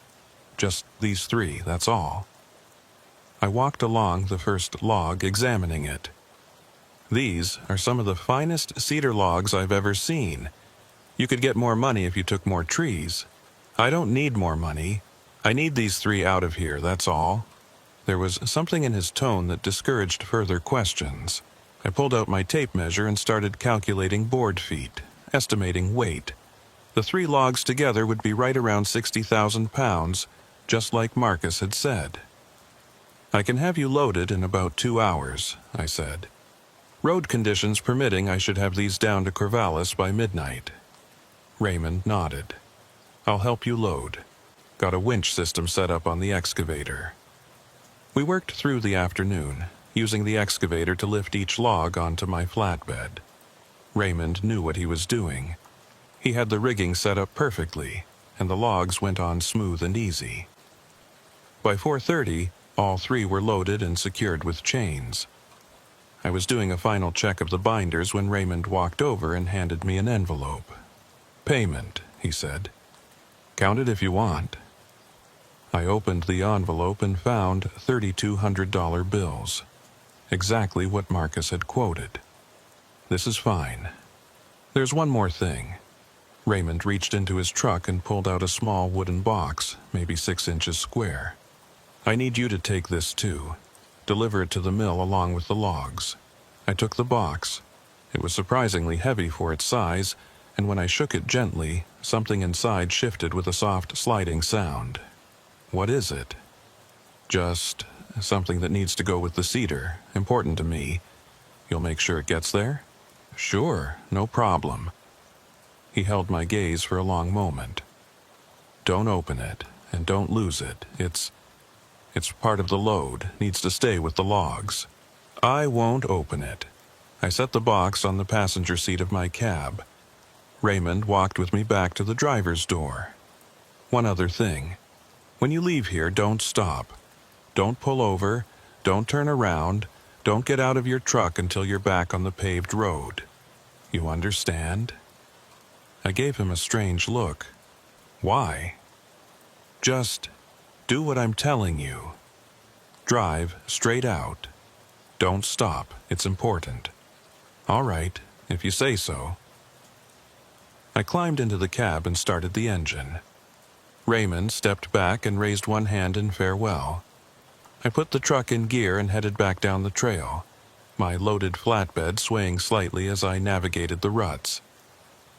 Just these 3, that's all." I walked along the first log, examining it. "These are some of the finest cedar logs I've ever seen. You could get more money if you took more trees. I don't need more money. I need these 3 out of here, that's all." There was something in his tone that discouraged further questions. I pulled out my tape measure and started calculating board feet, estimating weight. The 3 logs together would be right around 60,000 pounds, just like Marcus had said. "I can have you loaded in about 2 hours, I said. "Road conditions permitting, I should have these down to Corvallis by midnight." Raymond nodded. "I'll help you load." Got a winch system set up on the excavator. We worked through the afternoon, using the excavator to lift each log onto my flatbed. Raymond knew what he was doing. He had the rigging set up perfectly, and the logs went on smooth and easy. By 4:30, all 3 were loaded and secured with chains. I was doing a final check of the binders when Raymond walked over and handed me an envelope. "Payment," he said. "Count it if you want." I opened the envelope and found $3,200 bills. Exactly what Marcus had quoted. "This is fine. There's one more thing." Raymond reached into his truck and pulled out a small wooden box, maybe 6 inches square. "I need you to take this too. Deliver it to the mill along with the logs." I took the box. It was surprisingly heavy for its size, and when I shook it gently, something inside shifted with a soft sliding sound. "What is it?" "Just something that needs to go with the cedar. Important to me. You'll make sure it gets there?" "Sure, no problem." He held my gaze for a long moment. "Don't open it, and don't lose it. It's part of the load, needs to stay with the logs." "I won't open it." I set the box on the passenger seat of my cab. Raymond walked with me back to the driver's door. "One other thing. When you leave here, don't stop. Don't pull over, don't turn around, Don't get out of your truck until you're back on the paved road. You understand?" I gave him a strange look. "Why?" "Just do what I'm telling you. Drive straight out. Don't stop. It's important." "All right, if you say so." I climbed into the cab and started the engine. Raymond stepped back and raised one hand in farewell. I put the truck in gear and headed back down the trail, my loaded flatbed swaying slightly as I navigated the ruts.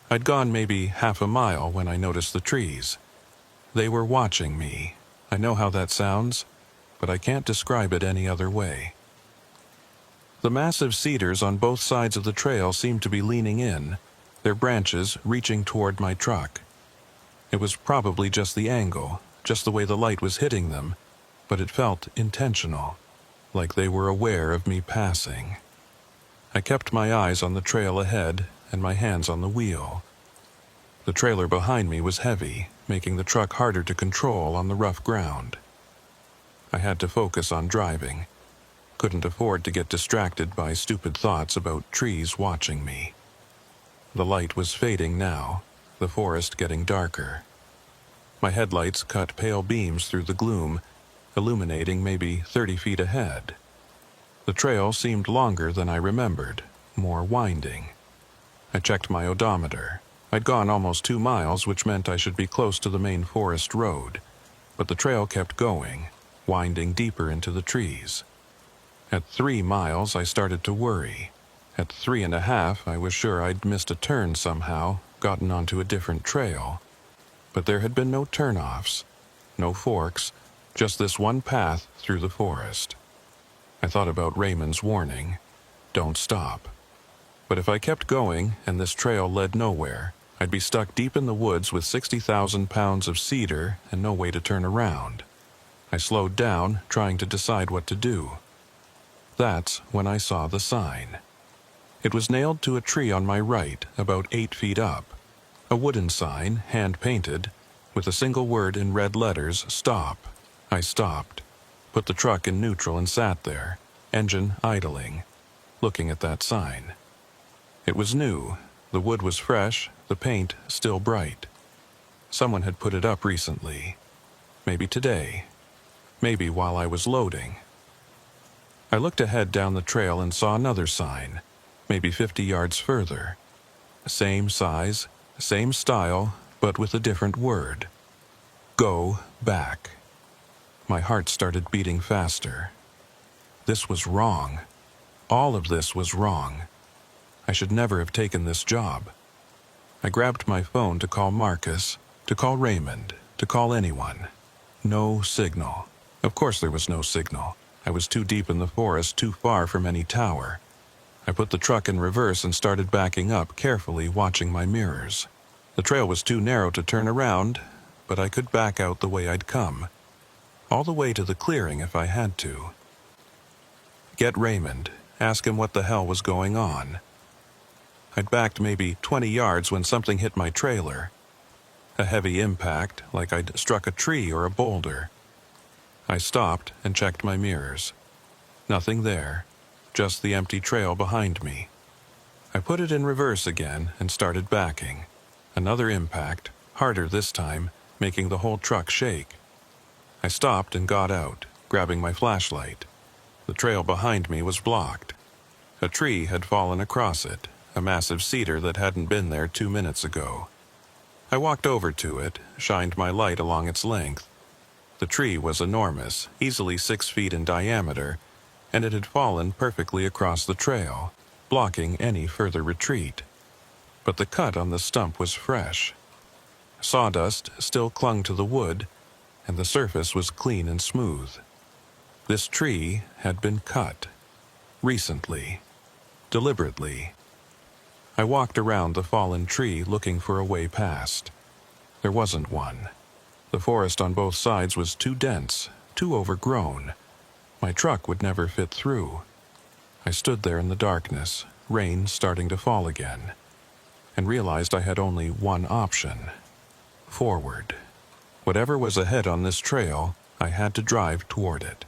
I'd gone maybe half a mile when I noticed the trees. They were watching me. I know how that sounds, but I can't describe it any other way. The massive cedars on both sides of the trail seemed to be leaning in, their branches reaching toward my truck. It was probably just the angle, just the way the light was hitting them, but it felt intentional, like they were aware of me passing. I kept my eyes on the trail ahead and my hands on the wheel. The trailer behind me was heavy, making the truck harder to control on the rough ground. I had to focus on driving. Couldn't afford to get distracted by stupid thoughts about trees watching me. The light was fading now, the forest getting darker. My headlights cut pale beams through the gloom, illuminating maybe 30 feet ahead. The trail seemed longer than I remembered, more winding. I checked my odometer. I'd gone almost 2 miles, which meant I should be close to the main forest road, but the trail kept going, winding deeper into the trees. At 3 miles, I started to worry. At 3.5, I was sure I'd missed a turn somehow, gotten onto a different trail. But there had been no turnoffs, no forks, just this one path through the forest. I thought about Raymond's warning, "Don't stop." But if I kept going and this trail led nowhere, I'd be stuck deep in the woods with 60,000 pounds of cedar and no way to turn around. I slowed down, trying to decide what to do. That's when I saw the sign. It was nailed to a tree on my right, about 8 feet up. A wooden sign, hand-painted, with a single word in red letters, "Stop." I stopped, put the truck in neutral and sat there, engine idling, looking at that sign. It was new. The wood was fresh, the paint still bright. Someone had put it up recently. Maybe today. Maybe while I was loading. I looked ahead down the trail and saw another sign, maybe 50 yards further. Same size, same style, but with a different word. "Go back." My heart started beating faster. This was wrong. All of this was wrong. I should never have taken this job. I grabbed my phone to call Marcus, to call Raymond, to call anyone. No signal. Of course there was no signal. I was too deep in the forest, too far from any tower. I put the truck in reverse and started backing up, carefully watching my mirrors. The trail was too narrow to turn around, but I could back out the way I'd come. All the way to the clearing if I had to. Get Raymond, ask him what the hell was going on. I'd backed maybe 20 yards when something hit my trailer. A heavy impact, like I'd struck a tree or a boulder. I stopped and checked my mirrors. Nothing there, just the empty trail behind me. I put it in reverse again and started backing. Another impact, harder this time, making the whole truck shake. I stopped and got out, grabbing my flashlight. The trail behind me was blocked. A tree had fallen across it, a massive cedar that hadn't been there 2 minutes ago. I walked over to it, shined my light along its length. The tree was enormous, easily 6 feet in diameter, and it had fallen perfectly across the trail, blocking any further retreat. But the cut on the stump was fresh. Sawdust still clung to the wood, and the surface was clean and smooth. This tree had been cut. Recently. Deliberately. I walked around the fallen tree looking for a way past. There wasn't one. The forest on both sides was too dense, too overgrown. My truck would never fit through. I stood there in the darkness, rain starting to fall again, and realized I had only one option. Forward. Whatever was ahead on this trail, I had to drive toward it.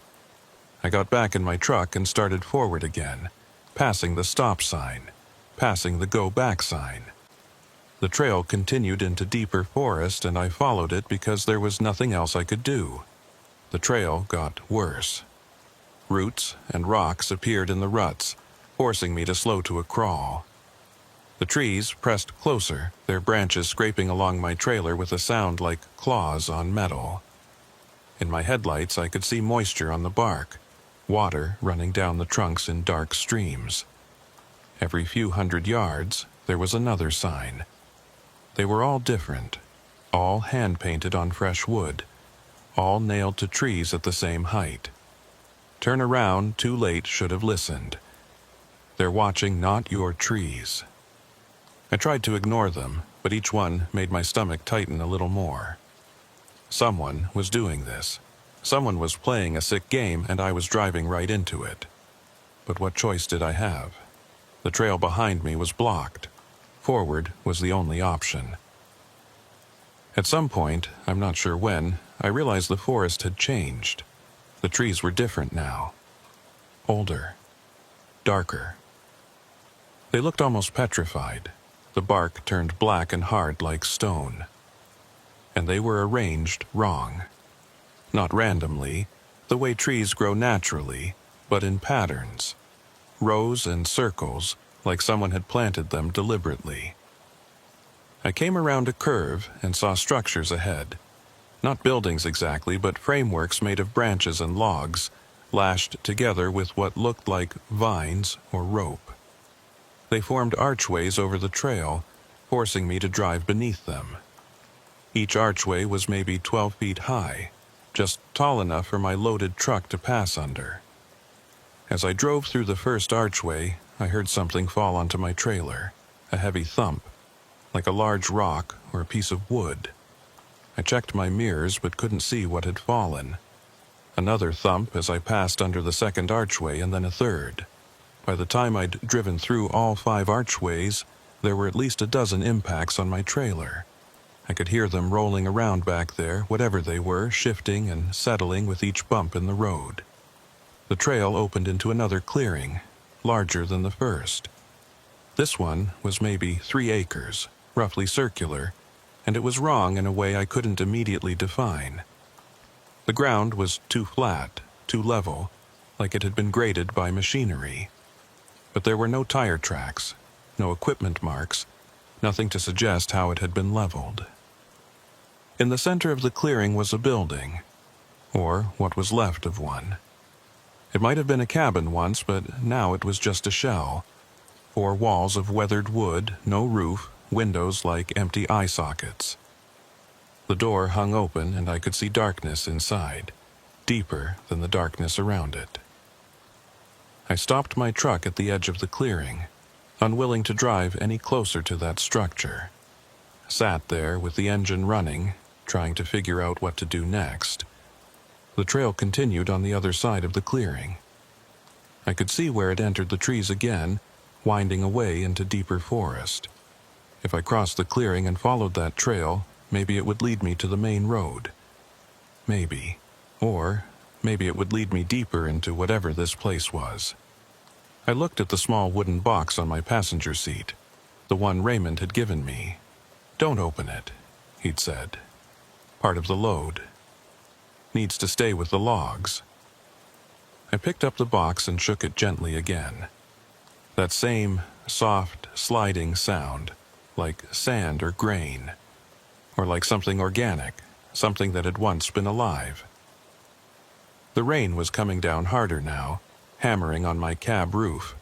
I got back in my truck and started forward again, passing the stop sign, passing the go back sign. The trail continued into deeper forest and I followed it because there was nothing else I could do. The trail got worse. Roots and rocks appeared in the ruts, forcing me to slow to a crawl. The trees pressed closer, their branches scraping along my trailer with a sound like claws on metal. In my headlights I could see moisture on the bark, water running down the trunks in dark streams. Every few hundred yards, there was another sign. They were all different, all hand-painted on fresh wood, all nailed to trees at the same height. Turn around, too late, should have listened. They're watching not your trees. I tried to ignore them, but each one made my stomach tighten a little more. Someone was doing this. Someone was playing a sick game and I was driving right into it. But what choice did I have? The trail behind me was blocked. Forward was the only option. At some point, I'm not sure when, I realized the forest had changed. The trees were different now. Older. Darker. They looked almost petrified. The bark turned black and hard like stone. And they were arranged wrong. Not randomly, the way trees grow naturally, but in patterns. Rows and circles, like someone had planted them deliberately. I came around a curve and saw structures ahead. Not buildings exactly, but frameworks made of branches and logs, lashed together with what looked like vines or rope. They formed archways over the trail, forcing me to drive beneath them. Each archway was maybe 12 feet high, just tall enough for my loaded truck to pass under. As I drove through the first archway, I heard something fall onto my trailer, a heavy thump, like a large rock or a piece of wood. I checked my mirrors but couldn't see what had fallen. Another thump as I passed under the second archway and then a third. By the time I'd driven through all 5 archways, there were at least a dozen impacts on my trailer. I could hear them rolling around back there, whatever they were, shifting and settling with each bump in the road. The trail opened into another clearing, larger than the first. This one was maybe 3 acres, roughly circular, and it was wrong in a way I couldn't immediately define. The ground was too flat, too level, like it had been graded by machinery. But there were no tire tracks, no equipment marks, nothing to suggest how it had been leveled. In the center of the clearing was a building, or what was left of one. It might have been a cabin once, but now it was just a shell. 4 walls of weathered wood, no roof, windows like empty eye sockets. The door hung open and I could see darkness inside, deeper than the darkness around it. I stopped my truck at the edge of the clearing, unwilling to drive any closer to that structure. Sat there with the engine running, trying to figure out what to do next. The trail continued on the other side of the clearing. I could see where it entered the trees again, winding away into deeper forest. If I crossed the clearing and followed that trail, maybe it would lead me to the main road. Maybe. Or maybe it would lead me deeper into whatever this place was. I looked at the small wooden box on my passenger seat, the one Raymond had given me. "Don't open it," he'd said. "Part of the load. Needs to stay with the logs." I picked up the box and shook it gently again. That same soft, sliding sound, like sand or grain, or like something organic, something that had once been alive. The rain was coming down harder now, hammering on my cab roof.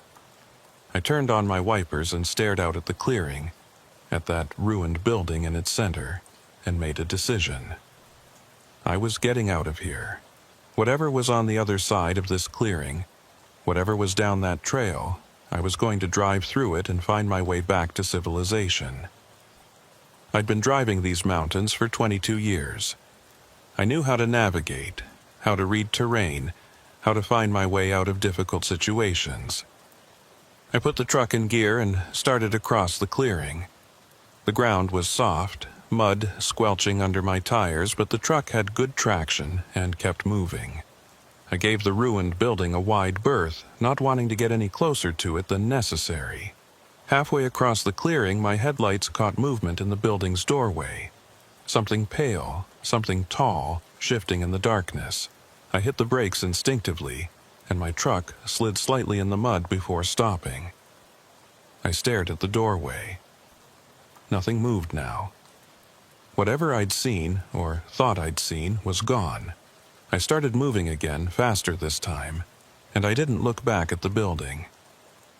I turned on my wipers and stared out at the clearing, at that ruined building in its center, and made a decision. I was getting out of here. Whatever was on the other side of this clearing, whatever was down that trail, I was going to drive through it and find my way back to civilization. I'd been driving these mountains for 22 years. I knew how to navigate, how to read terrain, how to find my way out of difficult situations. I put the truck in gear and started across the clearing. The ground was soft, mud squelching under my tires, but the truck had good traction and kept moving. I gave the ruined building a wide berth, not wanting to get any closer to it than necessary. Halfway across the clearing, my headlights caught movement in the building's doorway. Something pale, something tall, shifting in the darkness. I hit the brakes instinctively, and my truck slid slightly in the mud before stopping. I stared at the doorway. Nothing moved now. Whatever I'd seen, or thought I'd seen, was gone. I started moving again, faster this time, and I didn't look back at the building.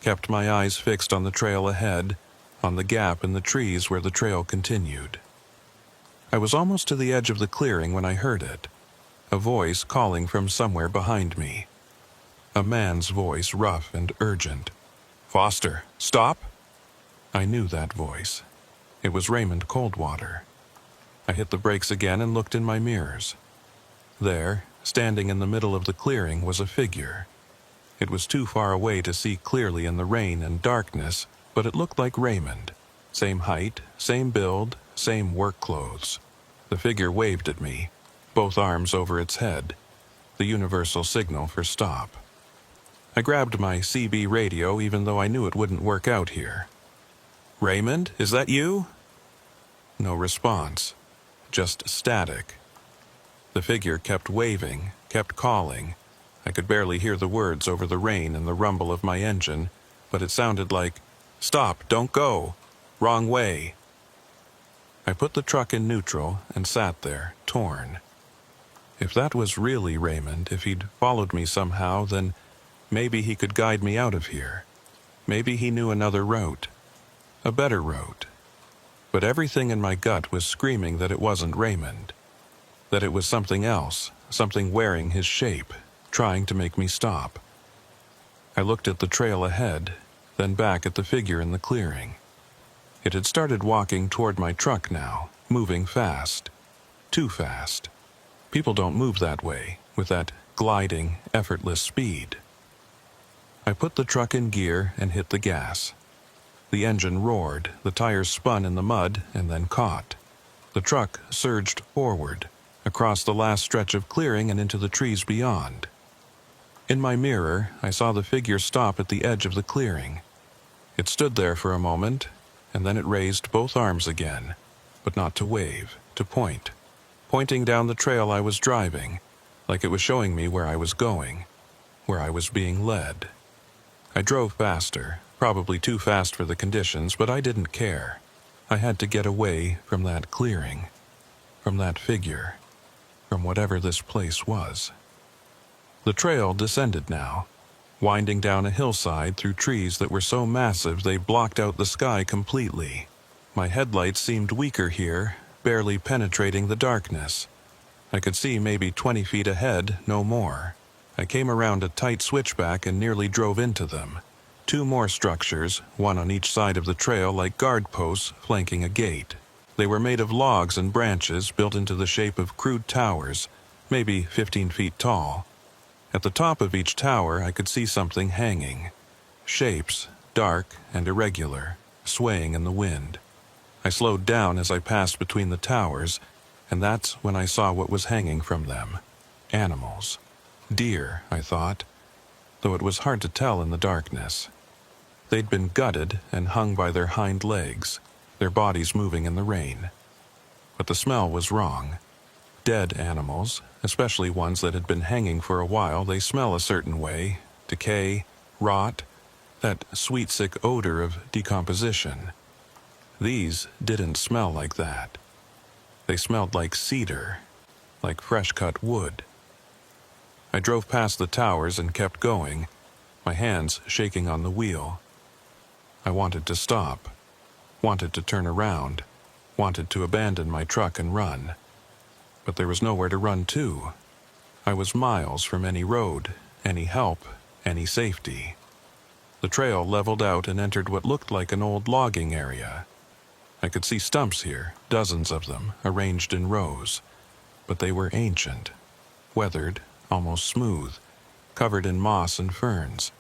Kept my eyes fixed on the trail ahead, on the gap in the trees where the trail continued. I was almost to the edge of the clearing when I heard it. A voice calling from somewhere behind me. A man's voice, rough and urgent. "Foster, stop!" I knew that voice. It was Raymond Coldwater. I hit the brakes again and looked in my mirrors. There, standing in the middle of the clearing, was a figure. It was too far away to see clearly in the rain and darkness, but it looked like Raymond. Same height, same build, same work clothes. The figure waved at me, both arms over its head, the universal signal for stop. I grabbed my CB radio even though I knew it wouldn't work out here. "Raymond, is that you?" No response, just static. The figure kept waving, kept calling. I could barely hear the words over the rain and the rumble of my engine, but it sounded like, "Stop, don't go, wrong way." I put the truck in neutral and sat there, torn. If that was really Raymond, if he'd followed me somehow, then maybe he could guide me out of here. Maybe he knew another route, a better route. But everything in my gut was screaming that it wasn't Raymond, that it was something else, something wearing his shape, trying to make me stop. I looked at the trail ahead, then back at the figure in the clearing. It had started walking toward my truck now, moving fast. Too fast. People don't move that way, with that gliding, effortless speed. I put the truck in gear and hit the gas. The engine roared, the tires spun in the mud and then caught. The truck surged forward, across the last stretch of clearing and into the trees beyond. In my mirror, I saw the figure stop at the edge of the clearing. It stood there for a moment, and then it raised both arms again, but not to wave, to point, pointing down the trail I was driving, like it was showing me where I was going, where I was being led. I drove faster, probably too fast for the conditions, but I didn't care. I had to get away from that clearing, from that figure, from whatever this place was. The trail descended now, winding down a hillside through trees that were so massive they blocked out the sky completely. My headlights seemed weaker here, barely penetrating the darkness. I could see maybe 20 feet ahead, no more. I came around a tight switchback and nearly drove into them. 2 more structures, one on each side of the trail like guard posts flanking a gate. They were made of logs and branches built into the shape of crude towers, maybe 15 feet tall. At the top of each tower I could see something hanging. Shapes, dark and irregular, swaying in the wind. I slowed down as I passed between the towers, and that's when I saw what was hanging from them. Animals. Deer, I thought, though it was hard to tell in the darkness. They'd been gutted and hung by their hind legs, their bodies moving in the rain. But the smell was wrong. Dead animals, especially ones that had been hanging for a while, they smell a certain way. Decay, rot, that sweet sick odor of decomposition. These didn't smell like that. They smelled like cedar, like fresh-cut wood. I drove past the towers and kept going, my hands shaking on the wheel. I wanted to stop, wanted to turn around, wanted to abandon my truck and run. But there was nowhere to run to. I was miles from any road, any help, any safety. The trail leveled out and entered what looked like an old logging area. I could see stumps here, dozens of them, arranged in rows. But they were ancient, weathered, almost smooth, covered in moss and ferns.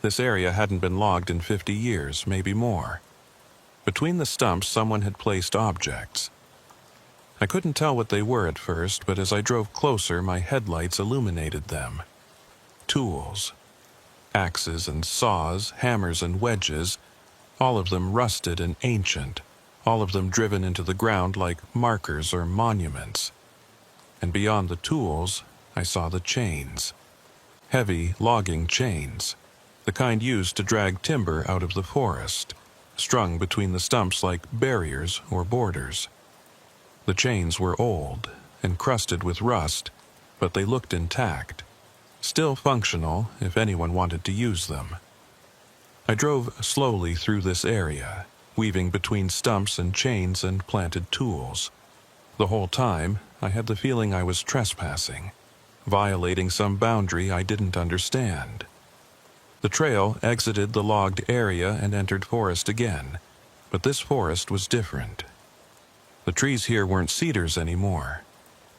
This area hadn't been logged in 50 years, maybe more. Between the stumps, someone had placed objects. I couldn't tell what they were at first, but as I drove closer, my headlights illuminated them. Tools. Axes and saws, hammers and wedges, all of them rusted and ancient, all of them driven into the ground like markers or monuments. And beyond the tools, I saw the chains. Heavy logging chains, the kind used to drag timber out of the forest, strung between the stumps like barriers or borders. The chains were old, encrusted with rust, but they looked intact, still functional if anyone wanted to use them. I drove slowly through this area, weaving between stumps and chains and planted tools. The whole time, I had the feeling I was trespassing, violating some boundary I didn't understand. The trail exited the logged area and entered forest again, but this forest was different. The trees here weren't cedars anymore.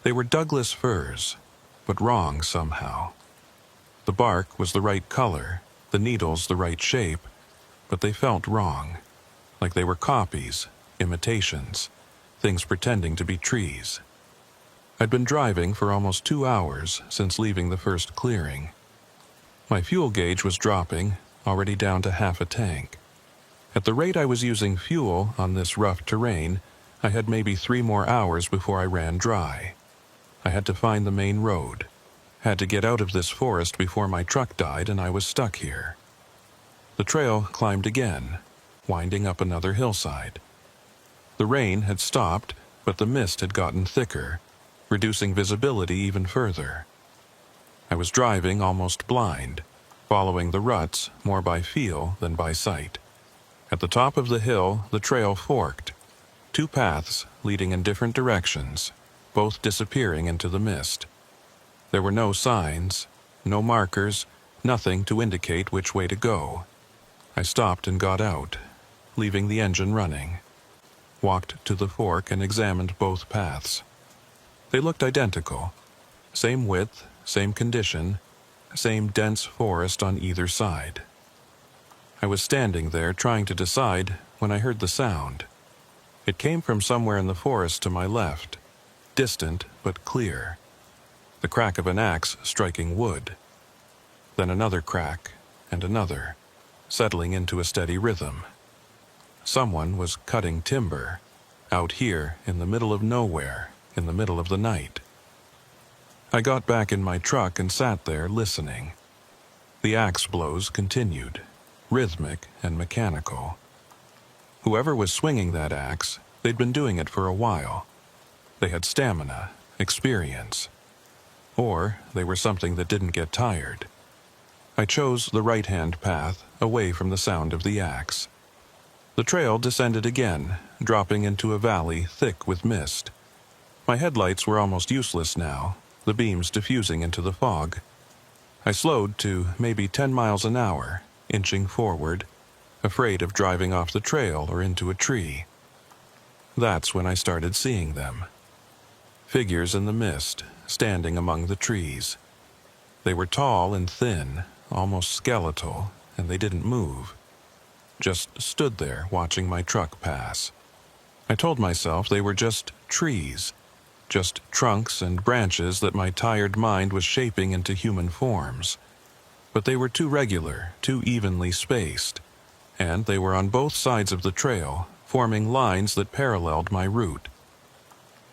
They were Douglas firs, but wrong somehow. The bark was the right color, the needles the right shape, but they felt wrong, like they were copies, imitations, things pretending to be trees. I'd been driving for almost 2 hours since leaving the first clearing. My fuel gauge was dropping, already down to half a tank. At the rate I was using fuel on this rough terrain, I had maybe 3 more hours before I ran dry. I had to find the main road, had to get out of this forest before my truck died and I was stuck here. The trail climbed again, winding up another hillside. The rain had stopped, but the mist had gotten thicker, reducing visibility even further. I was driving almost blind, following the ruts more by feel than by sight. At the top of the hill, the trail forked, 2 paths leading in different directions, both disappearing into the mist. There were no signs, no markers, nothing to indicate which way to go. I stopped and got out, leaving the engine running. Walked to the fork and examined both paths. They looked identical. Same width, same condition, same dense forest on either side. I was standing there trying to decide when I heard the sound. It came from somewhere in the forest to my left, distant but clear. The crack of an axe striking wood. Then another crack, and another, settling into a steady rhythm. Someone was cutting timber, out here in the middle of nowhere, in the middle of the night. I got back in my truck and sat there listening. The axe blows continued, rhythmic and mechanical. Whoever was swinging that axe, they'd been doing it for a while. They had stamina, experience. Or they were something that didn't get tired. I chose the right-hand path, away from the sound of the axe. The trail descended again, dropping into a valley thick with mist. My headlights were almost useless now, the beams diffusing into the fog. I slowed to maybe 10 miles an hour, inching forward, afraid of driving off the trail or into a tree. That's when I started seeing them. Figures in the mist, standing among the trees. They were tall and thin, almost skeletal, and they didn't move. Just stood there watching my truck pass. I told myself they were just trees, just trunks and branches that my tired mind was shaping into human forms. But they were too regular, too evenly spaced, and they were on both sides of the trail, forming lines that paralleled my route.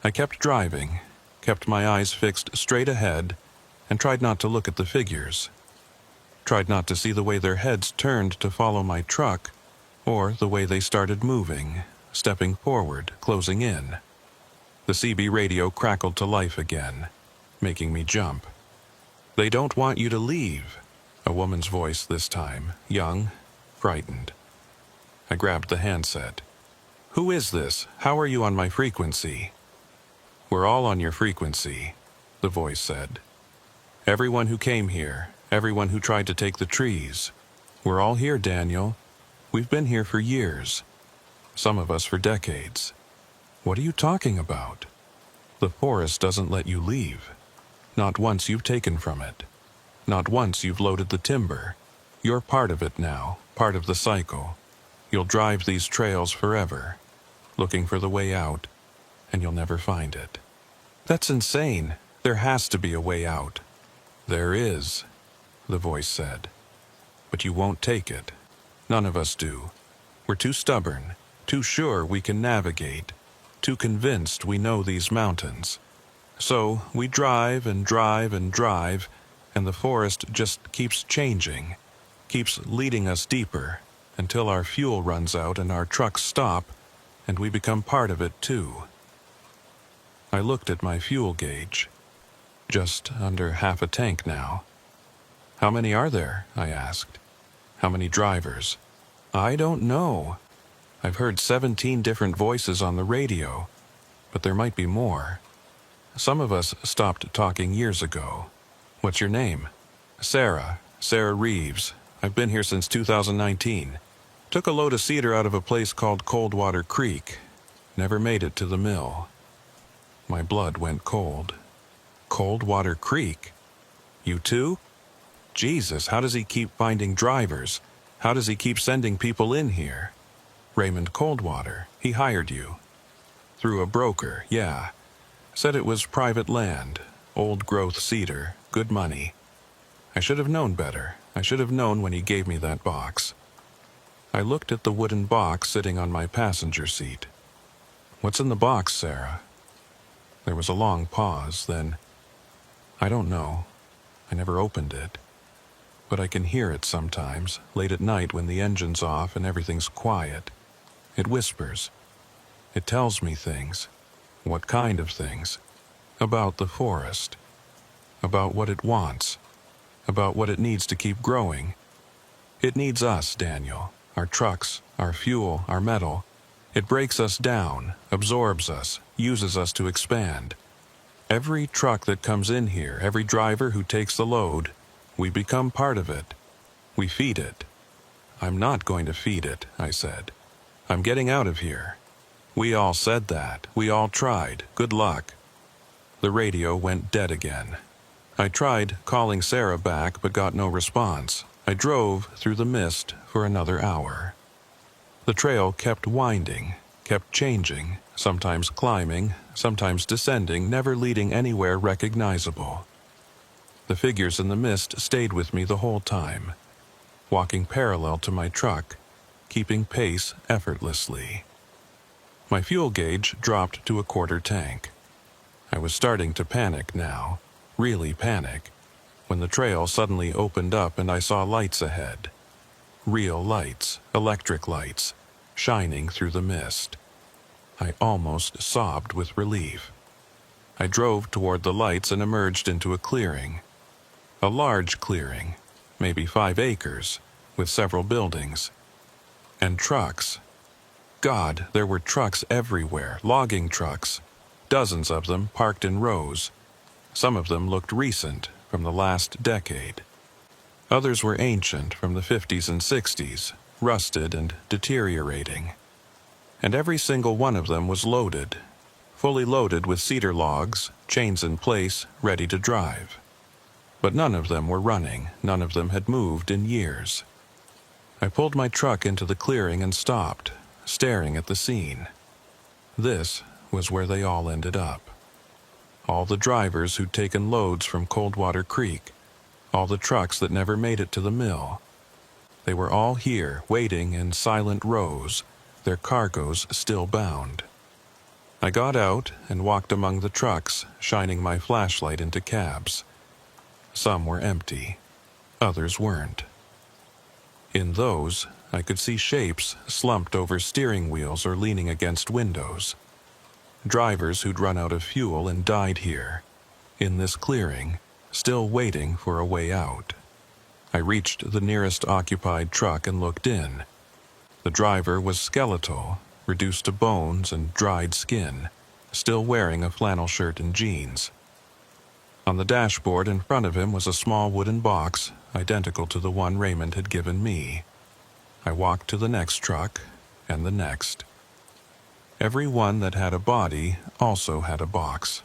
I kept driving, kept my eyes fixed straight ahead, and tried not to look at the figures. Tried not to see the way their heads turned to follow my truck, or the way they started moving, stepping forward, closing in. The CB radio crackled to life again, making me jump. "They don't want you to leave," a woman's voice this time, young, frightened. I grabbed the handset. "Who is this? How are you on my frequency?" "We're all on your frequency," the voice said. "Everyone who came here, everyone who tried to take the trees. We're all here, Daniel. We've been here for years. Some of us for decades. What are you talking about? The forest doesn't let you leave. Not once you've taken from it. Not once you've loaded the timber. You're part of it now, part of the cycle. You'll drive these trails forever, looking for the way out, and you'll never find it. That's insane. There has to be a way out. There is, the voice said. But you won't take it. None of us do. We're too stubborn, too sure we can navigate, too convinced we know these mountains. So we drive and drive and drive, and the forest just keeps changing, keeps leading us deeper, until our fuel runs out and our trucks stop, and we become part of it too. I looked at my fuel gauge. Just under half a tank now. How many are there? I asked. How many drivers? I don't know. I've heard 17 different voices on the radio, but there might be more. Some of us stopped talking years ago. What's your name? Sarah Reeves. I've been here since 2019. Took a load of cedar out of a place called Coldwater Creek. Never made it to the mill. My blood went cold. Coldwater Creek? You too? Jesus, how does he keep finding drivers? How does he keep sending people in here? Raymond Coldwater, he hired you. Through a broker, yeah. Said it was private land, old-growth cedar, good money. I should have known better. I should have known when he gave me that box. I looked at the wooden box sitting on my passenger seat. What's in the box, Sarah? There was a long pause, then, I don't know. I never opened it. But I can hear it sometimes, late at night when the engine's off and everything's quiet. It whispers. It tells me things. What kind of things? About the forest. About what it wants. About what it needs to keep growing. It needs us, Daniel. Our trucks, our fuel, our metal. It breaks us down, absorbs us, uses us to expand. Every truck that comes in here, every driver who takes the load, we become part of it. We feed it. I'm not going to feed it, I said. I'm getting out of here. We all said that. We all tried. Good luck. The radio went dead again. I tried calling Sarah back but got no response. I drove through the mist for another hour. The trail kept winding, kept changing, sometimes climbing, sometimes descending, never leading anywhere recognizable. The figures in the mist stayed with me the whole time, walking parallel to my truck, keeping pace effortlessly. My fuel gauge dropped to a quarter tank. I was starting to panic now, really panic, when the trail suddenly opened up and I saw lights ahead. Real lights, electric lights, shining through the mist. I almost sobbed with relief. I drove toward the lights and emerged into a clearing. A large clearing, maybe 5 acres, with several buildings. And trucks. God, there were trucks everywhere, logging trucks. Dozens of them parked in rows. Some of them looked recent, from the last decade. Others were ancient, from the 50s and 60s, rusted and deteriorating. And every single one of them was loaded, fully loaded with cedar logs, chains in place, ready to drive. But none of them were running, none of them had moved in years. I pulled my truck into the clearing and stopped, staring at the scene. This was where they all ended up. All the drivers who'd taken loads from Coldwater Creek, all the trucks that never made it to the mill. They were all here, waiting in silent rows, their cargoes still bound. I got out and walked among the trucks, shining my flashlight into cabs. Some were empty, others weren't. In those, I could see shapes slumped over steering wheels or leaning against windows. Drivers who'd run out of fuel and died here, in this clearing, still waiting for a way out. I reached the nearest occupied truck and looked in. The driver was skeletal, reduced to bones and dried skin, still wearing a flannel shirt and jeans. On the dashboard in front of him was a small wooden box, identical to the one Raymond had given me. I walked to the next truck, and the next. Every one that had a body also had a box.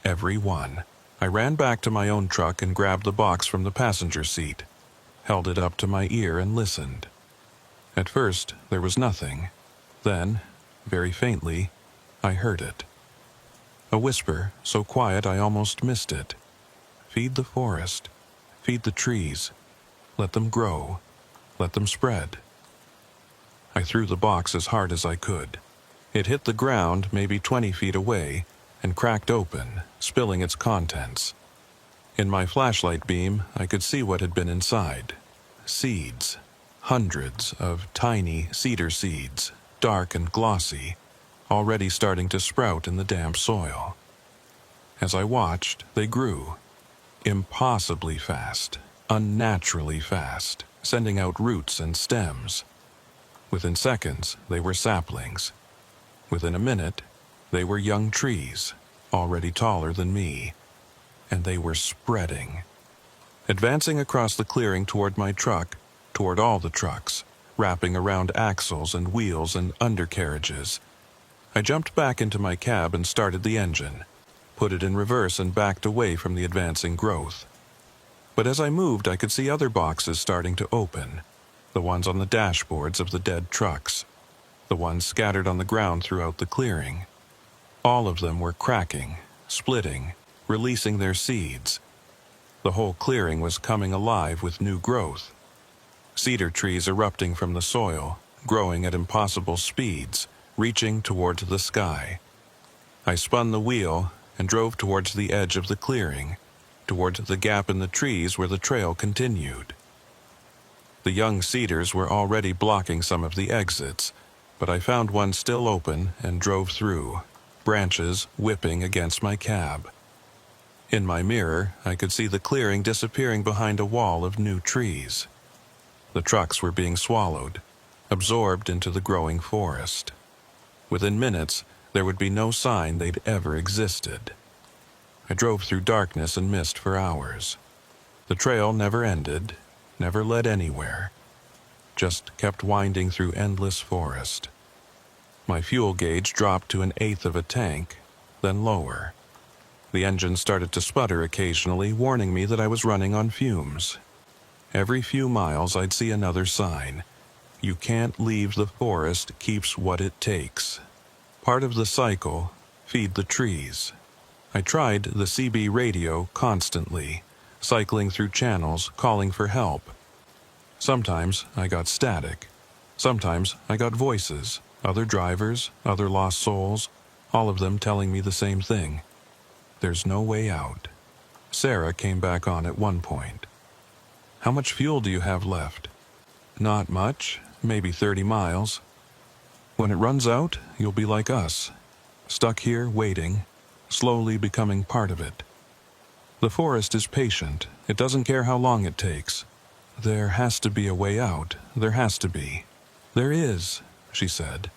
Every one. I ran back to my own truck and grabbed the box from the passenger seat, held it up to my ear and listened. At first, there was nothing. Then, very faintly, I heard it. A whisper, so quiet I almost missed it. Feed the forest. Feed the trees. Let them grow. Let them spread. I threw the box as hard as I could. It hit the ground maybe 20 feet away and cracked open, spilling its contents. In my flashlight beam, I could see what had been inside. Seeds. Hundreds of tiny cedar seeds, dark and glossy, already starting to sprout in the damp soil. As I watched, they grew. Impossibly fast, unnaturally fast, sending out roots and stems. Within seconds, they were saplings. Within a minute, they were young trees, already taller than me. And they were spreading. Advancing across the clearing toward my truck, toward all the trucks, wrapping around axles and wheels and undercarriages. I jumped back into my cab and started the engine, put it in reverse and backed away from the advancing growth. But as I moved, I could see other boxes starting to open, the ones on the dashboards of the dead trucks, the ones scattered on the ground throughout the clearing. All of them were cracking, splitting, releasing their seeds. The whole clearing was coming alive with new growth. Cedar trees erupting from the soil, growing at impossible speeds, reaching towards the sky. I spun the wheel and drove towards the edge of the clearing, towards the gap in the trees where the trail continued. The young cedars were already blocking some of the exits, but I found one still open and drove through, branches whipping against my cab. In my mirror, I could see the clearing disappearing behind a wall of new trees. The trucks were being swallowed, absorbed into the growing forest. Within minutes, there would be no sign they'd ever existed. I drove through darkness and mist for hours. The trail never ended, never led anywhere, just kept winding through endless forest. My fuel gauge dropped to 1/8 of a tank, then lower. The engine started to sputter occasionally, warning me that I was running on fumes. Every few miles I'd see another sign. You can't leave the forest, keeps what it takes. Part of the cycle, feed the trees. I tried the CB radio constantly, cycling through channels, calling for help. Sometimes I got static. Sometimes I got voices, other drivers, other lost souls, all of them telling me the same thing. There's no way out. Sarah came back on at one point. How much fuel do you have left? Not much, maybe 30 miles. When it runs out, you'll be like us, stuck here waiting, slowly becoming part of it. The forest is patient. It doesn't care how long it takes. There has to be a way out. There has to be. There is, she said.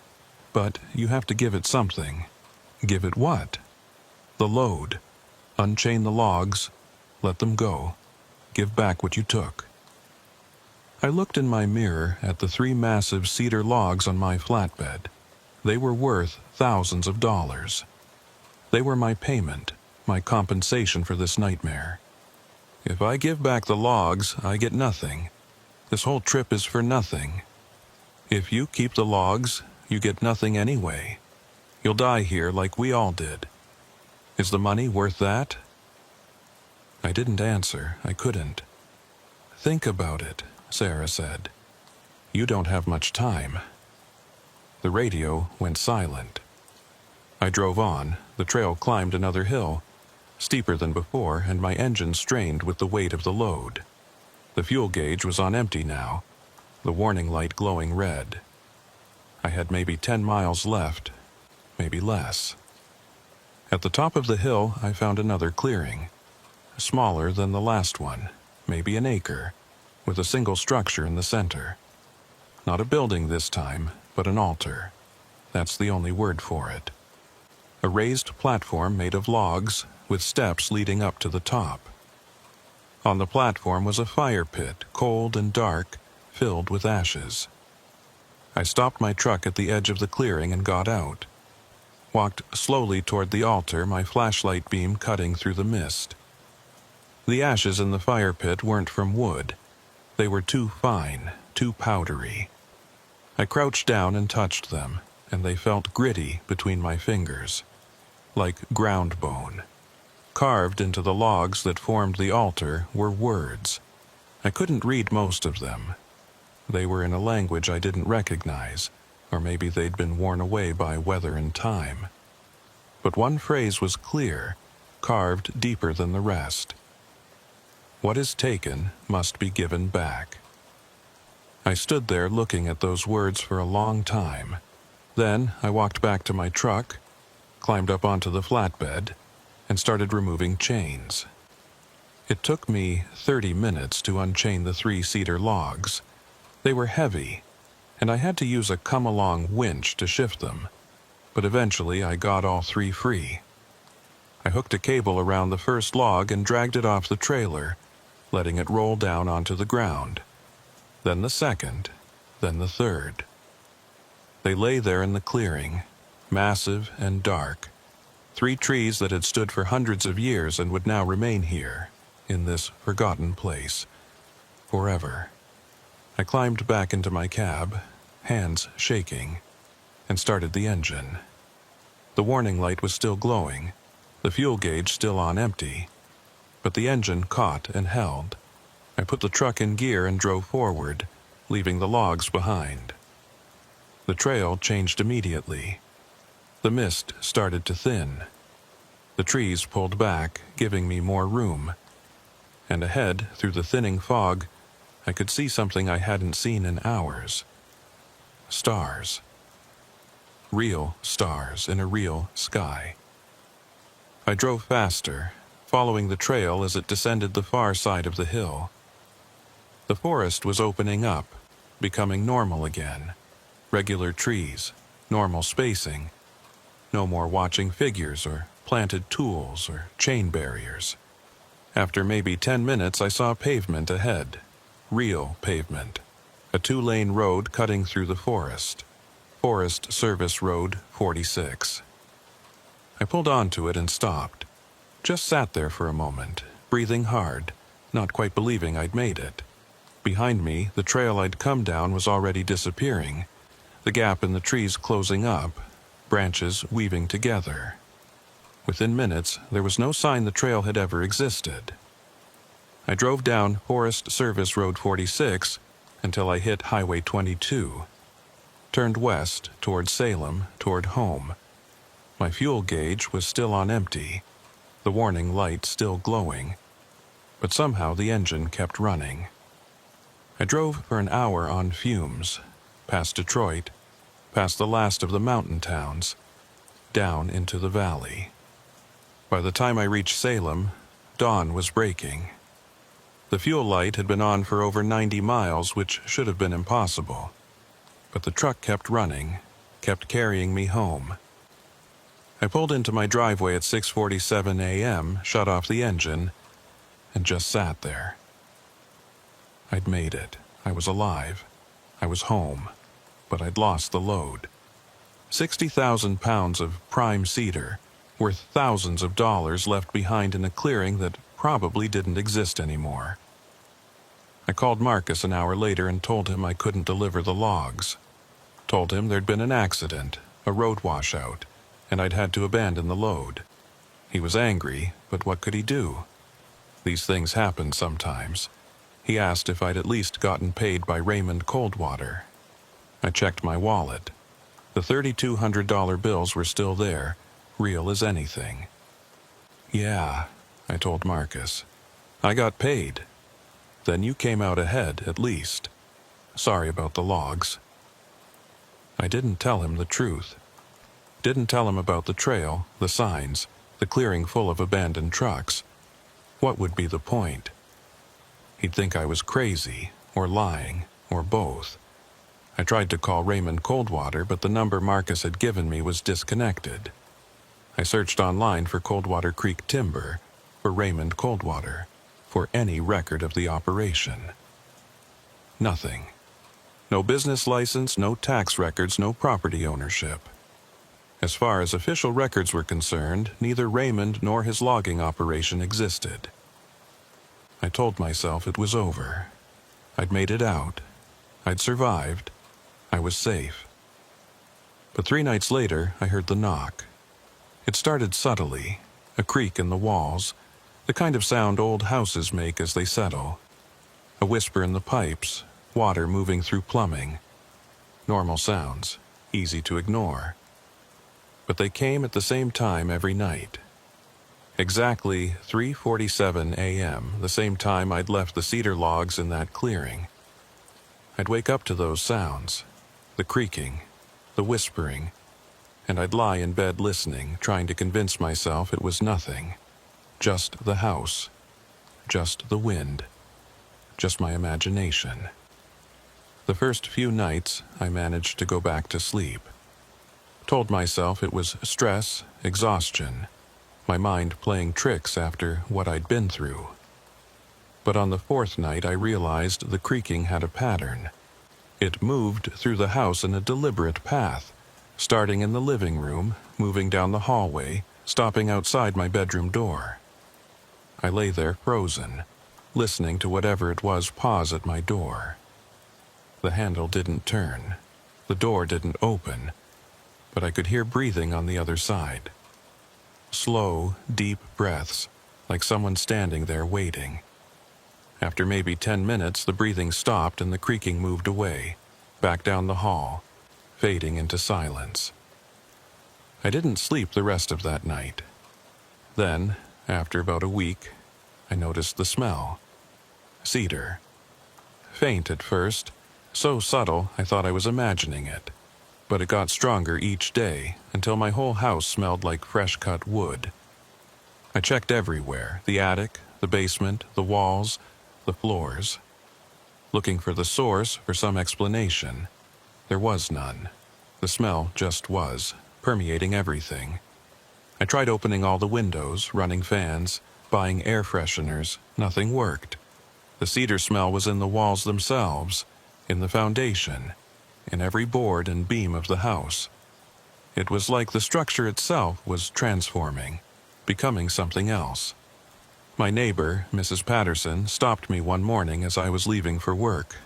But you have to give it something. Give it what? The load. Unchain the logs. Let them go. Give back what you took. I looked in my mirror at the 3 massive cedar logs on my flatbed. They were worth thousands of dollars. They were my payment, my compensation for this nightmare. If I give back the logs, I get nothing. This whole trip is for nothing. If you keep the logs, you get nothing anyway. You'll die here like we all did. Is the money worth that? I didn't answer. I couldn't. Think about it, Sarah said. You don't have much time. The radio went silent. I drove on. The trail climbed another hill, steeper than before, and my engine strained with the weight of the load. The fuel gauge was on empty now, the warning light glowing red. I had maybe 10 miles left, maybe less. At the top of the hill, I found another clearing, smaller than the last one, maybe an acre, with a single structure in the center. Not a building this time, but an altar. That's the only word for it. A raised platform made of logs, with steps leading up to the top. On the platform was a fire pit, cold and dark, filled with ashes. I stopped my truck at the edge of the clearing and got out. Walked slowly toward the altar, my flashlight beam cutting through the mist. The ashes in the fire pit weren't from wood. They were too fine, too powdery. I crouched down and touched them, and they felt gritty between my fingers. like ground bone. Carved into the logs that formed the altar were words. I couldn't read most of them. They were in a language I didn't recognize, or maybe they'd been worn away by weather and time. But one phrase was clear, carved deeper than the rest. What is taken must be given back. I stood there looking at those words for a long time. Then I walked back to my truck, climbed up onto the flatbed, and started removing chains. It took me 30 minutes to unchain the 3 cedar logs. They were heavy, and I had to use a come-along winch to shift them, but eventually I got all 3 free. I hooked a cable around the first log and dragged it off the trailer, letting it roll down onto the ground. Then the second, then the third. They lay there in the clearing, massive and dark. 3 trees that had stood for hundreds of years and would now remain here, in this forgotten place, forever. I climbed back into my cab, hands shaking, and started the engine. The warning light was still glowing, the fuel gauge still on empty, but the engine caught and held. I put the truck in gear and drove forward, leaving the logs behind. The trail changed immediately. The mist started to thin. The trees pulled back, giving me more room. And ahead, through the thinning fog, I could see something I hadn't seen in hours. Stars. Real stars in a real sky. I drove faster, following the trail as it descended the far side of the hill. The forest was opening up, becoming normal again. Regular trees, normal spacing. No more watching figures or planted tools or chain barriers. After maybe 10 minutes, I saw pavement ahead. Real pavement. A 2-lane road cutting through the forest. Forest Service Road 46. I pulled onto it and stopped. Just sat there for a moment, breathing hard, not quite believing I'd made it. Behind me, the trail I'd come down was already disappearing, the gap in the trees closing up, branches weaving together. Within minutes, there was no sign the trail had ever existed. I drove down Forest Service Road 46 until I hit Highway 22, turned west toward Salem, toward home. My fuel gauge was still on empty, the warning light still glowing, but somehow the engine kept running. I drove for an hour on fumes, past Detroit, past the last of the mountain towns, down into the valley. By the time I reached Salem, dawn was breaking. The fuel light had been on for over 90 miles, which should have been impossible. But the truck kept running, kept carrying me home. I pulled into my driveway at 6:47 a.m., shut off the engine, and just sat there. I'd made it. I was alive. I was home. But I'd lost the load. 60,000 pounds of prime cedar, worth thousands of dollars, left behind in a clearing that probably didn't exist anymore. I called Marcus an hour later and told him I couldn't deliver the logs. Told him there'd been an accident, a road washout, and I'd had to abandon the load. He was angry, but what could he do? These things happen sometimes. He asked if I'd at least gotten paid by Raymond Coldwater. I checked my wallet. The $3,200 bills were still there, real as anything. Yeah, I told Marcus. I got paid. Then you came out ahead, at least. Sorry about the logs. I didn't tell him the truth. Didn't tell him about the trail, the signs, the clearing full of abandoned trucks. What would be the point? He'd think I was crazy, or lying, or both. I tried to call Raymond Coldwater, but the number Marcus had given me was disconnected. I searched online for Coldwater Creek Timber, for Raymond Coldwater, for any record of the operation. Nothing. No business license, no tax records, no property ownership. As far as official records were concerned, neither Raymond nor his logging operation existed. I told myself it was over. I'd made it out. I'd survived. I was safe. But 3 nights later, I heard the knock. It started subtly, a creak in the walls, the kind of sound old houses make as they settle. A whisper in the pipes, water moving through plumbing. Normal sounds, easy to ignore. But they came at the same time every night. Exactly 3:47 a.m., the same time I'd left the cedar logs in that clearing. I'd wake up to those sounds, the creaking, the whispering, and I'd lie in bed listening, trying to convince myself it was nothing. Just the house, just the wind, just my imagination. The first few nights, I managed to go back to sleep. Told myself it was stress, exhaustion, my mind playing tricks after what I'd been through. But on the fourth night, I realized the creaking had a pattern. It moved through the house in a deliberate path, starting in the living room, moving down the hallway, stopping outside my bedroom door. I lay there frozen, listening to whatever it was pause at my door. The handle didn't turn. The door didn't open, but I could hear breathing on the other side. Slow, deep breaths, like someone standing there waiting. After maybe 10 minutes, the breathing stopped and the creaking moved away, back down the hall, fading into silence. I didn't sleep the rest of that night. Then, after about a week, I noticed the smell. Cedar. Faint at first, so subtle I thought I was imagining it. But it got stronger each day until my whole house smelled like fresh-cut wood. I checked everywhere, the attic, the basement, the walls, the floors, looking for the source, for some explanation. There was none. The smell just was, permeating everything. I tried opening all the windows, running fans, buying air fresheners. Nothing worked. The cedar smell was in the walls themselves, in the foundation, in every board and beam of the house. It was like the structure itself was transforming, becoming something else. My neighbor, Mrs. Patterson, stopped me one morning as I was leaving for work.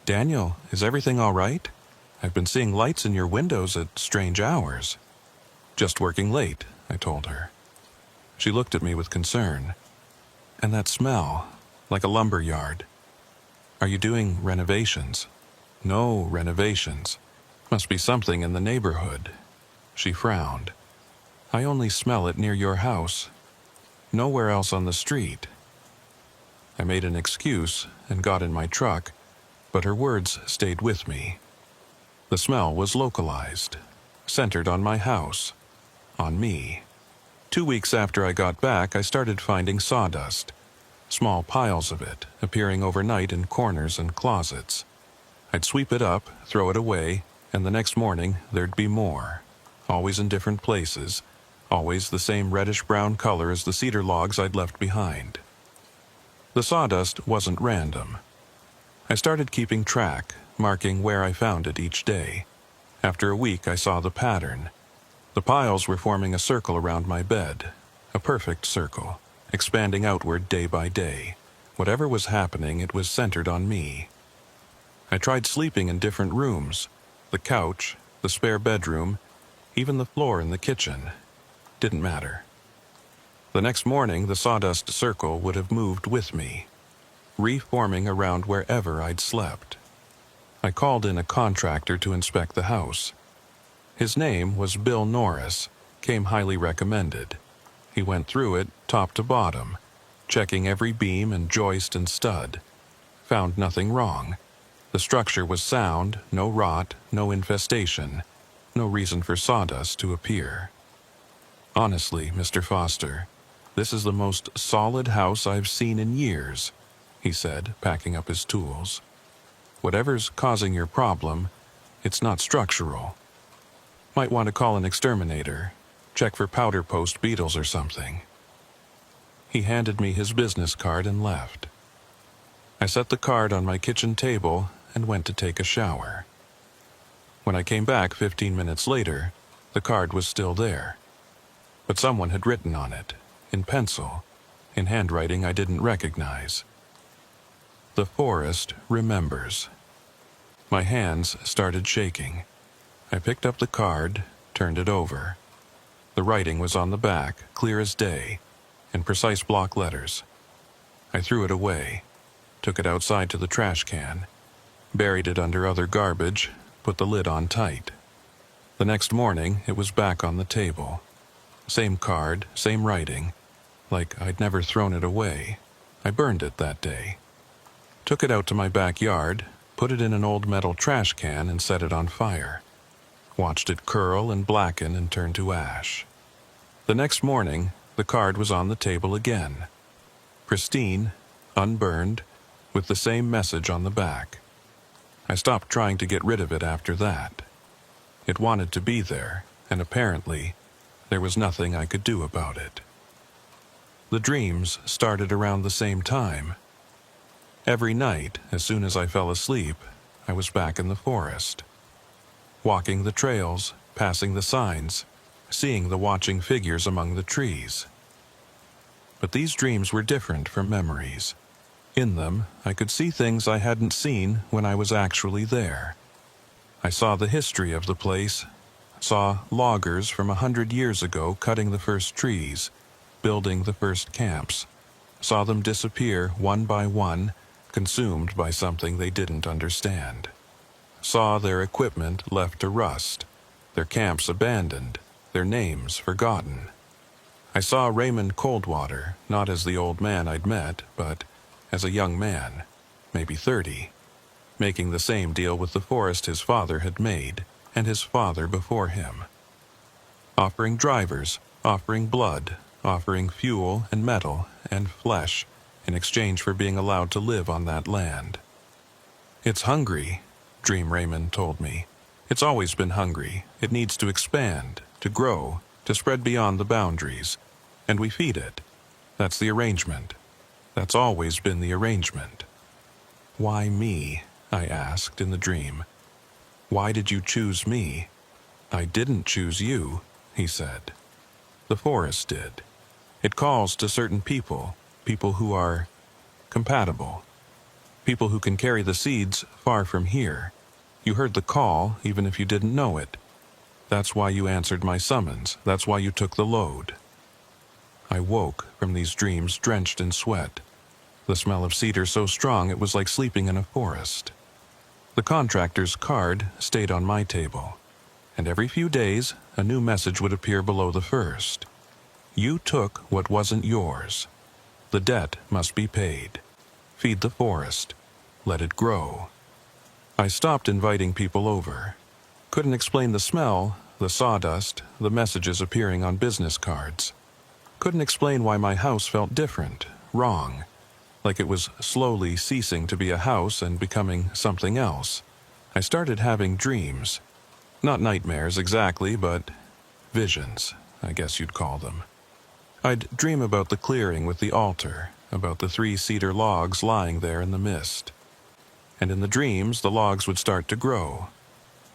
"Daniel, is everything all right? I've been seeing lights in your windows at strange hours." "Just working late," I told her. She looked at me with concern. "And that smell, like a lumber yard. Are you doing renovations?" "No renovations. Must be something in the neighborhood." She frowned. "I only smell it near your house. Nowhere else on the street." I made an excuse and got in my truck, but her words stayed with me. The smell was localized, centered on my house, on me. 2 weeks after I got back, I started finding sawdust, small piles of it, appearing overnight in corners and closets. I'd sweep it up, throw it away, and the next morning there'd be more, always in different places, always the same reddish-brown color as the cedar logs I'd left behind. The sawdust wasn't random. I started keeping track, marking where I found it each day. After a week, I saw the pattern. The piles were forming a circle around my bed, a perfect circle, expanding outward day by day. Whatever was happening, it was centered on me. I tried sleeping in different rooms, the couch, the spare bedroom, even the floor in the kitchen. Didn't matter. The next morning, the sawdust circle would have moved with me, reforming around wherever I'd slept. I called in a contractor to inspect the house. His name was Bill Norris, came highly recommended. He went through it top to bottom, checking every beam and joist and stud. Found nothing wrong. The structure was sound, no rot, no infestation, no reason for sawdust to appear. "Honestly, Mr. Foster, this is the most solid house I've seen in years," he said, packing up his tools. "Whatever's causing your problem, it's not structural. Might want to call an exterminator, check for powder post beetles or something." He handed me his business card and left. I set the card on my kitchen table and went to take a shower. When I came back 15 minutes later, the card was still there. But someone had written on it, in pencil, in handwriting I didn't recognize. "The forest remembers." My hands started shaking. I picked up the card, turned it over. The writing was on the back, clear as day, in precise block letters. I threw it away, took it outside to the trash can, buried it under other garbage, put the lid on tight. The next morning, it was back on the table. Same card, same writing, like I'd never thrown it away. I burned it that day. Took it out to my backyard, put it in an old metal trash can and set it on fire. Watched it curl and blacken and turn to ash. The next morning, the card was on the table again. Pristine, unburned, with the same message on the back. I stopped trying to get rid of it after that. It wanted to be there, and apparently, there was nothing I could do about it. The dreams started around the same time. Every night, as soon as I fell asleep, I was back in the forest. Walking the trails, passing the signs, seeing the watching figures among the trees. But these dreams were different from memories. In them, I could see things I hadn't seen when I was actually there. I saw the history of the place, saw loggers from 100 years ago cutting the first trees, building the first camps, saw them disappear one by one, consumed by something they didn't understand. Saw their equipment left to rust, their camps abandoned, their names forgotten. I saw Raymond Coldwater, not as the old man I'd met, but as a young man, maybe 30, making the same deal with the forest his father had made, and his father before him. Offering drivers, offering blood, offering fuel and metal and flesh in exchange for being allowed to live on that land. It's hungry, Dream Raymond told me. It's always been hungry. It needs to expand, to grow, to spread beyond the boundaries. And we feed it. That's the arrangement. That's always been the arrangement. Why me? I asked in the dream. Why did you choose me? I didn't choose you, he said. The forest did. It calls to certain people, people who are compatible, people who can carry the seeds far from here. You heard the call, even if you didn't know it. That's why you answered my summons. That's why you took the load. I woke from these dreams drenched in sweat. The smell of cedar so strong it was like sleeping in a forest. The contractor's card stayed on my table, and every few days a new message would appear below the first. You took what wasn't yours. The debt must be paid. Feed the forest. Let it grow. I stopped inviting people over. Couldn't explain the smell, the sawdust, the messages appearing on business cards. Couldn't explain why my house felt different, wrong, like it was slowly ceasing to be a house and becoming something else. I started having dreams. Not nightmares exactly, but visions, I guess you'd call them. I'd dream about the clearing with the altar, about the 3 cedar logs lying there in the mist. And in the dreams, the logs would start to grow.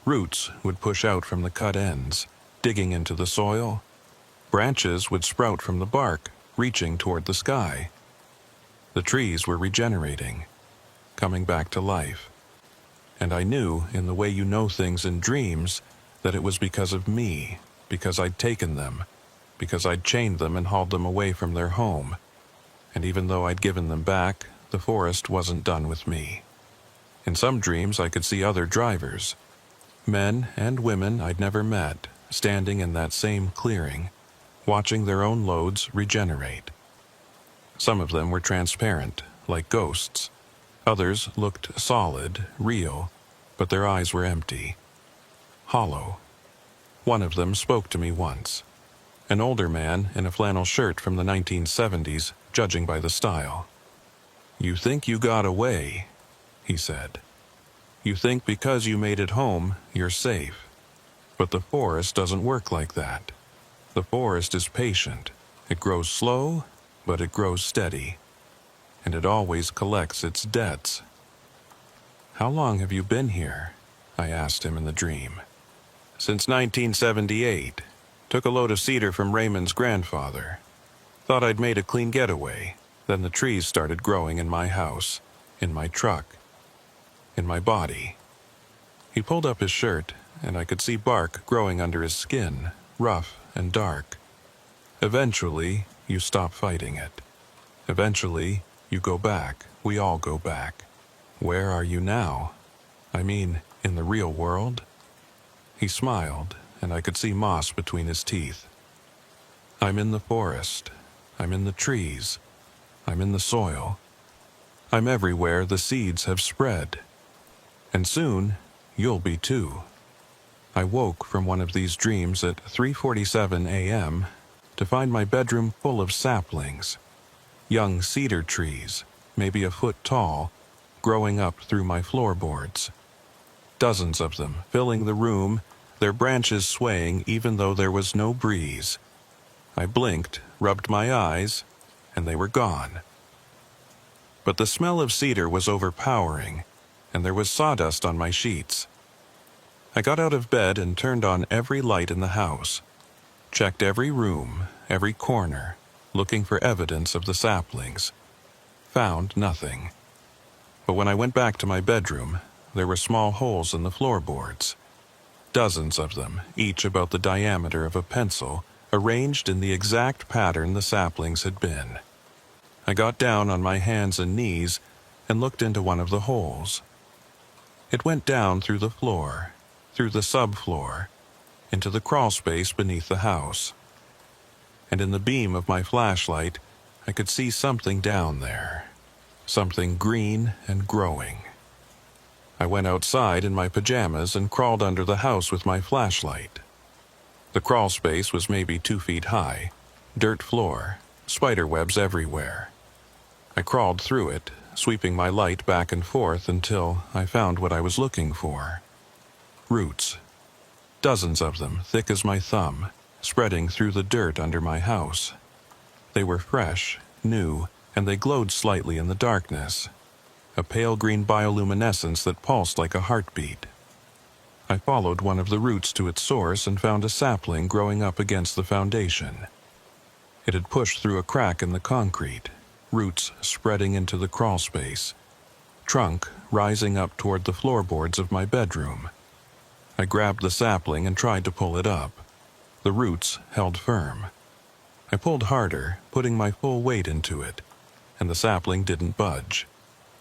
Roots would push out from the cut ends, digging into the soil. Branches would sprout from the bark, reaching toward the sky. The trees were regenerating, coming back to life. And I knew, in the way you know things in dreams, that it was because of me, because I'd taken them, because I'd chained them and hauled them away from their home. And even though I'd given them back, the forest wasn't done with me. In some dreams I could see other drivers, men and women I'd never met, standing in that same clearing, watching their own loads regenerate. Some of them were transparent, like ghosts. Others looked solid, real, but their eyes were empty, hollow. One of them spoke to me once. An older man in a flannel shirt from the 1970s, judging by the style. "You think you got away," he said. "You think because you made it home, you're safe. But the forest doesn't work like that. The forest is patient. It grows slow, but it grows steady. And it always collects its debts." "How long have you been here?" I asked him in the dream. "Since 1978. Took a load of cedar from Raymond's grandfather. Thought I'd made a clean getaway. Then the trees started growing in my house, in my truck, in my body." He pulled up his shirt, and I could see bark growing under his skin, rough and dark. Eventually, you stop fighting it. Eventually, you go back. We all go back. Where are you now? I mean, in the real world? He smiled, and I could see moss between his teeth. I'm in the forest. I'm in the trees. I'm in the soil. I'm everywhere the seeds have spread. And soon, you'll be too. I woke from one of these dreams at 3:47 a.m. to find my bedroom full of saplings, young cedar trees, maybe a foot tall, growing up through my floorboards. Dozens of them filling the room, their branches swaying even though there was no breeze. I blinked, rubbed my eyes, and they were gone. But the smell of cedar was overpowering, and there was sawdust on my sheets. I got out of bed and turned on every light in the house, checked every room, every corner, looking for evidence of the saplings. Found nothing. But when I went back to my bedroom, there were small holes in the floorboards. Dozens of them, each about the diameter of a pencil, arranged in the exact pattern the saplings had been. I got down on my hands and knees and looked into one of the holes. It went down through the floor, through the subfloor, into the crawl space beneath the house. And in the beam of my flashlight, I could see something down there, something green and growing. I went outside in my pajamas and crawled under the house with my flashlight. The crawl space was maybe 2 feet high, dirt floor, spider webs everywhere. I crawled through it, sweeping my light back and forth until I found what I was looking for. Roots. Dozens of them, thick as my thumb, spreading through the dirt under my house. They were fresh, new, and they glowed slightly in the darkness. A pale green bioluminescence that pulsed like a heartbeat. I followed one of the roots to its source and found a sapling growing up against the foundation. It had pushed through a crack in the concrete, roots spreading into the crawl space, trunk rising up toward the floorboards of my bedroom. I grabbed the sapling and tried to pull it up. The roots held firm. I pulled harder, putting my full weight into it, and the sapling didn't budge.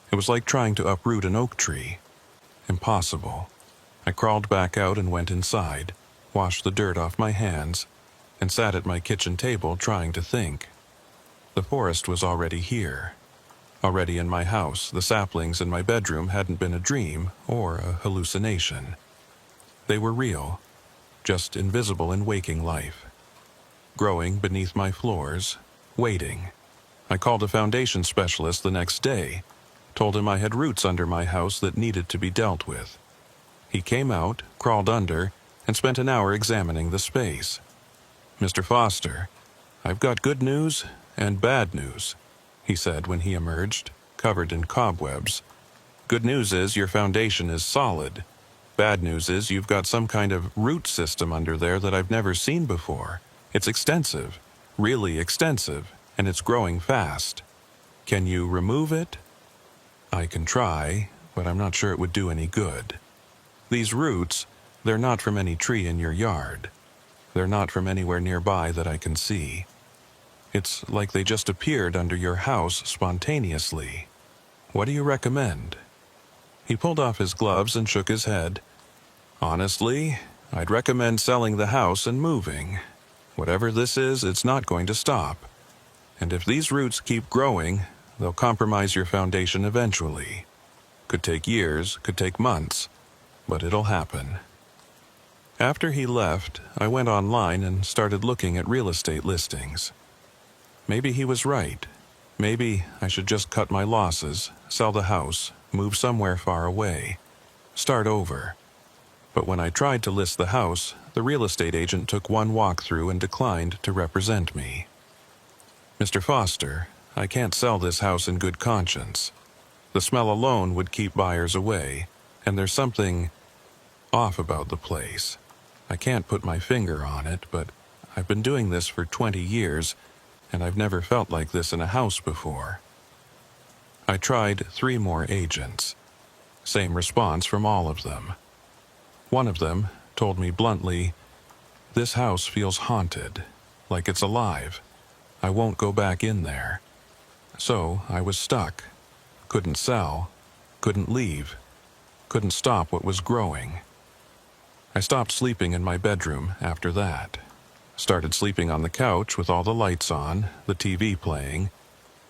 It was like trying to uproot an oak tree. Impossible. I crawled back out and went inside, washed the dirt off my hands, and sat at my kitchen table trying to think. The forest was already here. Already in my house, the saplings in my bedroom hadn't been a dream or a hallucination. They were real, just invisible in waking life. Growing beneath my floors, waiting. I called a foundation specialist the next day, told him I had roots under my house that needed to be dealt with. He came out, crawled under, and spent an hour examining the space. "Mr. Foster, I've got good news and bad news," he said when he emerged, covered in cobwebs. "Good news is your foundation is solid. Bad news is you've got some kind of root system under there that I've never seen before. It's extensive, really extensive, and it's growing fast. Can you remove it?" "I can try, but I'm not sure it would do any good. These roots, they're not from any tree in your yard. They're not from anywhere nearby that I can see. It's like they just appeared under your house spontaneously. What do you recommend?" He pulled off his gloves and shook his head. "Honestly, I'd recommend selling the house and moving. Whatever this is, it's not going to stop. And if these roots keep growing, they'll compromise your foundation eventually. Could take years, could take months, but it'll happen." After he left, I went online and started looking at real estate listings. Maybe he was right. Maybe I should just cut my losses, sell the house, move somewhere far away, start over. But when I tried to list the house, the real estate agent took one walkthrough and declined to represent me. "Mr. Foster, I can't sell this house in good conscience. The smell alone would keep buyers away, and there's something off about the place. I can't put my finger on it, but I've been doing this for 20 years, and I've never felt like this in a house before." I tried 3 more agents. Same response from all of them. One of them told me bluntly, This house feels haunted, like it's alive. I won't go back in there. So I was stuck. Couldn't sell. Couldn't leave. Couldn't stop what was growing. I stopped sleeping in my bedroom after that. Started sleeping on the couch with all the lights on, the TV playing,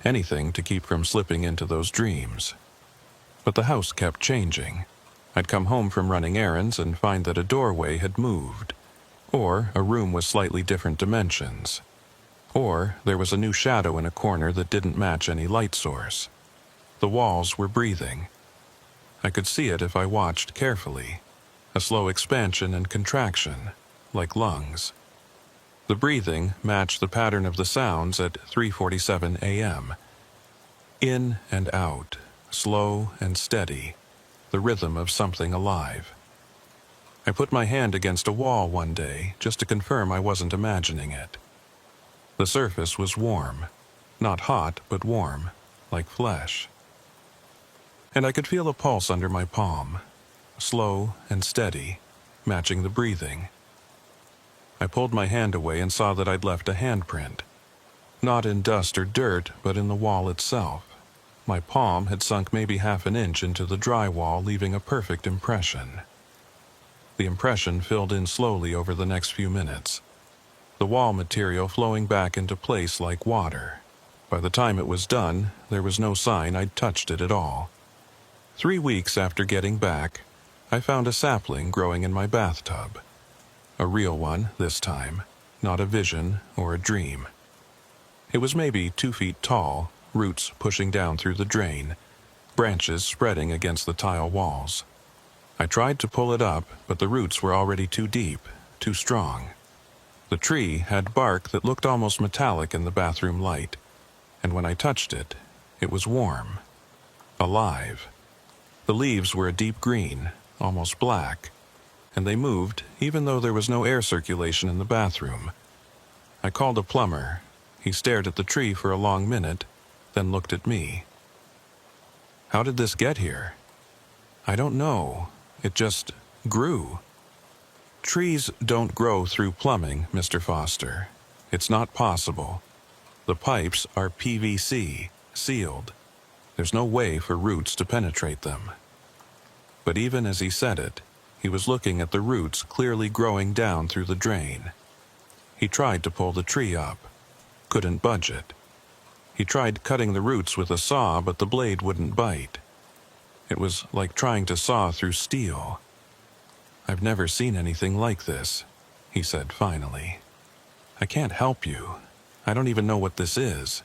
anything to keep from slipping into those dreams. But the house kept changing. I'd come home from running errands and find that a doorway had moved, or a room was slightly different dimensions, or there was a new shadow in a corner that didn't match any light source. The walls were breathing. I could see it if I watched carefully, a slow expansion and contraction, like lungs. The breathing matched the pattern of the sounds at 3:47 a.m. In and out, slow and steady, the rhythm of something alive. I put my hand against a wall one day just to confirm I wasn't imagining it. The surface was warm, not hot but warm, like flesh. And I could feel a pulse under my palm, slow and steady, matching the breathing. I pulled my hand away and saw that I'd left a handprint. Not in dust or dirt, but in the wall itself. My palm had sunk maybe half an inch into the drywall, leaving a perfect impression. The impression filled in slowly over the next few minutes, the wall material flowing back into place like water. By the time it was done, there was no sign I'd touched it at all. 3 weeks after getting back, I found a sapling growing in my bathtub. A real one this time, not a vision or a dream. It was maybe 2 feet tall, roots pushing down through the drain, branches spreading against the tile walls. I tried to pull it up, but the roots were already too deep, too strong. The tree had bark that looked almost metallic in the bathroom light, and when I touched it, it was warm, alive. The leaves were a deep green, almost black, and they moved even though there was no air circulation in the bathroom. I called a plumber. He stared at the tree for a long minute, then looked at me. "How did this get here?" "I don't know. It just grew." "Trees don't grow through plumbing, Mr. Foster. It's not possible. The pipes are PVC, sealed. There's no way for roots to penetrate them." But even as he said it, he was looking at the roots clearly growing down through the drain. He tried to pull the tree up. Couldn't budge it. He tried cutting the roots with a saw, but the blade wouldn't bite. It was like trying to saw through steel. "I've never seen anything like this," he said finally. "I can't help you. I don't even know what this is."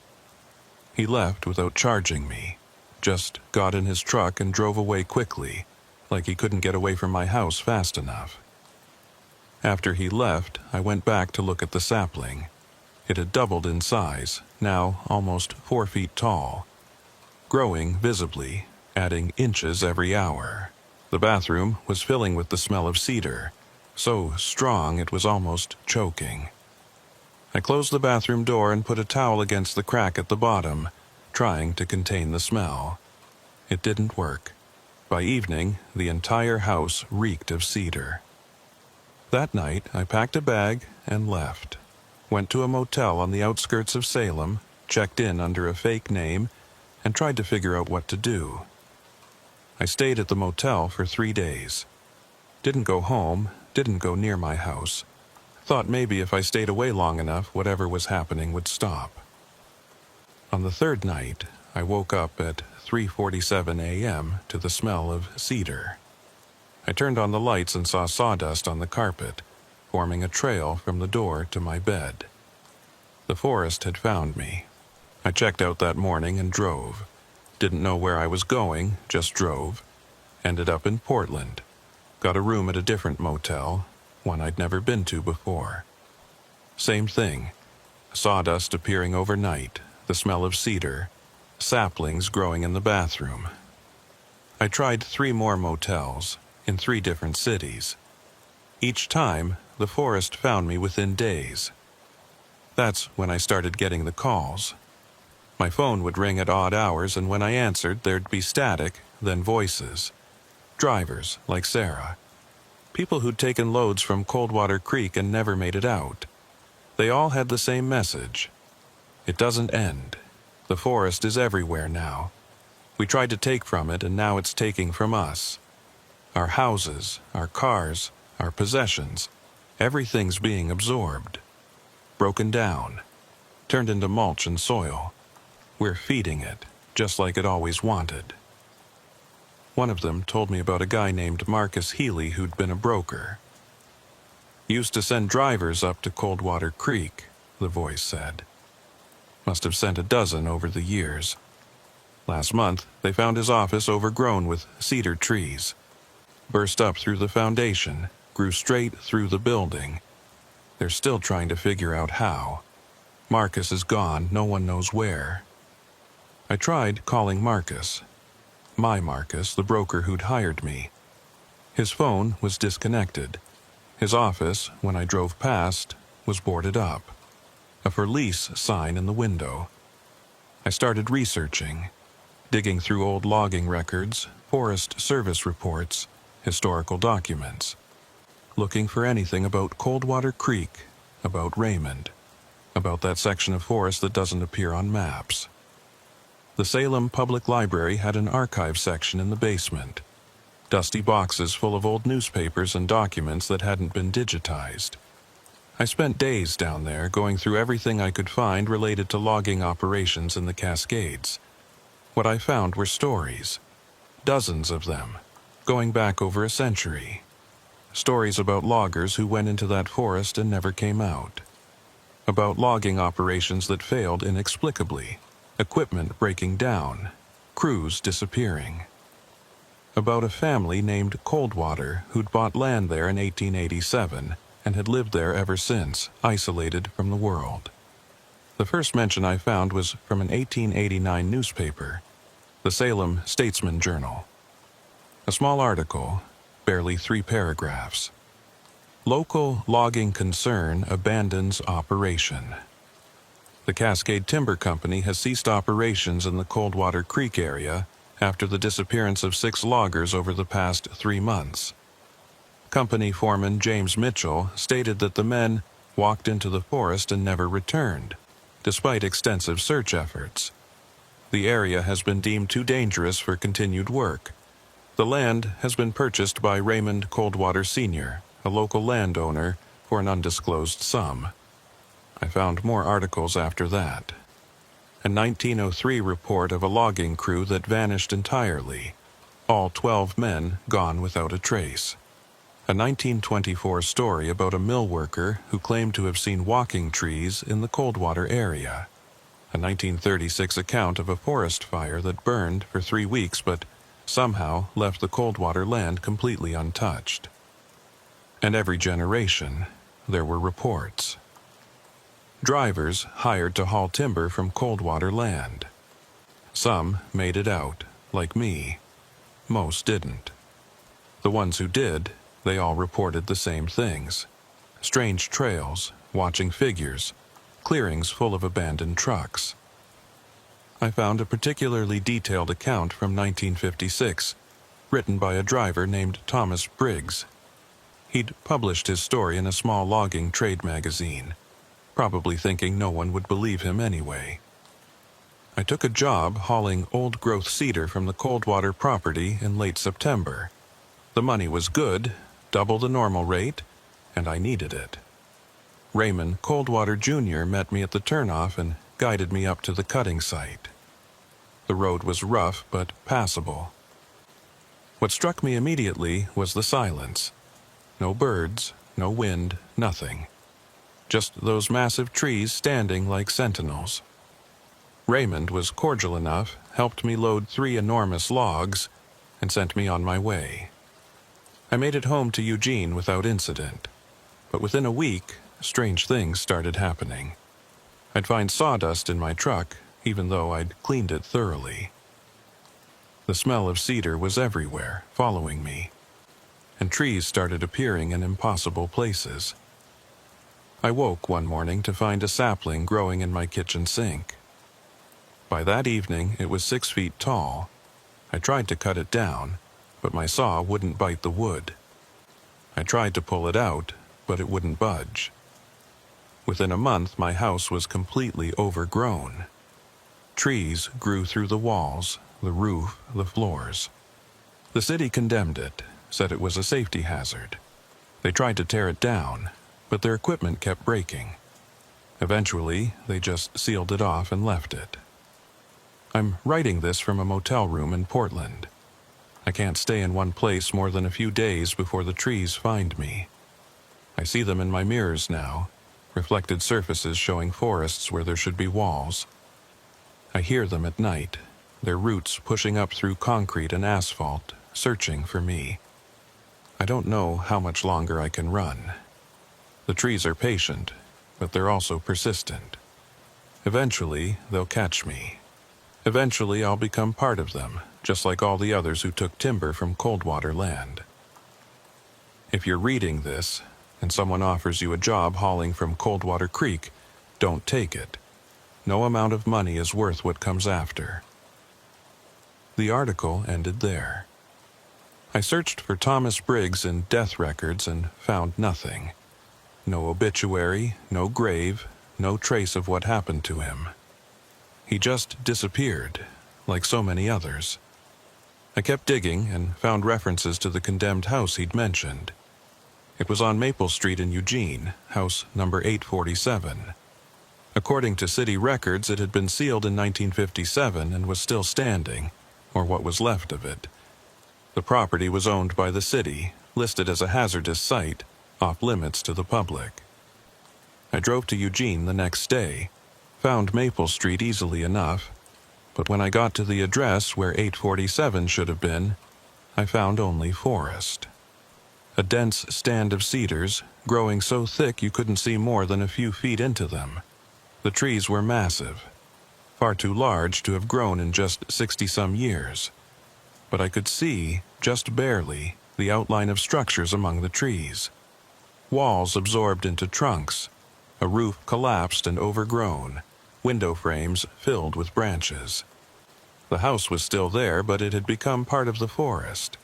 He left without charging me, just got in his truck and drove away quickly, like he couldn't get away from my house fast enough. After he left, I went back to look at the sapling. It had doubled in size, now almost 4 feet tall, growing visibly, adding inches every hour. The bathroom was filling with the smell of cedar, so strong it was almost choking. I closed the bathroom door and put a towel against the crack at the bottom, trying to contain the smell. It didn't work. By evening, the entire house reeked of cedar. That night, I packed a bag and left. Went to a motel on the outskirts of Salem, checked in under a fake name, and tried to figure out what to do. I stayed at the motel for 3 days. Didn't go home, didn't go near my house. Thought maybe if I stayed away long enough, whatever was happening would stop. On the 3rd night, I woke up at 3:47 a.m. to the smell of cedar. I turned on the lights and saw sawdust on the carpet, forming a trail from the door to my bed. The forest had found me. I checked out that morning and drove. Didn't know where I was going, just drove. Ended up in Portland. Got a room at a different motel, one I'd never been to before. Same thing. Sawdust appearing overnight, the smell of cedar, saplings growing in the bathroom. I tried 3 more motels, in 3 different cities. Each time, the forest found me within days. That's when I started getting the calls. My phone would ring at odd hours, and when I answered, there'd be static, then voices. Drivers, like Sarah. People who'd taken loads from Coldwater Creek and never made it out. They all had the same message. It doesn't end. The forest is everywhere now. We tried to take from it, and now it's taking from us. Our houses, our cars, our possessions, everything's being absorbed. Broken down. Turned into mulch and soil. We're feeding it, just like it always wanted. One of them told me about a guy named Marcus Healy who'd been a broker. Used to send drivers up to Coldwater Creek, the voice said. Must have sent a dozen over the years. Last month, they found his office overgrown with cedar trees. Burst up through the foundation, grew straight through the building. They're still trying to figure out how. Marcus is gone, no one knows where. I tried calling Marcus. My Marcus, the broker who'd hired me. His phone was disconnected. His office, when I drove past, was boarded up. A for lease sign in the window. I started researching, digging through old logging records, Forest Service reports, historical documents, looking for anything about Coldwater Creek, about Raymond, about that section of forest that doesn't appear on maps. The Salem Public Library had an archive section in the basement, dusty boxes full of old newspapers and documents that hadn't been digitized. I spent days down there going through everything I could find related to logging operations in the Cascades. What I found were stories, dozens of them, going back over a century. Stories about loggers who went into that forest and never came out. About logging operations that failed inexplicably, equipment breaking down, crews disappearing. About a family named Coldwater who'd bought land there in 1887 and had lived there ever since, isolated from the world. The first mention I found was from an 1889 newspaper, the Salem Statesman Journal. A small article, barely 3 paragraphs. Local logging concern abandons operation. The Cascade Timber Company has ceased operations in the Coldwater Creek area after the disappearance of 6 loggers over the past 3 months. Company foreman James Mitchell stated that the men walked into the forest and never returned, despite extensive search efforts. The area has been deemed too dangerous for continued work. The land has been purchased by Raymond Coldwater Sr., a local landowner, for an undisclosed sum. I found more articles after that. A 1903 report of a logging crew that vanished entirely, all 12 men gone without a trace. A 1924 story about a mill worker who claimed to have seen walking trees in the Coldwater area. A 1936 account of a forest fire that burned for 3 weeks but somehow left the Coldwater land completely untouched. And every generation, there were reports. Drivers hired to haul timber from Coldwater land. Some made it out, like me. Most didn't. The ones who did, they all reported the same things. Strange trails, watching figures, clearings full of abandoned trucks. I found a particularly detailed account from 1956, written by a driver named Thomas Briggs. He'd published his story in a small logging trade magazine, probably thinking no one would believe him anyway. I took a job hauling old-growth cedar from the Coldwater property in late September. The money was good, double the normal rate, and I needed it. Raymond Coldwater Jr. met me at the turnoff and guided me up to the cutting site. The road was rough but passable. What struck me immediately was the silence. No birds, no wind, nothing. Just those massive trees standing like sentinels. Raymond was cordial enough, helped me load 3 enormous logs, and sent me on my way. I made it home to Eugene without incident, but within a week, strange things started happening. I'd find sawdust in my truck, even though I'd cleaned it thoroughly. The smell of cedar was everywhere, following me, and trees started appearing in impossible places. I woke one morning to find a sapling growing in my kitchen sink. By that evening, it was 6 feet tall. I tried to cut it down, but my saw wouldn't bite the wood. I tried to pull it out, but it wouldn't budge. Within a month, my house was completely overgrown. Trees grew through the walls, the roof, the floors. The city condemned it, said it was a safety hazard. They tried to tear it down, but their equipment kept breaking. Eventually, they just sealed it off and left it. I'm writing this from a motel room in Portland. I can't stay in one place more than a few days before the trees find me. I see them in my mirrors now, reflected surfaces showing forests where there should be walls. I hear them at night, their roots pushing up through concrete and asphalt, searching for me. I don't know how much longer I can run. The trees are patient, but they're also persistent. Eventually, they'll catch me. Eventually, I'll become part of them, just like all the others who took timber from Coldwater land. If you're reading this, and someone offers you a job hauling from Coldwater Creek, don't take it. No amount of money is worth what comes after. The article ended there. I searched for Thomas Briggs in death records and found nothing. No obituary, no grave, no trace of what happened to him. He just disappeared, like so many others. I kept digging and found references to the condemned house he'd mentioned. It was on Maple Street in Eugene, house number 847. According to city records, it had been sealed in 1957 and was still standing, or what was left of it. The property was owned by the city, listed as a hazardous site, off limits to the public. I drove to Eugene the next day, found Maple Street easily enough, but when I got to the address where 847 should have been, I found only forest. A dense stand of cedars, growing so thick you couldn't see more than a few feet into them. The trees were massive, far too large to have grown in just 60-some years. But I could see, just barely, the outline of structures among the trees. Walls absorbed into trunks, a roof collapsed and overgrown, window frames filled with branches. The house was still there, but it had become part of the forest.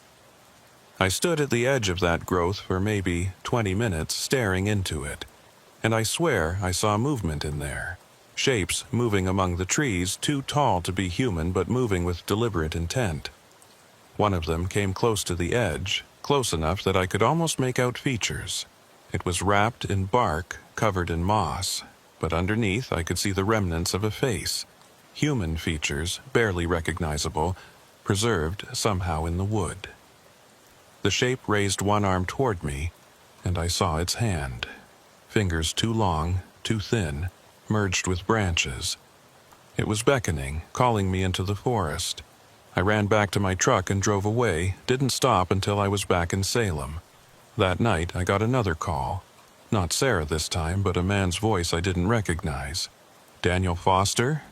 I stood at the edge of that growth for maybe 20 minutes staring into it, and I swear I saw movement in there. Shapes moving among the trees, too tall to be human but moving with deliberate intent. One of them came close to the edge, close enough that I could almost make out features. It was wrapped in bark, covered in moss, but underneath I could see the remnants of a face. Human features, barely recognizable, preserved somehow in the wood. The shape raised one arm toward me, and I saw its hand. Fingers too long, too thin, merged with branches. It was beckoning, calling me into the forest. I ran back to my truck and drove away, didn't stop until I was back in Salem. That night I got another call. Not Sarah this time, but a man's voice I didn't recognize. "Daniel Foster?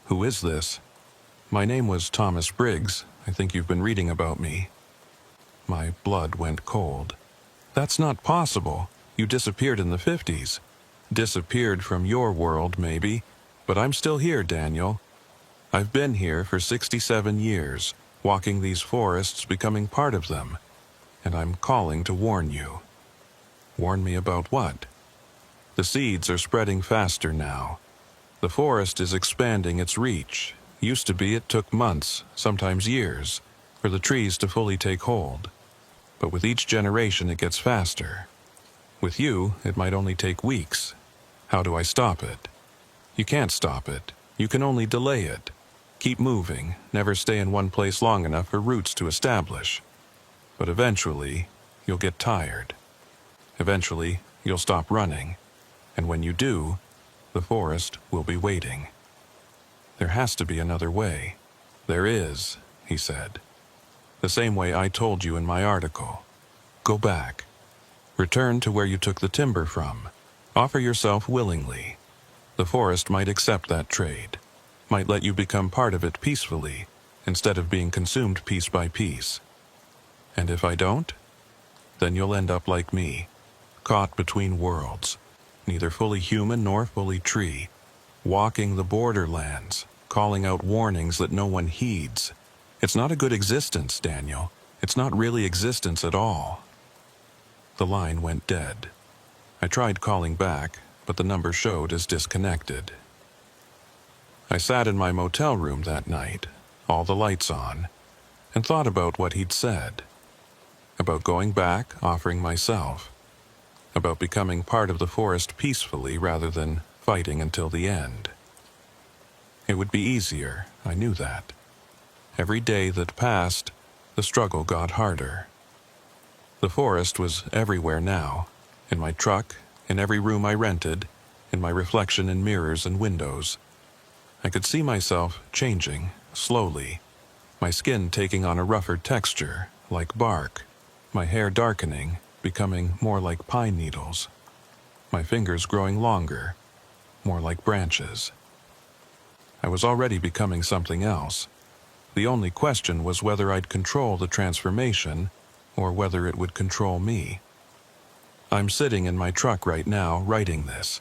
Who is this?" My name was Thomas Briggs. I think you've been reading about me. My blood went cold. That's not possible. You disappeared in the 50s. Disappeared from your world, maybe, but I'm still here, Daniel. I've been here for 67 years, walking these forests, becoming part of them, and I'm calling to warn you. Warn me about what? The seeds are spreading faster now. The forest is expanding its reach. Used to be it took months, sometimes years, for the trees to fully take hold. But with each generation it gets faster. With you, it might only take weeks. How do I stop it? You can't stop it. You can only delay it. Keep moving, never stay in one place long enough for roots to establish. But eventually, you'll get tired. Eventually, you'll stop running. And when you do, the forest will be waiting. There has to be another way. There is, he said. The same way I told you in my article. Go back. Return to where you took the timber from. Offer yourself willingly. The forest might accept that trade. Might let you become part of it peacefully, instead of being consumed piece by piece. And if I don't, then you'll end up like me, caught between worlds, neither fully human nor fully tree, walking the borderlands, calling out warnings that no one heeds. It's not a good existence, Daniel. It's not really existence at all. The line went dead. I tried calling back, but the number showed as disconnected. I sat in my motel room that night, all the lights on, and thought about what he'd said. About going back, offering myself. About becoming part of the forest peacefully rather than fighting until the end. It would be easier, I knew that. Every day that passed, the struggle got harder. The forest was everywhere now, in my truck, in every room I rented, in my reflection in mirrors and windows. I could see myself changing, slowly, my skin taking on a rougher texture, like bark, my hair darkening, becoming more like pine needles, my fingers growing longer, more like branches. I was already becoming something else. The only question was whether I'd control the transformation or whether it would control me. I'm sitting in my truck right now writing this.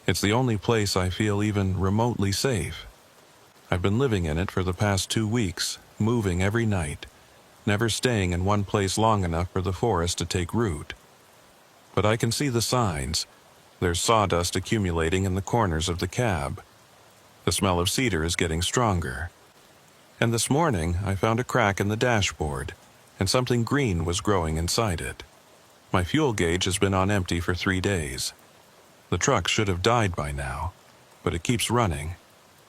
It's the only place I feel even remotely safe. I've been living in it for the past 2 weeks, moving every night, never staying in one place long enough for the forest to take root. But I can see the signs. There's sawdust accumulating in the corners of the cab. The smell of cedar is getting stronger. And this morning, I found a crack in the dashboard, and something green was growing inside it. My fuel gauge has been on empty for 3 days. The truck should have died by now, but it keeps running,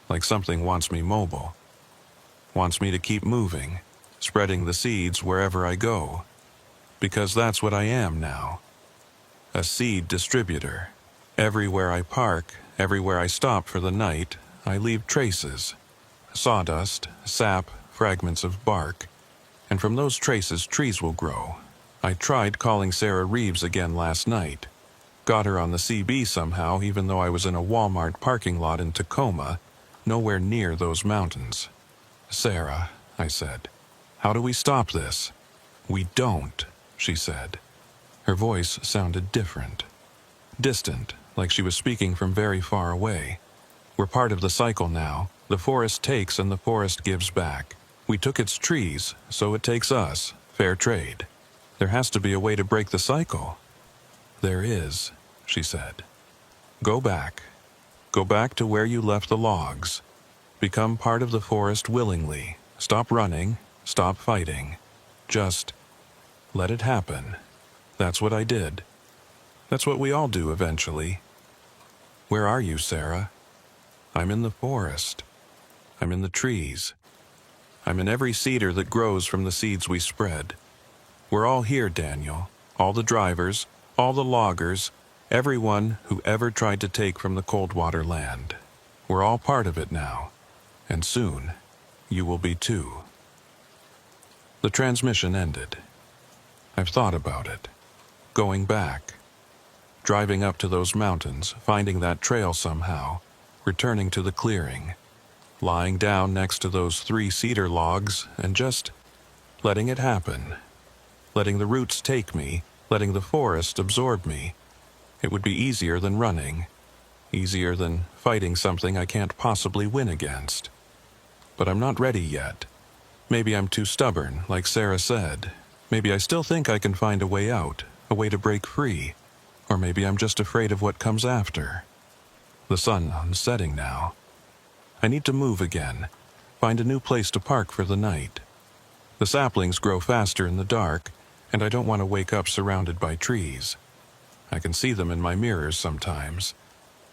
like something wants me mobile. Wants me to keep moving, spreading the seeds wherever I go. Because that's what I am now. A seed distributor. Everywhere I park, everywhere I stop for the night, I leave traces. Sawdust, sap, fragments of bark. And from those traces, trees will grow. I tried calling Sarah Reeves again last night. Got her on the CB somehow, even though I was in a Walmart parking lot in Tacoma, nowhere near those mountains. "Sarah," I said, "how do we stop this?" "We don't," she said. Her voice sounded different. Distant, like she was speaking from very far away. "We're part of the cycle now. The forest takes and the forest gives back. We took its trees, so it takes us. Fair trade. There has to be a way to break the cycle." "There is," she said. Go back. Go back to where you left the logs. Become part of the forest willingly. Stop running. Stop fighting. Just let it happen." That's what I did. That's what we all do eventually. "Where are you, Sarah?" "I'm in the forest. I'm in the trees. I'm in every cedar that grows from the seeds we spread. We're all here, Daniel. All the drivers, all the loggers, everyone who ever tried to take from the Coldwater land. We're all part of it now. And soon, you will be too." The transmission ended. I've thought about it. Going back. Driving up to those mountains, finding that trail somehow, returning to the clearing. Lying down next to those 3 cedar logs and just letting it happen. Letting the roots take me, letting the forest absorb me. It would be easier than running. Easier than fighting something I can't possibly win against. But I'm not ready yet. Maybe I'm too stubborn, like Sarah said. Maybe I still think I can find a way out, a way to break free. Or maybe I'm just afraid of what comes after. The sun's setting now. I need to move again, find a new place to park for the night. The saplings grow faster in the dark, and I don't want to wake up surrounded by trees. I can see them in my mirrors sometimes.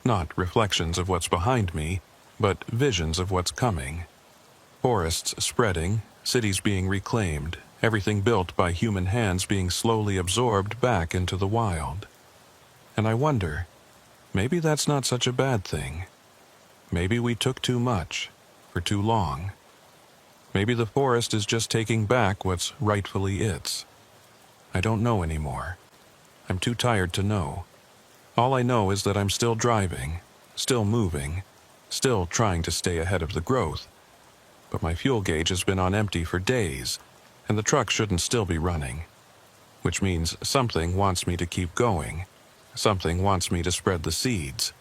Not reflections of what's behind me, but visions of what's coming. Forests spreading, cities being reclaimed, everything built by human hands being slowly absorbed back into the wild. And I wonder, maybe that's not such a bad thing. Maybe we took too much, for too long. Maybe the forest is just taking back what's rightfully its. I don't know anymore. I'm too tired to know. All I know is that I'm still driving, still moving, still trying to stay ahead of the growth. But my fuel gauge has been on empty for days, and the truck shouldn't still be running. Which means something wants me to keep going. Something wants me to spread the seeds.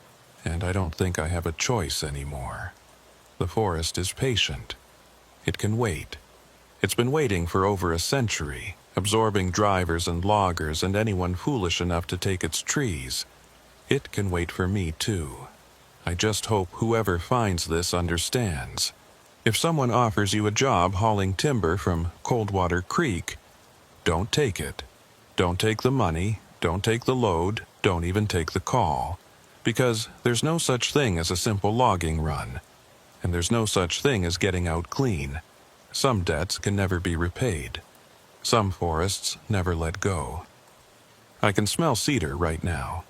And I don't think I have a choice anymore. The forest is patient. It can wait. It's been waiting for over a century, absorbing drivers and loggers and anyone foolish enough to take its trees. It can wait for me too. I just hope whoever finds this understands. If someone offers you a job hauling timber from Coldwater Creek, don't take it. Don't take the money, don't take the load, don't even take the call. Because there's no such thing as a simple logging run. And there's no such thing as getting out clean. Some debts can never be repaid. Some forests never let go. I can smell cedar right now.